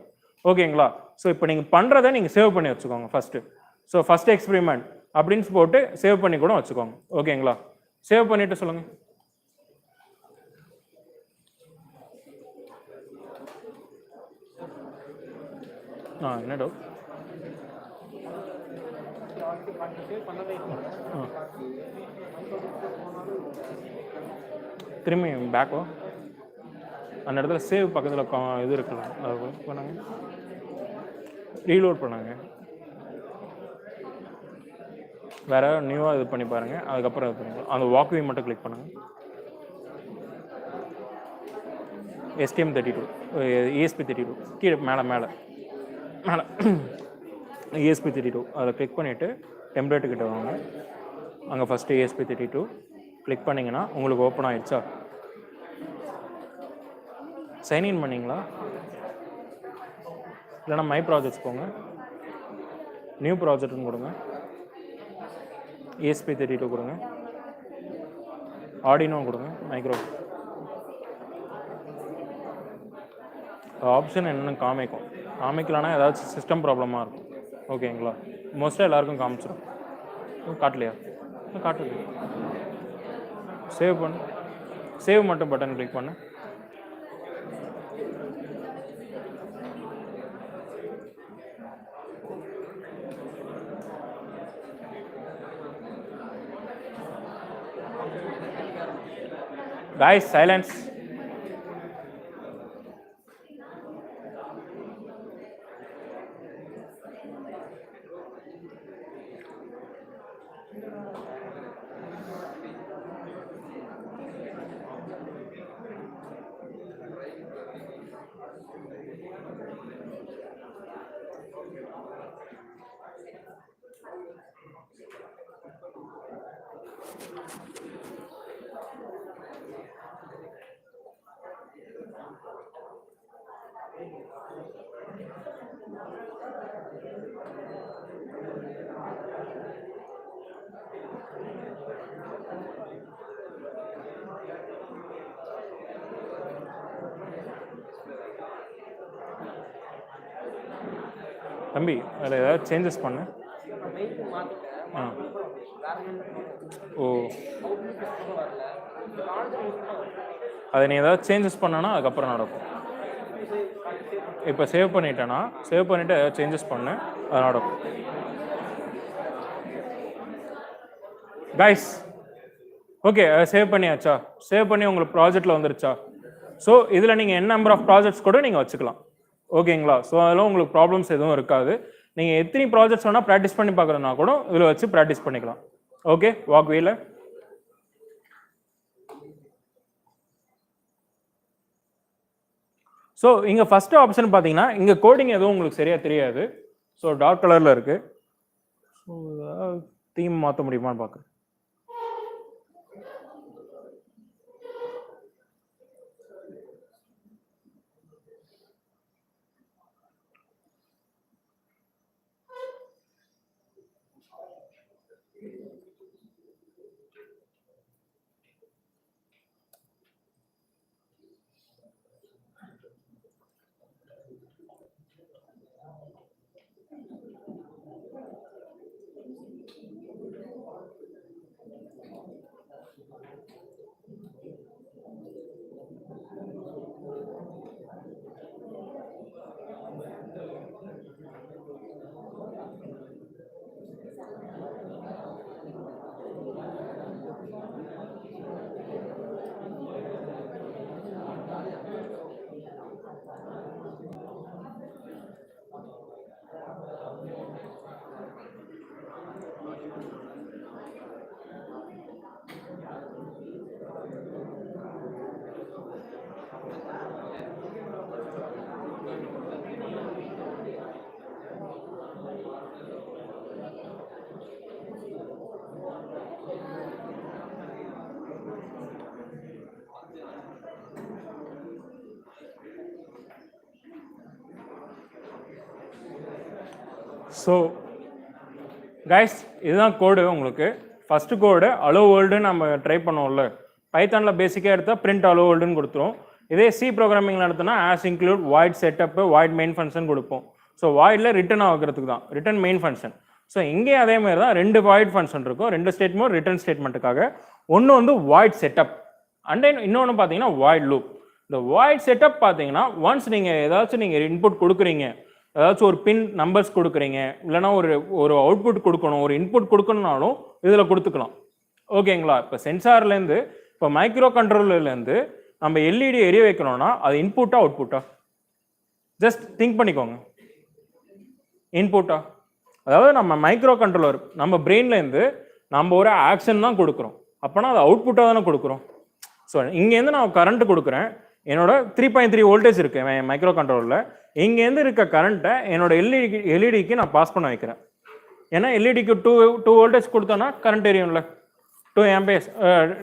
ஓகேங்களா, ஸோ இப்போ நீங்கள் பண்ணுறதை நீங்கள் சேவ் பண்ணி வச்சுக்கோங்க ஃபஸ்ட்டு. ஸோ ஃபஸ்ட் எக்ஸ்பெரிமெண்ட் அப்படின்னு போட்டு சேவ் பண்ணி கூட வச்சுக்கோங்க. ஓகேங்களா, சேவ் பண்ணிவிட்டு சொல்லுங்கள். என்ன டவுட்? திரும்பி பேக்கோ அந்த இடத்துல சேவ் பக்கத்தில் இது இருக்குல்ல, அது பண்ணாங்க, ரீலோட் பண்ணாங்க. வேற நியூவாக இது பண்ணி பாருங்கள். அதுக்கப்புறம் இது பண்ணுங்க. அந்த வாக்வே மட்டும் கிளிக் பண்ணுங்கள். STM32 ESP32 கீழே மேலே ESP32 அதில் கிளிக் பண்ணிவிட்டு டெம்ப்ளேட்டு கிட்ட வாங்க. அங்கே ஃபஸ்ட்டு ESP32 கிளிக் பண்ணிங்கன்னா உங்களுக்கு ஓப்பன் ஆகிடுச்சா? சைன்இன் பண்ணிங்களா? இல்லைனா மை ப்ராஜெக்ட்ஸ் போங்க, நியூ ப்ராஜெக்ட்னு கொடுங்க, ESP32 கொடுங்க, ஆர்டினோ கொடுங்க, மைக்ரோ ஆப்ஷன் என்னென்னு காமிக்கலான்னா ஏதாச்சும் சிஸ்டம் ப்ராப்ளமாக இருக்கும். ஓகேங்களா, மோஸ்ட்டாக எல்லாருக்கும் காமிச்சிடும். காட்டலையா? காட்டுது. சேவ் பண்ணு, சேவ் மட்டும் பட்டன் கிளிக் பண்ணு. Guys, silence. தம்பி அதில் ஏதாவது சேஞ்சஸ் பண்ணு. ஓ, அதை நீ ஏதாவது சேஞ்சஸ் பண்ணனா அதுக்கப்புறம் நடக்கும். இப்போ சேவ் பண்ணிட்டேன்னா சேவ் பண்ணிவிட்டு ஏதாவது சேஞ்சஸ் பண்ணு, அது நடக்கும். கைஸ் ஓகே சேவ் பண்ணியாச்சா? சேவ் பண்ணி உங்களுக்கு ப்ராஜெக்டில் வந்துருச்சா? ஸோ இதில் நீங்கள் என்ன நம்பர் ஆஃப் ப்ராஜெக்ட்ஸ் கூட நீங்கள் வச்சுக்கலாம். ஓகேங்களா? ஸோ அதெல்லாம் உங்களுக்கு ப்ராப்ளம்ஸ் எதுவும் இருக்காது. நீங்கள் எத்தனை ப்ராஜெக்ட்ஸ் வேணால் ப்ராக்டிஸ் பண்ணி பார்க்குறதுனா கூட இதில் வச்சு ப்ராக்டிஸ் பண்ணிக்கலாம். ஓகே, வாக்வேல ஸோ இங்கே ஃபஸ்ட்டு ஆப்ஷன் பார்த்தீங்கன்னா இங்கே கோடிங் எதுவும் உங்களுக்கு சரியாக தெரியாது. ஸோ டார்க் கலரில் இருக்குது. ஸோ தீம் மாற்ற முடியுமான்னு பார்க்குறேன். ஸோ கைஸ் இதுதான் கோடு. உங்களுக்கு ஃபஸ்ட்டு கோடு அலோ வேர்ல்டுன்னு நம்ம ட்ரை பண்ணுவோம்ல, பைத்தானில் பேசிக்காக எடுத்தால் பிரிண்ட் அலோ வேர்ல்டுன்னு கொடுத்துரும். இதே சி ப்ரோக்ராமிங்கில் எடுத்தோன்னா as include void setup void main function கொடுப்போம். ஸோ வாய்டில் ரிட்டன் ஆகிறதுக்கு தான் ரிட்டன் மெயின் ஃபங்க்ஷன். ஸோ இங்கே அதே மாதிரி தான் 2 வாய்ட் ஃபங்க்ஷன் இருக்கும். 2 ஸ்டேட்மெண்ட் ரிட்டன் ஸ்டேட்மெண்ட்டுக்காக. ஒன்று வந்து வாய்ட் செட்டப் அண்ட் தென் இன்னொன்று பார்த்தீங்கன்னா வாய்ட் லூப். இந்த வாய்ட் செட்டப் பார்த்தீங்கன்னா ஒன்ஸ் நீங்கள் ஏதாச்சும் நீங்கள் இன்புட் கொடுக்குறீங்க, ஏதாச்சும் ஒரு பின் நம்பர்ஸ் கொடுக்குறீங்க, இல்லைனா ஒரு அவுட்புட் கொடுக்கணும், ஒரு இன்புட் கொடுக்கணும்னாலும் இதில் கொடுத்துக்கலாம். ஓகேங்களா? இப்போ சென்சார்லேருந்து இப்போ மைக்ரோ கண்ட்ரோலர்லேருந்து நம்ம எல்இடி எரிய வைக்கணும்னா அது இன்புட்டா அவுட்புட்டா? ஜஸ்ட் திங்க் பண்ணிக்கோங்க. இன்புட்டா? அதாவது நம்ம மைக்ரோ கண்ட்ரோலர் நம்ம பிரெயின்லேருந்து நம்ம ஒரு ஆக்ஷன் தான் கொடுக்குறோம். அப்போனா அது அவுட்புட்டாக தானே கொடுக்குறோம். ஸோ இங்கேருந்து நான் கரண்ட் கொடுக்குறேன். என்னோட 3.3 வோல்டேஜ் இருக்கு என் மைக்ரோ கண்ட்ரோலில். இங்கேருந்து இருக்க கரண்ட்டை என்னோட எல்இடிக்கு நான் பாஸ் பண்ண வைக்கிறேன். ஏன்னா எல்இடிக்கு 2 வோல்டேஜ் கொடுத்தோன்னா கரண்ட் எரியும்ல, 2 ஆம்பியர்ஸ்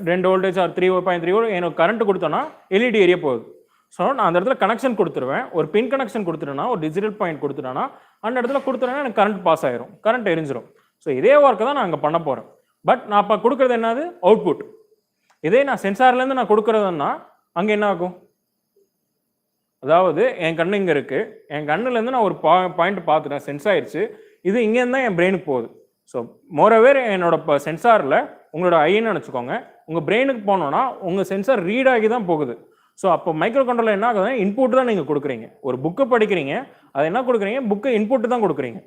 2 வோல்டேஜ் ஆர் 3.3 வோல்ட் எனக்கு கரண்ட் கொடுத்தோன்னா எல்இடி எரிய போகுது. ஸோ நான் அந்த இடத்துல கனெக்ஷன் கொடுத்துருவேன். ஒரு பின் கனெக்ஷன் கொடுத்துட்டேன்னா, ஒரு டிஜிட்டல் பாயிண்ட் கொடுத்துட்டேன்னா அந்த இடத்துல கொடுத்துட்டேன்னா எனக்கு கரண்ட் பாஸ் ஆயிரும், கரண்ட் எரிஞ்சிடும். ஸோ இதே ஒர்க்கை தான் நான் அங்கே பண்ண போகிறேன். பட் நான் இப்போ கொடுக்குறது என்னது? அவுட்புட். இதே நான் சென்சார்லேருந்து நான் கொடுக்குறதுன்னா அங்கே என்ன ஆகும்? அதாவது என் கண்ணு இங்கே இருக்குது, என் கண்ணுலேருந்து நான் ஒரு பாயிண்ட் பார்த்துட்டேன், சென்ஸ் ஆயிடுச்சு, இது இங்கேருந்து தான் என் பிரெயினுக்கு போகுது. ஸோ மோரோவர் என்னோட இப்போ சென்சாரில் உங்களோட ஐன்னு நினச்சிக்கோங்க, உங்கள் பிரெயினுக்கு போனோன்னா உங்கள் சென்சார் ரீட் ஆகி தான் போகுது. ஸோ அப்போ மைக்ரோ கண்ட்ரோலர் என்ன ஆகுதுன்னா இன்புட் தான் நீங்கள் கொடுக்குறீங்க. ஒரு புக்கை படிக்கிறீங்க, அது என்ன கொடுக்குறீங்க? புக்கை இன்புட்டு தான் கொடுக்குறீங்க.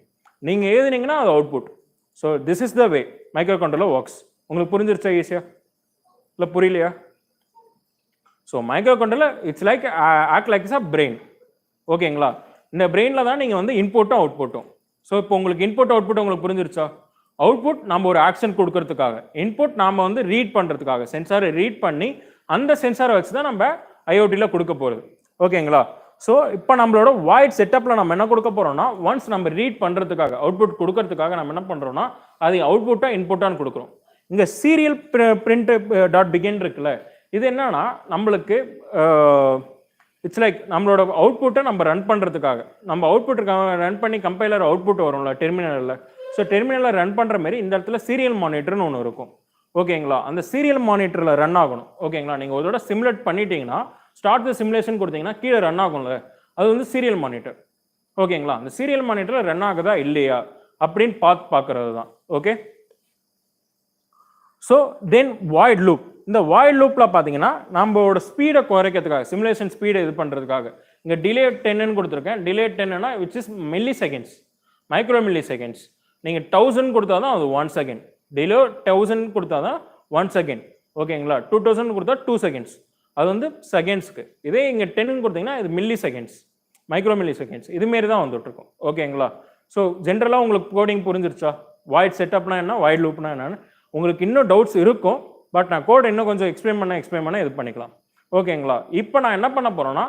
நீங்கள் எழுதுனீங்கன்னா அது output. So this is the way micro controller works. உங்களுக்கு புரிஞ்சிருச்சா ஈஸியாக? இல்லை புரியலையா? So micro controller it's like act like is a brain. ஓகேங்களா? இந்த பிரெயினில் தான் நீங்கள் வந்து இன்புட்டும் அவுட்புட்டும். ஸோ இப்போ உங்களுக்கு இன்புட் அவுட்புட் உங்களுக்கு புரிஞ்சிருச்சா? அவுட்புட் நம்ம ஒரு ஆக்ஷன் கொடுக்கறதுக்காக, இன்புட் நாம் வந்து ரீட் பண்ணுறதுக்காக, சென்சாரை ரீட் பண்ணி அந்த சென்சாரை வச்சு தான் நம்ம ஐஓடியில் கொடுக்க போகிறது. ஓகேங்களா? ஸோ இப்போ நம்மளோட வாய்ட் செட்டப்பில் நம்ம என்ன கொடுக்க போகிறோம்னா, ஒன்ஸ் நம்ம ரீட் பண்ணுறதுக்காக அவுட்புட் கொடுக்கறதுக்காக நம்ம என்ன பண்ணுறோம்னா அது அவுட்புட்டாக இன்புட்டான்னு கொடுக்குறோம். இங்கே சீரியல் பிரிண்ட் டாட் பிகின் இருக்குல்ல, இது என்னன்னா நம்மளுக்கு இட்ஸ் லைக் நம்மளோட அவுட்புட்டை நம்ம ரன் பண்ணுறதுக்காக, நம்ம அவுட்புட்டுக்காக ரன் பண்ணி கம்பைலர் அவுட்புட் வரும்ல டெர்மினலில். ஸோ டெர்மினலில் ரன் பண்ணுற மாதிரி இந்த இடத்துல சீரியல் மானிட்டர்னு ஒன்று இருக்கும். ஓகேங்களா? அந்த சீரியல் மானிட்டரில் ரன் ஆகணும். ஓகேங்களா? நீங்கள் ஒரு தடவை சிமுலேட் பண்ணிட்டீங்கன்னா, ஸ்டார்ட் த சிமுலேஷன் கொடுத்தீங்கன்னா கீழே ரன் ஆகும்ல, அது வந்து சீரியல் மானிட்டர். ஓகேங்களா? அந்த சீரியல் மானிட்டரில் ரன் ஆகுதா இல்லையா அப்படின்னு பார்க்கறது தான். Okay. So then void loop. இந்த வாய்ட் லூப்பில் பார்த்தீங்கன்னா நம்மளோட ஸ்பீடை குறைக்கிறதுக்காக, சிமுலேஷன் ஸ்பீடை இது பண்ணுறதுக்காக இங்கே டிலே 10ன்னு கொடுத்துருக்கேன். டிலே 10ன்னா which is milli seconds, micro milli seconds. நீங்கள் 1000 கொடுத்தா தான் அது 1 செகண்ட். டிலே 1000 கொடுத்தா தான் 1 செகண்ட். ஓகேங்களா. 2000 கொடுத்தா 2 செகண்ட்ஸ், அது வந்து செகண்ட்ஸ்க்கு. இதே இங்கே 10 கொடுத்தீங்கன்னா இது milli seconds, micro milli seconds, இதுமாரி தான் வந்துட்டு இருக்கும். ஓகேங்களா. ஸோ ஜென்ரலாக உங்களுக்கு கோடிங் புரிஞ்சிருச்சா? வாய்ட் செட்டப்னா என்ன, வாய்ட் லூப்னா என்னன்னு உங்களுக்கு இன்னும் டவுட்ஸ் இருக்கும். பட் நான் கோட் இன்னும் கொஞ்சம் எக்ஸ்பிளைன் பண்ண இது பண்ணிக்கலாம். ஓகேங்களா. இப்போ நான் என்ன பண்ண போகிறேன்னா,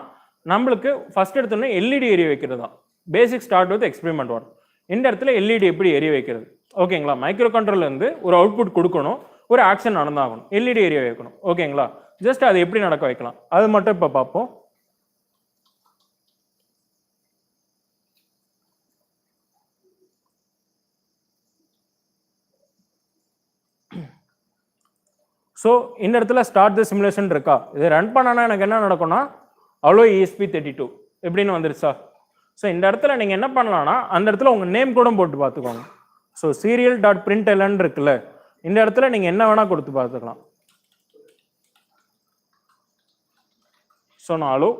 நம்மளுக்கு ஃபஸ்ட் எடுத்தோன்னே எல்இடி எரிய வைக்கிறது தான் பேசிக். Start with experiment 1. இந்த இடத்துல எல்இடி எப்படி எரிய வைக்கிறது? ஓகேங்களா. மைக்ரோ கண்ட்ரோல்லேருந்து ஒரு அவுட்புட் கொடுக்கணும், ஒரு ஆக்ஷன் நடந்தாகணும், எல்இடி எரிய வைக்கணும். ஓகேங்களா. ஜஸ்ட் அது எப்படி நடக்க வைக்கலாம் அது மட்டும் இப்போ பார்ப்போம். ஸோ இந்த இடத்துல ஸ்டார்ட் த சிமுலேஷன் இருக்கா? இது ரன் பண்ணனா எனக்கு என்ன நடக்கும்னா, அவ்வளோ ESP32 எப்படின்னு வந்துருச்சா? ஸோ இந்த இடத்துல நீங்கள் என்ன பண்ணலாம்னா, அந்த இடத்துல உங்கள் நேம் கூட போட்டு பார்த்துக்கோங்க. ஸோ serial.println இருக்குல்ல, இந்த இடத்துல நீங்கள் என்ன வேணால் கொடுத்து பார்த்துக்கலாம். ஸோ நான் அலோ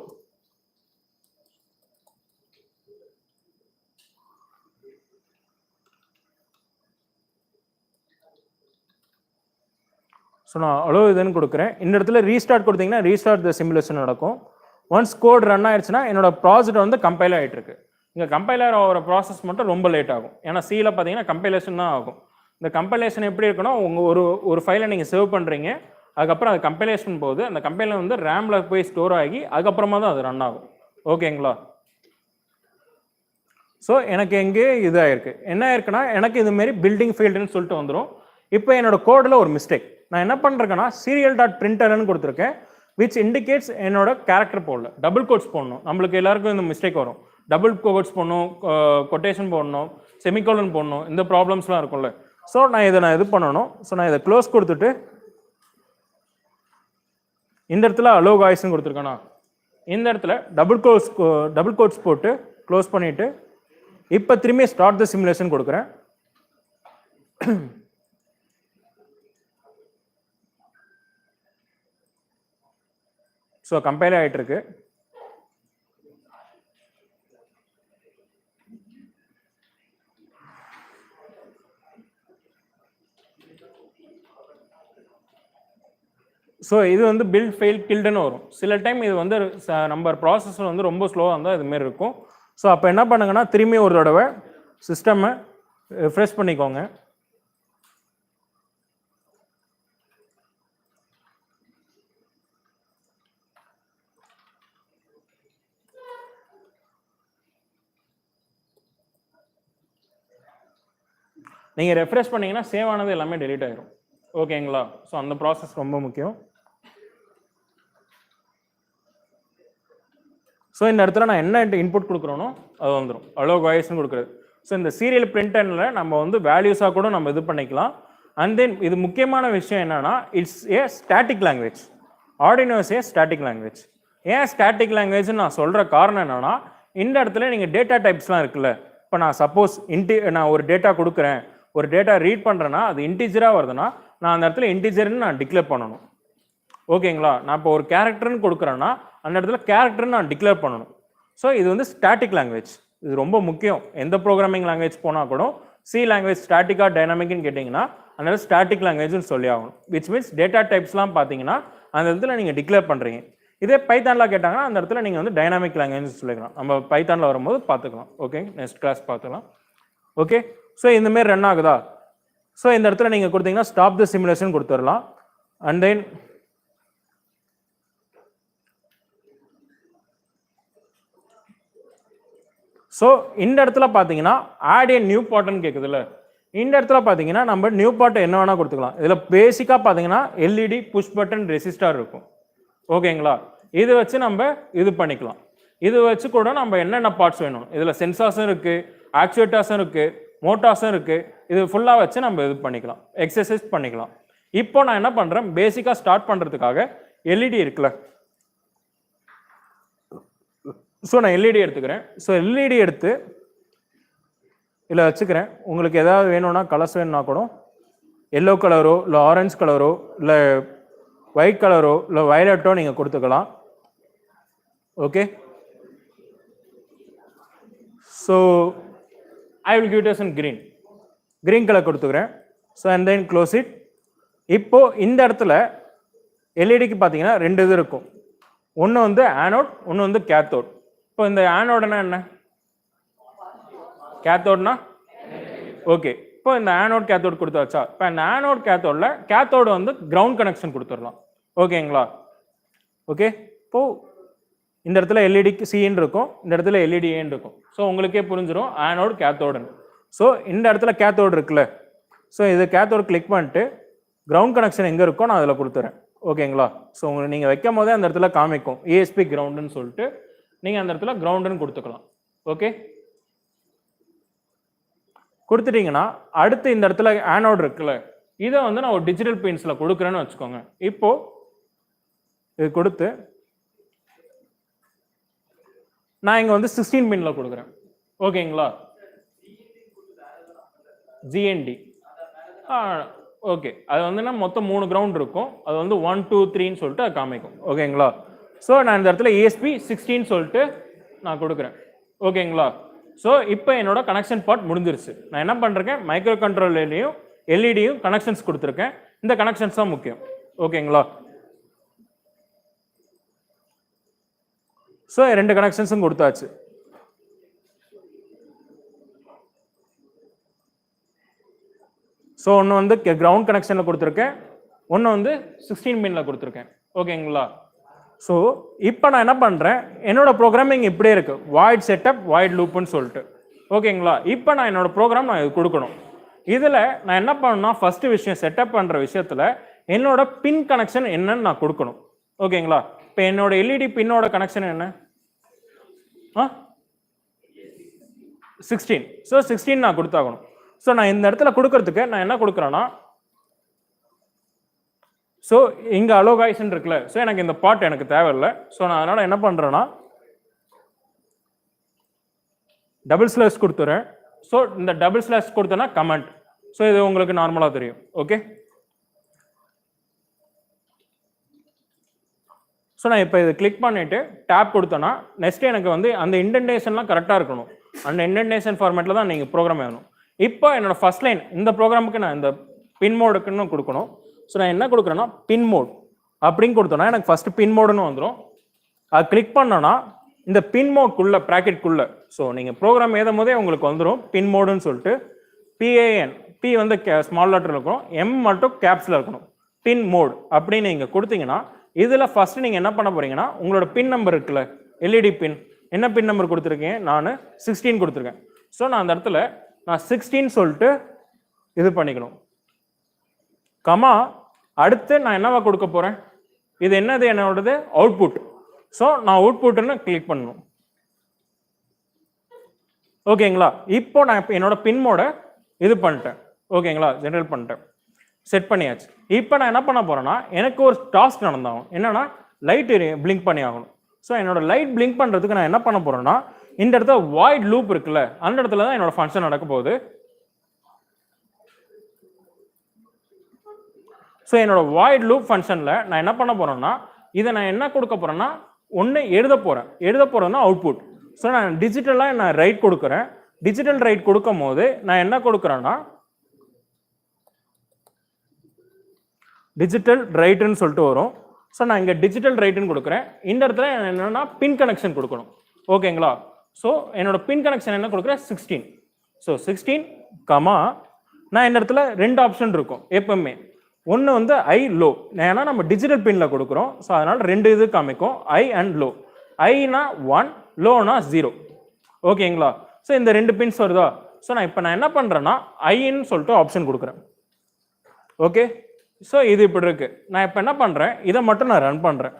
ஸோ நான் அலோ இதுன்னு கொடுக்குறேன். இந்த இடத்துல ரீஸ்டார்ட் கொடுத்தீங்கன்னா ரீஸ்டார்ட் த சிமுலேஷன் நடக்கும். ஒன்ஸ் கோட் ரன் ஆயிடுச்சுன்னா என்னோட ப்ராஜெக்ட் வந்து கம்பைல் ஆகிட்டு இருக்கு. இங்கே கம்பைலர் ஆகிற ப்ராசஸ் மட்டும் ரொம்ப லேட் ஆகும். ஏன்னா சியில் பார்த்தீங்கன்னா கம்பைலேஷன் தான் ஆகும். இந்த கம்பைலேஷன் எப்படி இருக்குன்னா, உங்கள் ஒரு ஃபைலை நீங்கள் சேவ் பண்ணுறீங்க, அதுக்கப்புறம் அது கம்பைலேஷன் போகுது, அந்த கம்பைலர் வந்து ரேமில் போய் ஸ்டோர் ஆகி அதுக்கப்புறமா தான் அது ரன் ஆகும். ஓகேங்களா. ஸோ எனக்கு எங்கே இதாகிருக்கு, என்ன ஆயிருக்குன்னா, எனக்கு இதுமாரி பில்டிங் ஃபீல்டுன்னு சொல்லிட்டு வந்துடும். இப்போ என்னோட கோடில் ஒரு மிஸ்டேக். நான் என்ன பண்ணுறேன்னா, serial.println கொடுத்துருக்கேன், விச் இண்டிகேட்ஸ் என்னோட கேரக்டர் போடல, டபுள் கோட்ஸ் போடணும். நம்மளுக்கு எல்லாருக்கும் இந்த மிஸ்டேக் வரும். டபுள் கோட்ஸ் போடணும், கொட்டேஷன் போடணும், செமிகோலன் போடணும், இந்த ப்ராப்ளம்ஸ்லாம் இருக்கும்ல. ஸோ நான் இது பண்ணணும். ஸோ நான் இதை க்ளோஸ் கொடுத்துட்டு இந்த இடத்துல அலோ காய்ஸ்ன்னு கொடுத்துருக்கேன்னா, இந்த இடத்துல டபுள் கோட்ஸ் போட்டு க்ளோஸ் பண்ணிவிட்டு இப்போ திரும்பி ஸ்டார்ட் த சிமுலேஷன் கொடுக்குறேன். ஸோ கம்பைல் ஆகிட்டு இருக்கு. ஸோ இது வந்து பில்ட் ஃபெயில் கில்டுன்னு வரும். சில டைம் இது வந்து நம்ம ப்ராசஸர் வந்து ரொம்ப ஸ்லோவாக இருந்தால் இதுமாரி இருக்கும். ஸோ அப்போ என்ன பண்ணுங்கன்னா, திரும்பி ஒரு தடவை சிஸ்டமை ரிஃப்ரெஷ் பண்ணிக்கோங்க. நீங்கள் ரெஃப்ரெஷ் பண்ணிங்கன்னா சேவ் ஆனது எல்லாமே டெலீட் ஆகிரும். ஓகேங்களா. ஸோ அந்த ப்ராசஸ் ரொம்ப முக்கியம். ஸோ இந்த இடத்துல நான் என்ன இன்புட் கொடுக்குறோனோ அது வந்துடும், அலோ வாய்ஸ்ன்னு கொடுக்குறது. ஸோ இந்த சீரியல் பிரிண்டனில் நம்ம வந்து வேல்யூஸாக கூட நம்ம இது பண்ணிக்கலாம். அண்ட் தென் இது முக்கியமான விஷயம் என்னன்னா, it's A static language. Arduino is a static language. ஏன் ஸ்டாட்டிக் லாங்குவேஜ்னு நான் சொல்கிற காரணம் என்னன்னா, இந்த இடத்துல நீங்கள் டேட்டா டைப்ஸ்லாம் இருக்குல்ல. இப்போ நான் சப்போஸ் நான் ஒரு டேட்டா கொடுக்குறேன், ஒரு டேட்டா ரீட் பண்ணுறேன்னா அது இன்டிஜராக வருதுன்னா, நான் அந்த இடத்துல இன்டிஜர்னு நான் டிக்ளேர் பண்ணணும். ஓகேங்களா. நான் இப்போ ஒரு கேரக்டர்னு கொடுக்குறேன்னா அந்த இடத்துல கேரக்டர்னு நான் டிக்ளேர் பண்ணணும். ஸோ இது வந்து ஸ்டாட்டிக் லாங்குவேஜ். இது ரொம்ப முக்கியம். எந்த ப்ரோக்ராமிங் லாங்குவேஜ் போனால் கூட சி லாங்குவேஜ் ஸ்டாட்டிக்காக டைனாமிக்னு கேட்டிங்கன்னா அந்த ஸ்டாட்டிக் லாங்குவேஜ்னு சொல்லி ஆகணும். விச் மீன்ஸ் டேட்டா டைப்ஸ்லாம் பார்த்தீங்கன்னா அந்த இடத்துல நீங்கள் டிக்ளேர் பண்ணுறீங்க. இதே பைத்தானில் கேட்டாங்கன்னா அந்த இடத்துல நீங்கள் வந்து டைனாமிக் லாங்குவேஜ் சொல்லிக்கலாம். நம்ம பைத்தானில் வரும்போது பார்த்துக்கலாம். ஓகே, நெக்ஸ்ட் கிளாஸ் பார்த்துக்கலாம். ஓகே, ஸோ இந்தமாரி ரன் ஆகுதா? ஸோ இந்த இடத்துல நீங்கள் கொடுத்தீங்கன்னா ஸ்டாப் த சிமுலேஷன் கொடுத்துடலாம். அண்ட் தென் ஸோ இந்த இடத்துல பார்த்தீங்கன்னா ஆட் ஏ நியூ பாட்னு கேட்குதுல்ல. இந்த இடத்துல பார்த்தீங்கன்னா நம்ம நியூ பாட் என்ன வேணால் கொடுத்துக்கலாம். இதில் பேசிக்காக பார்த்தீங்கன்னா எல்இடி புஷ் பட்டன் ரெசிஸ்டார் இருக்கும். ஓகேங்களா. இது வச்சு நம்ம இது பண்ணிக்கலாம். இது வச்சு கூட நம்ம என்னென்ன பார்ட்ஸ் வேணும், இதில் சென்சார்ஸும் இருக்குது, ஆக்சுவேட்டர்ஸும் இருக்குது, மோட்டார்ஸும் இருக்குது. இது ஃபுல்லாக வச்சு நம்ம இது பண்ணிக்கலாம், எக்ஸசைஸ் பண்ணிக்கலாம். இப்போ நான் என்ன பண்ணுறேன், பேசிக்காக ஸ்டார்ட் பண்ணுறதுக்காக எல்இடி இருக்குல்ல. ஸோ நான் எல்இடி எடுத்துக்கிறேன். ஸோ எல்இடி எடுத்து இதில் வச்சுக்கிறேன். உங்களுக்கு எதாவது வேணும்னா கலர்ஸ் வேணும்னா கூட எல்லோ கலரோ இல்லை ஆரஞ்சு கலரோ இல்லை ஒயிட் கலரோ இல்லை வயலட்டோ நீங்கள் கொடுத்துக்கலாம். Okay, so I will give it as in green colour கொடுத்துக்கிறேன். So and then close it. இப்போது இந்த இடத்துல எல்இடிக்கு பார்த்தீங்கன்னா ரெண்டு இது இருக்கும். ஒன்று வந்து ஆனோட், ஒன்று வந்து கேத்தோட். இப்போ இந்த ஆனோடுனா என்ன? கேத்தோட்னா ஓகே. இப்போ இந்த ஆனோட் கேத்தோட் கொடுத்தாச்சா? இப்போ இந்த ஆனோட் கேத்தோடில் கேத்தோடு வந்து கிரவுண்ட் கனெக்ஷன் கொடுத்துடலாம். ஓகேங்களா? ஓகே. இப்போ இந்த இடத்துல எல்இடிக்கு சின்னு இருக்கும், இந்த இடத்துல எல்இடி ஏன்னு இருக்கும். ஸோ உங்களுக்கே புரிஞ்சிடும் ஆனோடு கேத்தோடுன்னு. ஸோ இந்த இடத்துல கேத்தோடு இருக்குல்ல, ஸோ இது கேத்தோடு கிளிக் பண்ணிட்டு கிரவுண்ட் கனெக்ஷன் எங்கே இருக்கோ நான் அதில் கொடுத்துறேன். ஓகேங்களா? ஸோ உங்களுக்கு நீங்கள் வைக்கும் போதே அந்த இடத்துல காமிக்கும் ESP கிரவுண்டுன்னு சொல்லிட்டு நீங்கள் அந்த இடத்துல கிரவுண்டுன்னு கொடுத்துக்கலாம். ஓகே, கொடுத்துட்டீங்கன்னா அடுத்து இந்த இடத்துல ஆனோட் இருக்குல்ல, இதை வந்து நான் ஒரு டிஜிட்டல் பின்ஸில் கொடுக்குறேன்னு வச்சுக்கோங்க. இப்போ இது கொடுத்து நான் இங்கே வந்து 16 பின்னில் கொடுக்குறேன். ஓகேங்களா? GND okay. அது வந்து மொத்தம் 3 கிரவுண்ட் இருக்கும். அது வந்து 1 2 3ன்னு சொல்லிட்டு அது காமிக்கும். ஓகேங்களா? ஸோ நான் இந்த இடத்துல ESP 16 சொல்லிட்டு நான் கொடுக்குறேன். ஓகேங்களா? ஸோ இப்போ என்னோட கனெக்ஷன் பார்ட் முடிஞ்சிருச்சு. நான் என்ன பண்ணுறேன், மைக்ரோ கண்ட்ரோலர்லையும் எல்இடியும் கனெக்ஷன்ஸ் கொடுத்துருக்கேன். இந்த கனெக்ஷன்ஸ் தான் முக்கியம். ஓகேங்களா? ஸோ 2 கனெக்ஷன்ஸும் கொடுத்தாச்சு. ஸோ ஒன்று வந்து கிரவுண்ட் கனெக்ஷனில் கொடுத்துருக்கேன், ஒன்று வந்து 16 பின்னில் கொடுத்துருக்கேன். ஓகேங்களா? ஸோ இப்போ நான் என்ன பண்ணுறேன், என்னோட ப்ரோக்ராமிங் இப்படியே இருக்குது, வாய்ட் செட்டப் வாய்ட் லூப்புன்னு சொல்லிட்டு. ஓகேங்களா? இப்போ நான் என்னோட ப்ரோக்ராம் நான் இது கொடுக்கணும். இதில் நான் என்ன பண்ணணும்னா, ஃபஸ்ட்டு விஷயம் செட்டப் பண்ணுற விஷயத்தில் என்னோட பின் கனெக்ஷன் என்னன்னு நான் கொடுக்கணும். ஓகேங்களா? இப்போ என்னோட எல்இடி பின்னோட கனெக்ஷன் என்ன? 16. ஸோ 16 நான் கொடுத்தாகணும். ஸோ நான் இந்த இடத்துல கொடுக்கறதுக்கு நான் என்ன கொடுக்குறேன்னா, ஸோ இங்கே அலோகாய்ஸ்ன்னு இருக்குல்ல, ஸோ எனக்கு இந்த பார்ட் எனக்கு தேவையில்லை. ஸோ நான் அதனால் என்ன பண்ணுறேன்னா டபுள் ஸ்லாஷ் கொடுத்துறேன். ஸோ இந்த டபுள் ஸ்லாஷ் கொடுத்தேன்னா கமெண்ட். ஸோ இது உங்களுக்கு நார்மலாக தெரியும். ஓகே, ஸோ நான் இப்போ இது கிளிக் பண்ணிவிட்டு டேப் கொடுத்தேன்னா நெக்ஸ்ட் எனக்கு வந்து அந்த இன்டென்டேஷன்லாம் கரெக்டாக இருக்கணும். அந்த இன்டென்டேஷன் ஃபார்மேட்டில் தான் நீங்கள் ப்ரோக்ராம் வேணும். இப்போ என்னோட ஃபர்ஸ்ட் லைன் இந்த ப்ரோக்ராமுக்கு நான் இந்த பின் மோடுக்குன்னு கொடுக்கணும். ஸோ நான் என்ன கொடுக்குறேன்னா பின் மோட் அப்படின்னு கொடுத்தோன்னா எனக்கு ஃபர்ஸ்ட் பின் மோடுன்னு வந்துடும். அது கிளிக் பண்ணோன்னா இந்த பின் மோட்குள்ள ப்ராக்கெட்குள்ள, ஸோ நீங்கள் ப்ரோக்ராம் எழுதும் போதே உங்களுக்கு வந்துடும் பின் மோடுன்னு சொல்லிட்டு. PAN, P வந்து ஸ்மால் லெட்டர் இருக்கணும், M மட்டும் கேப்ஸில் இருக்கணும். பின் மோட் அப்படின்னு நீங்கள் கொடுத்தீங்கன்னா இதில் ஃபர்ஸ்ட் நீங்கள் என்ன பண்ண போறீங்கன்னா, உங்களோட பின் நம்பர் இருக்குல்ல, எல்இடி பின் என்ன பின் நம்பர் கொடுத்துருக்கேன், நான் 16 கொடுத்துருக்கேன். ஸோ நான் அந்த இடத்துல நான் 16 சொல்லிட்டு இது பண்ணிக்கணும். கமா அடுத்து நான் என்னவா கொடுக்க போறேன், இது என்னது, என்னோடது அவுட்புட். ஸோ நான் அவுட்புட்னு கிளிக் பண்ணணும். ஓகேங்களா? இப்போ நான் என்னோட பின் மோட இது பண்ணிட்டேன். ஓகேங்களா? ஜெனரேட் பண்ணிட்டேன், செட் பண்ணியாச்சு. இப்போ நான் என்ன பண்ண போறேன்னா, எனக்கு ஒரு டாஸ்க் நடந்தாகும், என்னன்னா லைட் பிளிங்க் பண்ணி ஆகணும். ஸோ என்னோட லைட் பிளிங்க் பண்ணுறதுக்கு நான் என்ன பண்ண போறேன்னா, இந்த இடத்துல வாய்ட் லூப் இருக்குல்ல, அந்த இடத்துல தான் என்னோட ஃபங்க்ஷன் நடக்க போகுது. ஸோ என்னோட வாய்ட் லூப் ஃபங்க்ஷனில் நான் என்ன பண்ண போறேன்னா, இதை நான் என்ன கொடுக்க போறேன்னா, ஒன்று எழுத போறேன்னா அவுட்புட். ஸோ நான் டிஜிட்டலாக நான் ரைட் கொடுக்குறேன். டிஜிட்டல் ரைட் கொடுக்கும் போது நான் என்ன கொடுக்குறேன்னா டிஜிட்டல் ரைட்டுன்னு சொல்லிட்டு வரும். ஸோ நான் இங்கே டிஜிட்டல் ரைட்டுன்னு கொடுக்குறேன். இந்த இடத்துல என்னன்னா பின் கனெக்ஷன் கொடுக்கணும். ஓகேங்களா? ஸோ என்னோட பின் கனெக்ஷன் என்ன கொடுக்குறேன், 16. ஸோ 16 கமா நான் இந்த இடத்துல 2 ஆப்ஷன் இருக்கும் எப்பவுமே. ஒன்று வந்து ஐ லோ, ஏன்னா நம்ம டிஜிட்டல் பின்ல கொடுக்குறோம். ஸோ அதனால 2 இது காமிக்கும், ஐ அண்ட் லோ. ஐனா 1, லோனா 0. ஓகேங்களா? ஸோ இந்த 2 பின்ஸ் வருதா? ஸோ நான் இப்போ நான் என்ன பண்ணுறேன்னா ஐன்னு சொல்லிட்டு ஆப்ஷன் கொடுக்குறேன். ஓகே, ஸோ இது இப்படி இருக்கு. நான் இப்போ என்ன பண்ணுறேன், இதை மட்டும் நான் ரன் பண்ணுறேன்.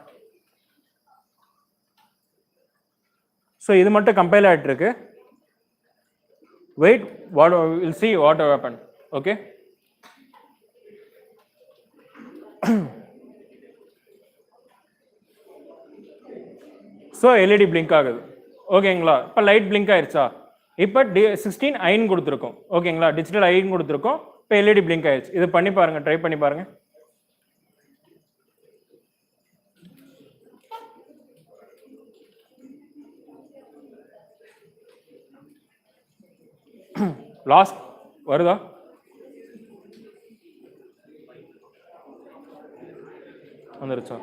ஸோ இது மட்டும் கம்பைல் ஆகிட்டு இருக்கு. Wait, will see what will happen. Okay, so LED blink ஆகுது. ஓகேங்களா? இப்போ லைட் பிளிங்க் ஆயிடுச்சா? இப்போ 16 ஐன்னு கொடுத்துருக்கோம். ஓகேங்களா? டிஜிட்டல் ஐன்னு கொடுத்துருக்கோம். இப்போ எல்இடி பிளிங்க் ஆயிடுச்சு. இது பண்ணி பாருங்க, ட்ரை பண்ணி பாருங்க. லாஸ்ட் வருதா? வந்துருச்சா?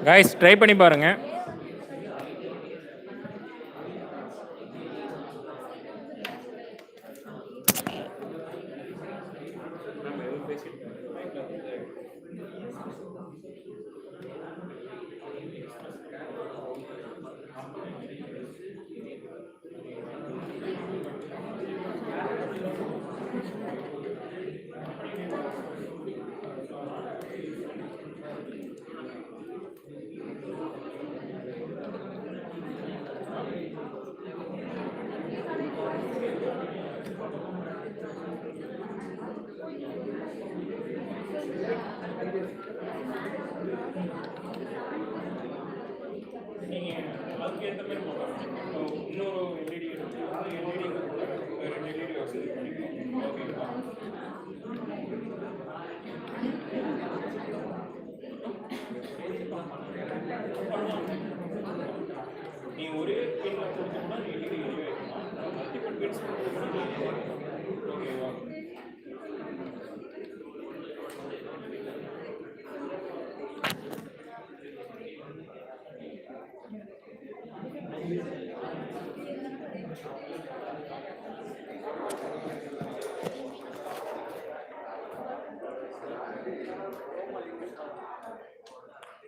கைஸ் ட்ரை பண்ணி பாருங்க.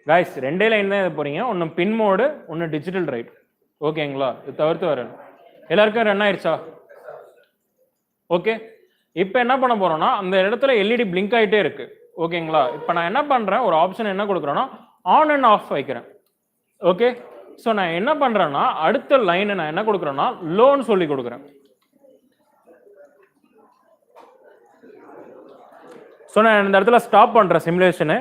கைஸ் ரெண்டே லைன் தான் இது போறீங்க. ஒன்று பின் மோடு, ஒன்று டிஜிட்டல் ரைட். ஓகேங்களா? இது தவிர்த்து வர எல்லாருக்கும் ரன் ஆயிடுச்சா? ஓகே. இப்போ என்ன பண்ண போறோம்னா அந்த இடத்துல எல்இடி பிளிங்க் ஆகிட்டே இருக்கு. ஓகேங்களா? இப்போ நான் என்ன பண்றேன், ஒரு ஆப்ஷன் என்ன கொடுக்குறேன்னா ஆன் அண்ட் ஆஃப் வைக்கிறேன். ஓகே. ஸோ நான் என்ன பண்றேன்னா அடுத்த லைன் நான் என்ன கொடுக்குறேன்னா லோன்னு சொல்லி கொடுக்குறேன். ஸோ நான் இந்த இடத்துல ஸ்டாப் பண்றேன் சிமுலேஷனு.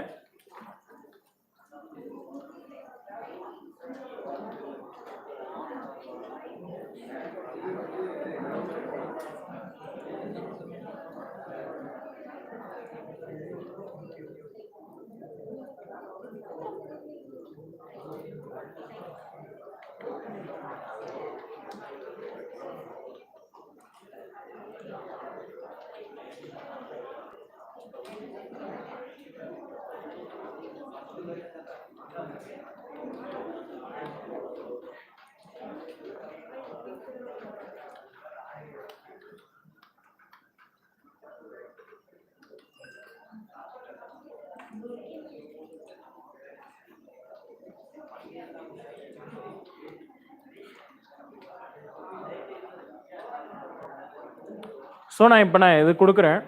ஸோ நான் இப்போ நான் இது கொடுக்குறேன்.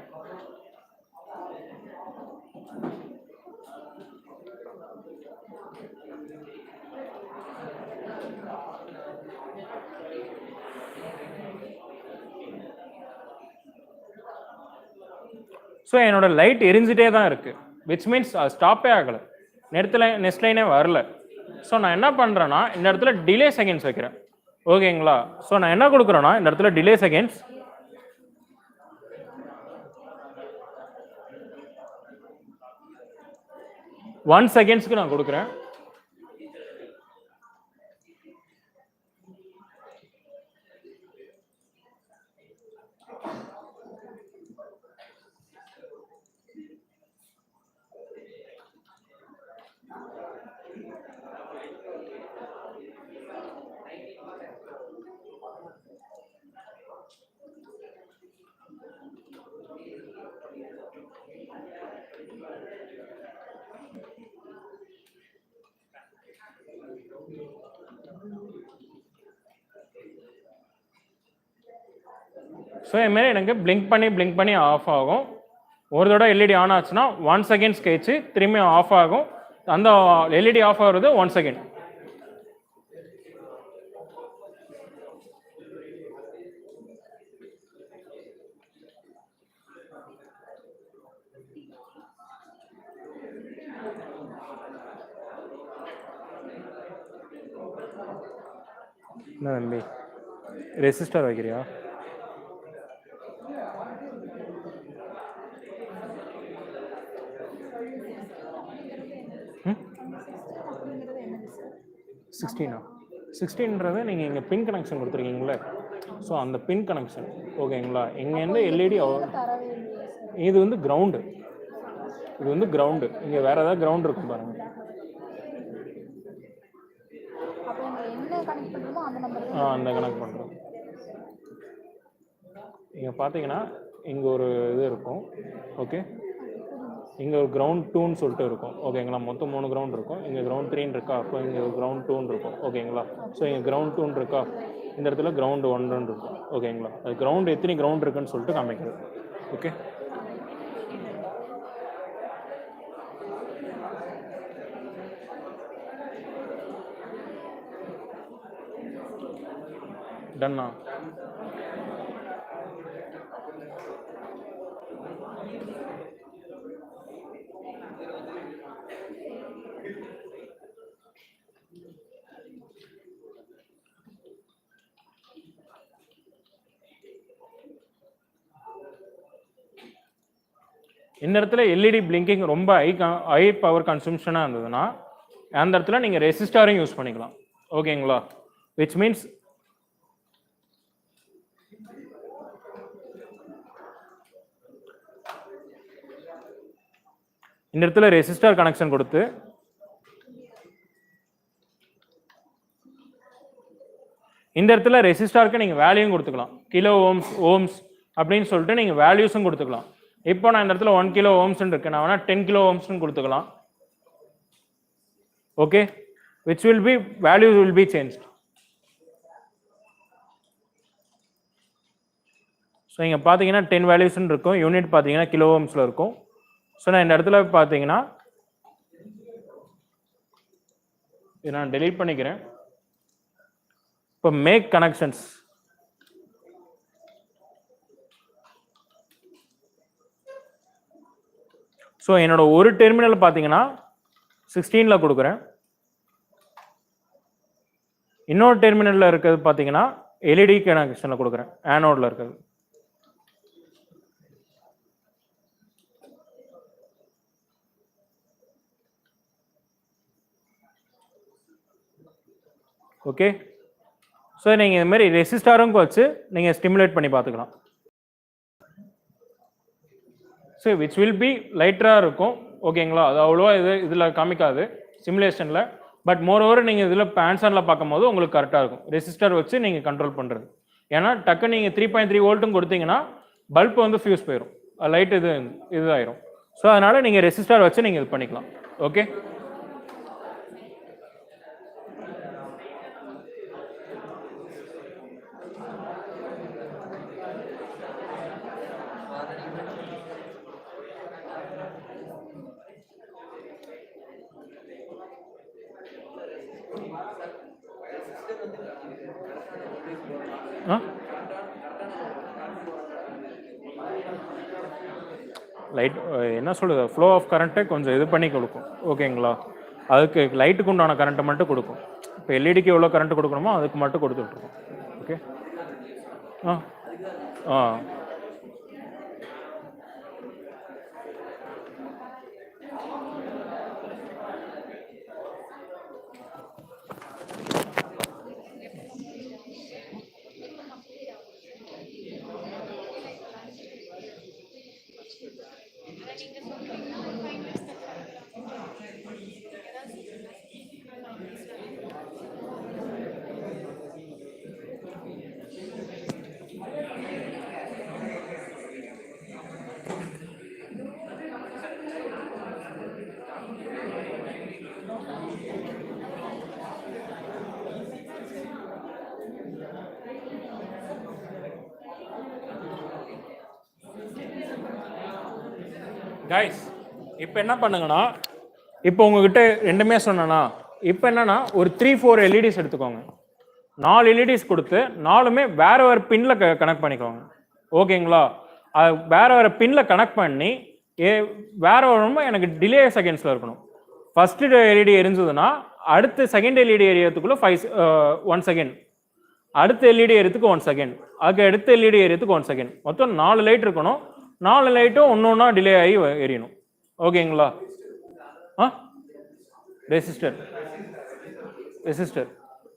ஸோ என்னோட லைட் எரிஞ்சிட்டே தான் இருக்கு. விச் மீன்ஸ் ஸ்டாப்பே ஆகலை, நெக்ஸ்ட் லைனே வரல. ஸோ நான் என்ன பண்ணுறேன்னா இந்த இடத்துல டிலே செகண்ட்ஸ் வைக்கிறேன். ஓகேங்களா? ஸோ நான் என்ன கொடுக்குறேன்னா இந்த இடத்துல டிலே செகண்ட்ஸ் 1 செகண்ட்ஸ்க்கு நான் கொடுக்குறேன். ஸோ இதுமாரி எனக்கு பிளிங்க் பண்ணி ஆஃப் ஆகும். ஒரு தடவை எல்இடி ஆன் ஆச்சுன்னா 1 செகண்ட்ஸ் கழிச்சு திரும்பி ஆஃப் ஆகும். அந்த எல்இடி ஆஃப் ஆகுறது 1 செகண்ட். என்ன தம்பி ரெசிஸ்டர் வைக்கிறியா? ம் 16ன்றது நீங்கள் இங்கே பின் கனெக்ஷன் கொடுத்துருக்கீங்களே, ஸோ அந்த பின் கனெக்ஷன் ஓகேங்களா. இங்கேருந்து எல்இடி இது வந்து கிரவுண்டு, இது வந்து கிரவுண்டு. இங்கே வேறு ஏதாவது கிரவுண்ட் இருக்கும் பாருங்கள். அந்த கனெக்ட் பண்ணுறோம். இங்கே பார்த்தீங்கன்னா இங்கே ஒரு இது இருக்கும். ஓகே, இங்கே ஒரு கிரவுண்ட் 2ன்னு சொல்லிட்டு இருக்கும். ஓகேங்களா, மொத்தம் 3 கிரவுண்ட் இருக்கும். இங்கே கிரவுண்ட் 3ன்னு இருக்கா, அப்போ இங்கே கிரவுண்ட் 2ன்னு இருக்கும். ஓகேங்களா, ஸோ இங்கே கிரவுண்ட் 2ன்னு இருக்கா, இந்த இடத்துல கிரவுண்ட் 1ன்னு இருக்கும். ஓகேங்களா, அது கிரவுண்ட் எத்தனை கிரவுண்ட் இருக்குன்னு சொல்லிட்டு காமிக்கிறது. ஓகே, டன்னா. இந்த இடத்துல எல்இடி பிளிங்கிங் ரொம்ப ஹை பவர் கன்சம்ஷனாக இருந்ததுன்னா அந்த இடத்துல நீங்கள் ரெசிஸ்டாரையும் யூஸ் பண்ணிக்கலாம். ஓகேங்களா, விச் மீன்ஸ் இந்த இடத்துல ரெசிஸ்டார் கனெக்ஷன் கொடுத்து இந்த இடத்துல ரெசிஸ்டாருக்கு நீங்கள் வேல்யூவும் கொடுத்துக்கலாம். கிலோ ஓம்ஸ், ஓம்ஸ் அப்படின்னு சொல்லிட்டு நீங்கள் வேல்யூஸும் கொடுத்துக்கலாம். இப்போ நான் இந்த இடத்துல 1 கிலோ ஓம்ஸ்ன்னு இருக்கு, நான் வேணா 10 கிலோ ஓம்ஸ்ன்னு கொடுத்துக்கலாம். Okay, which will be values will be change. So இங்கே பார்த்தீங்கன்னா 10 வேல்யூஸ்ன்னு இருக்கும். யூனிட் பார்த்தீங்கன்னா கிலோ ஓம்ஸில் இருக்கும். ஸோ நான் இந்த இடத்துல பார்த்தீங்கன்னா இதை நான் டெலீட் பண்ணிக்கிறேன். இப்போ மேக் கனெக்ஷன்ஸ். ஸோ என்னோட ஒரு டெர்மினல் பார்த்தீங்கன்னா 16ல் கொடுக்குறேன். இன்னொரு டெர்மினலில் இருக்கிறது பார்த்தீங்கன்னா எல்இடி கனெக்ஷனில் கொடுக்குறேன், ஆனோடில் இருக்கிறது. ஓகே, ஸோ நீங்கள் இது மாதிரி ரெசிஸ்டாரும் வச்சு நீங்கள் ஸ்டிமுலேட் பண்ணி பார்த்துக்கலாம். ஸோ விச் வில் பி லைட்டராக இருக்கும். ஓகேங்களா, அது அவ்வளோவா இதில் காமிக்காது சிமுலேஷனில். பட் மோரோவர் நீங்கள் இதில் பேன்சனில் பார்க்கும்போது உங்களுக்கு கரெக்டாக இருக்கும். ரெசிஸ்டர் வச்சு நீங்கள் கண்ட்ரோல் பண்ணுறது. ஏன்னா டக்கு நீங்கள் 3.3 வோல்ட்டும் கொடுத்தீங்கன்னா பல்ப் வந்து ஃபியூஸ் போயிடும், லைட் இதுதாயிரும். ஸோ அதனால் நீங்கள் ரெசிஸ்டர் வச்சு நீங்கள் இது பண்ணிக்கலாம். ஓகே, லைட் என்ன சொல்லுது, ஃப்ளோ ஆஃப் கரண்ட்டை கொஞ்சம் இது பண்ணி கொடுக்கும். ஓகேங்களா, அதுக்கு லைட்டுக்கு உண்டான கரண்ட்டை மட்டும் கொடுக்கும். இப்போ எல்இடிக்கு எவ்வளோ கரண்ட் கொடுக்கணுமோ அதுக்கு மட்டும் கொடுத்துட்ருக்கோம். ஓகே, ஆ கைஸ் இப்போ என்ன பண்ணுங்கன்னா, இப்போ உங்ககிட்ட ரெண்டுமே சொன்னேன்னா, இப்போ என்னன்னா ஒரு 3-4 எல்இடிஸ் எடுத்துக்கோங்க. 4 எல்இடிஸ் கொடுத்து 4மே வேற வேற பின்ல கனெக்ட் பண்ணிக்கோங்க. ஓகேங்களா? அது வேற வேற பின்ல கனெக்ட் பண்ணி வேற ரொம்ப எனக்கு டிலே செகண்ட்ஸில் இருக்கணும். ஃபர்ஸ்ட் எல்இடி எரிஞ்சதுன்னா அடுத்த செகண்ட் எல்இடி எரியறதுக்குள்ள 1 செகண்ட், அடுத்த எல்இடி எரியறதுக்கு 1 செகண்ட், அதுக்கு அடுத்த எல்இடி எரியறதுக்கு 1 செகண்ட், மொத்தம் 4 லைட் இருக்கணும். 4 லைட்டும் ஒன்னொன்னா டிலே ஆகி எரியணும். ஓகேங்களா? ரெசிஸ்டர்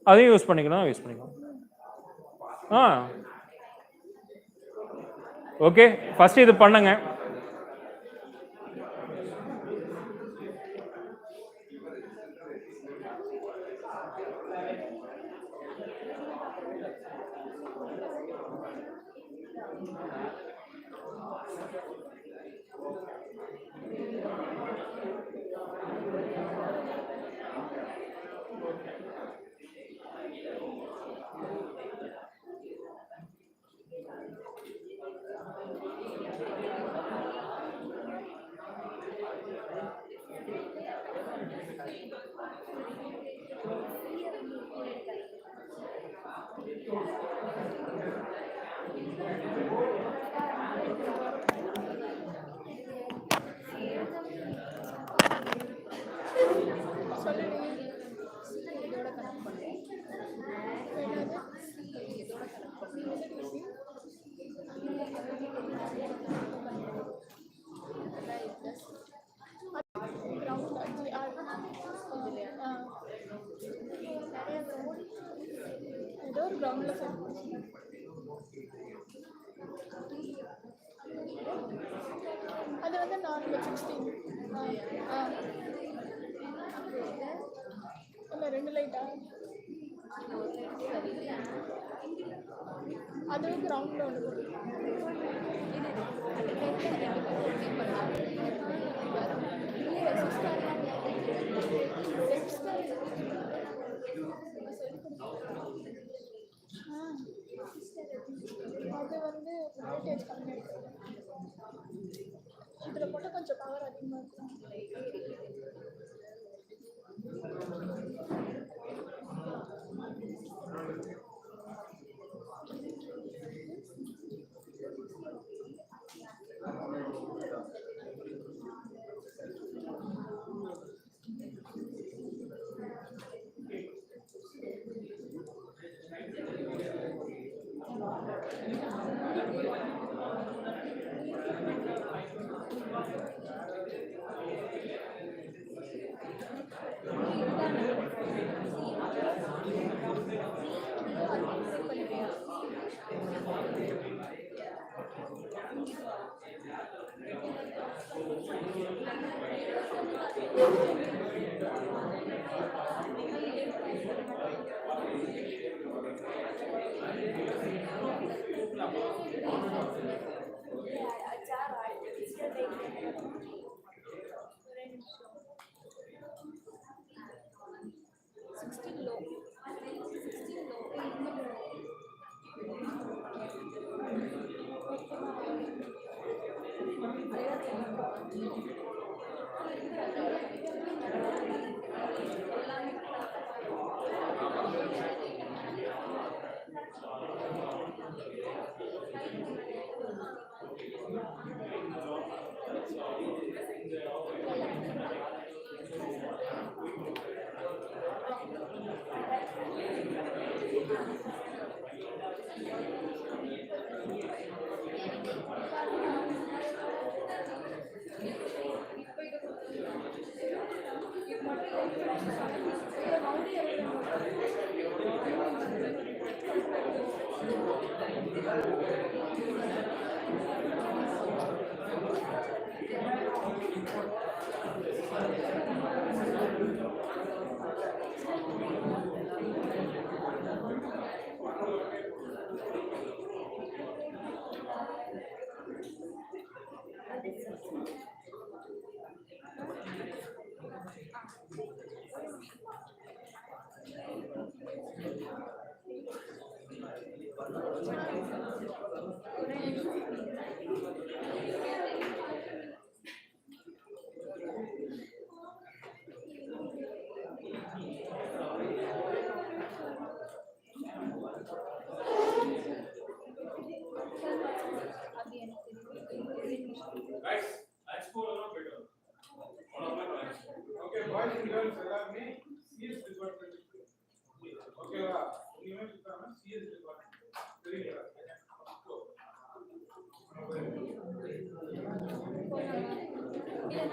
அதையும் யூஸ் பண்ணிக்கலாம். ஓகே, ஃபர்ஸ்ட் இது பண்ணுங்க. அது வந்து 416 இல்லை 2 லைட்டா? அது கிரவுண்டில் ஒன்று அது வந்து வோல்டேஜ் கம்மியாக இருக்குது. இதில் போட்டால் கொஞ்சம் பவர் அதிகமாக இருக்கும்.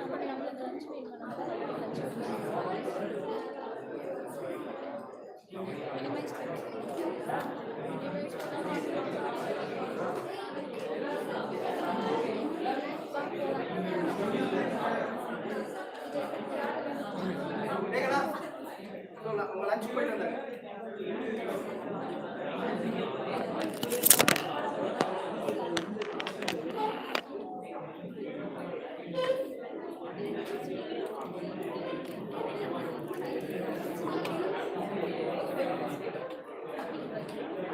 இல்லை நம்மளுக்கு லஞ்ச் பே பண்ணாங்க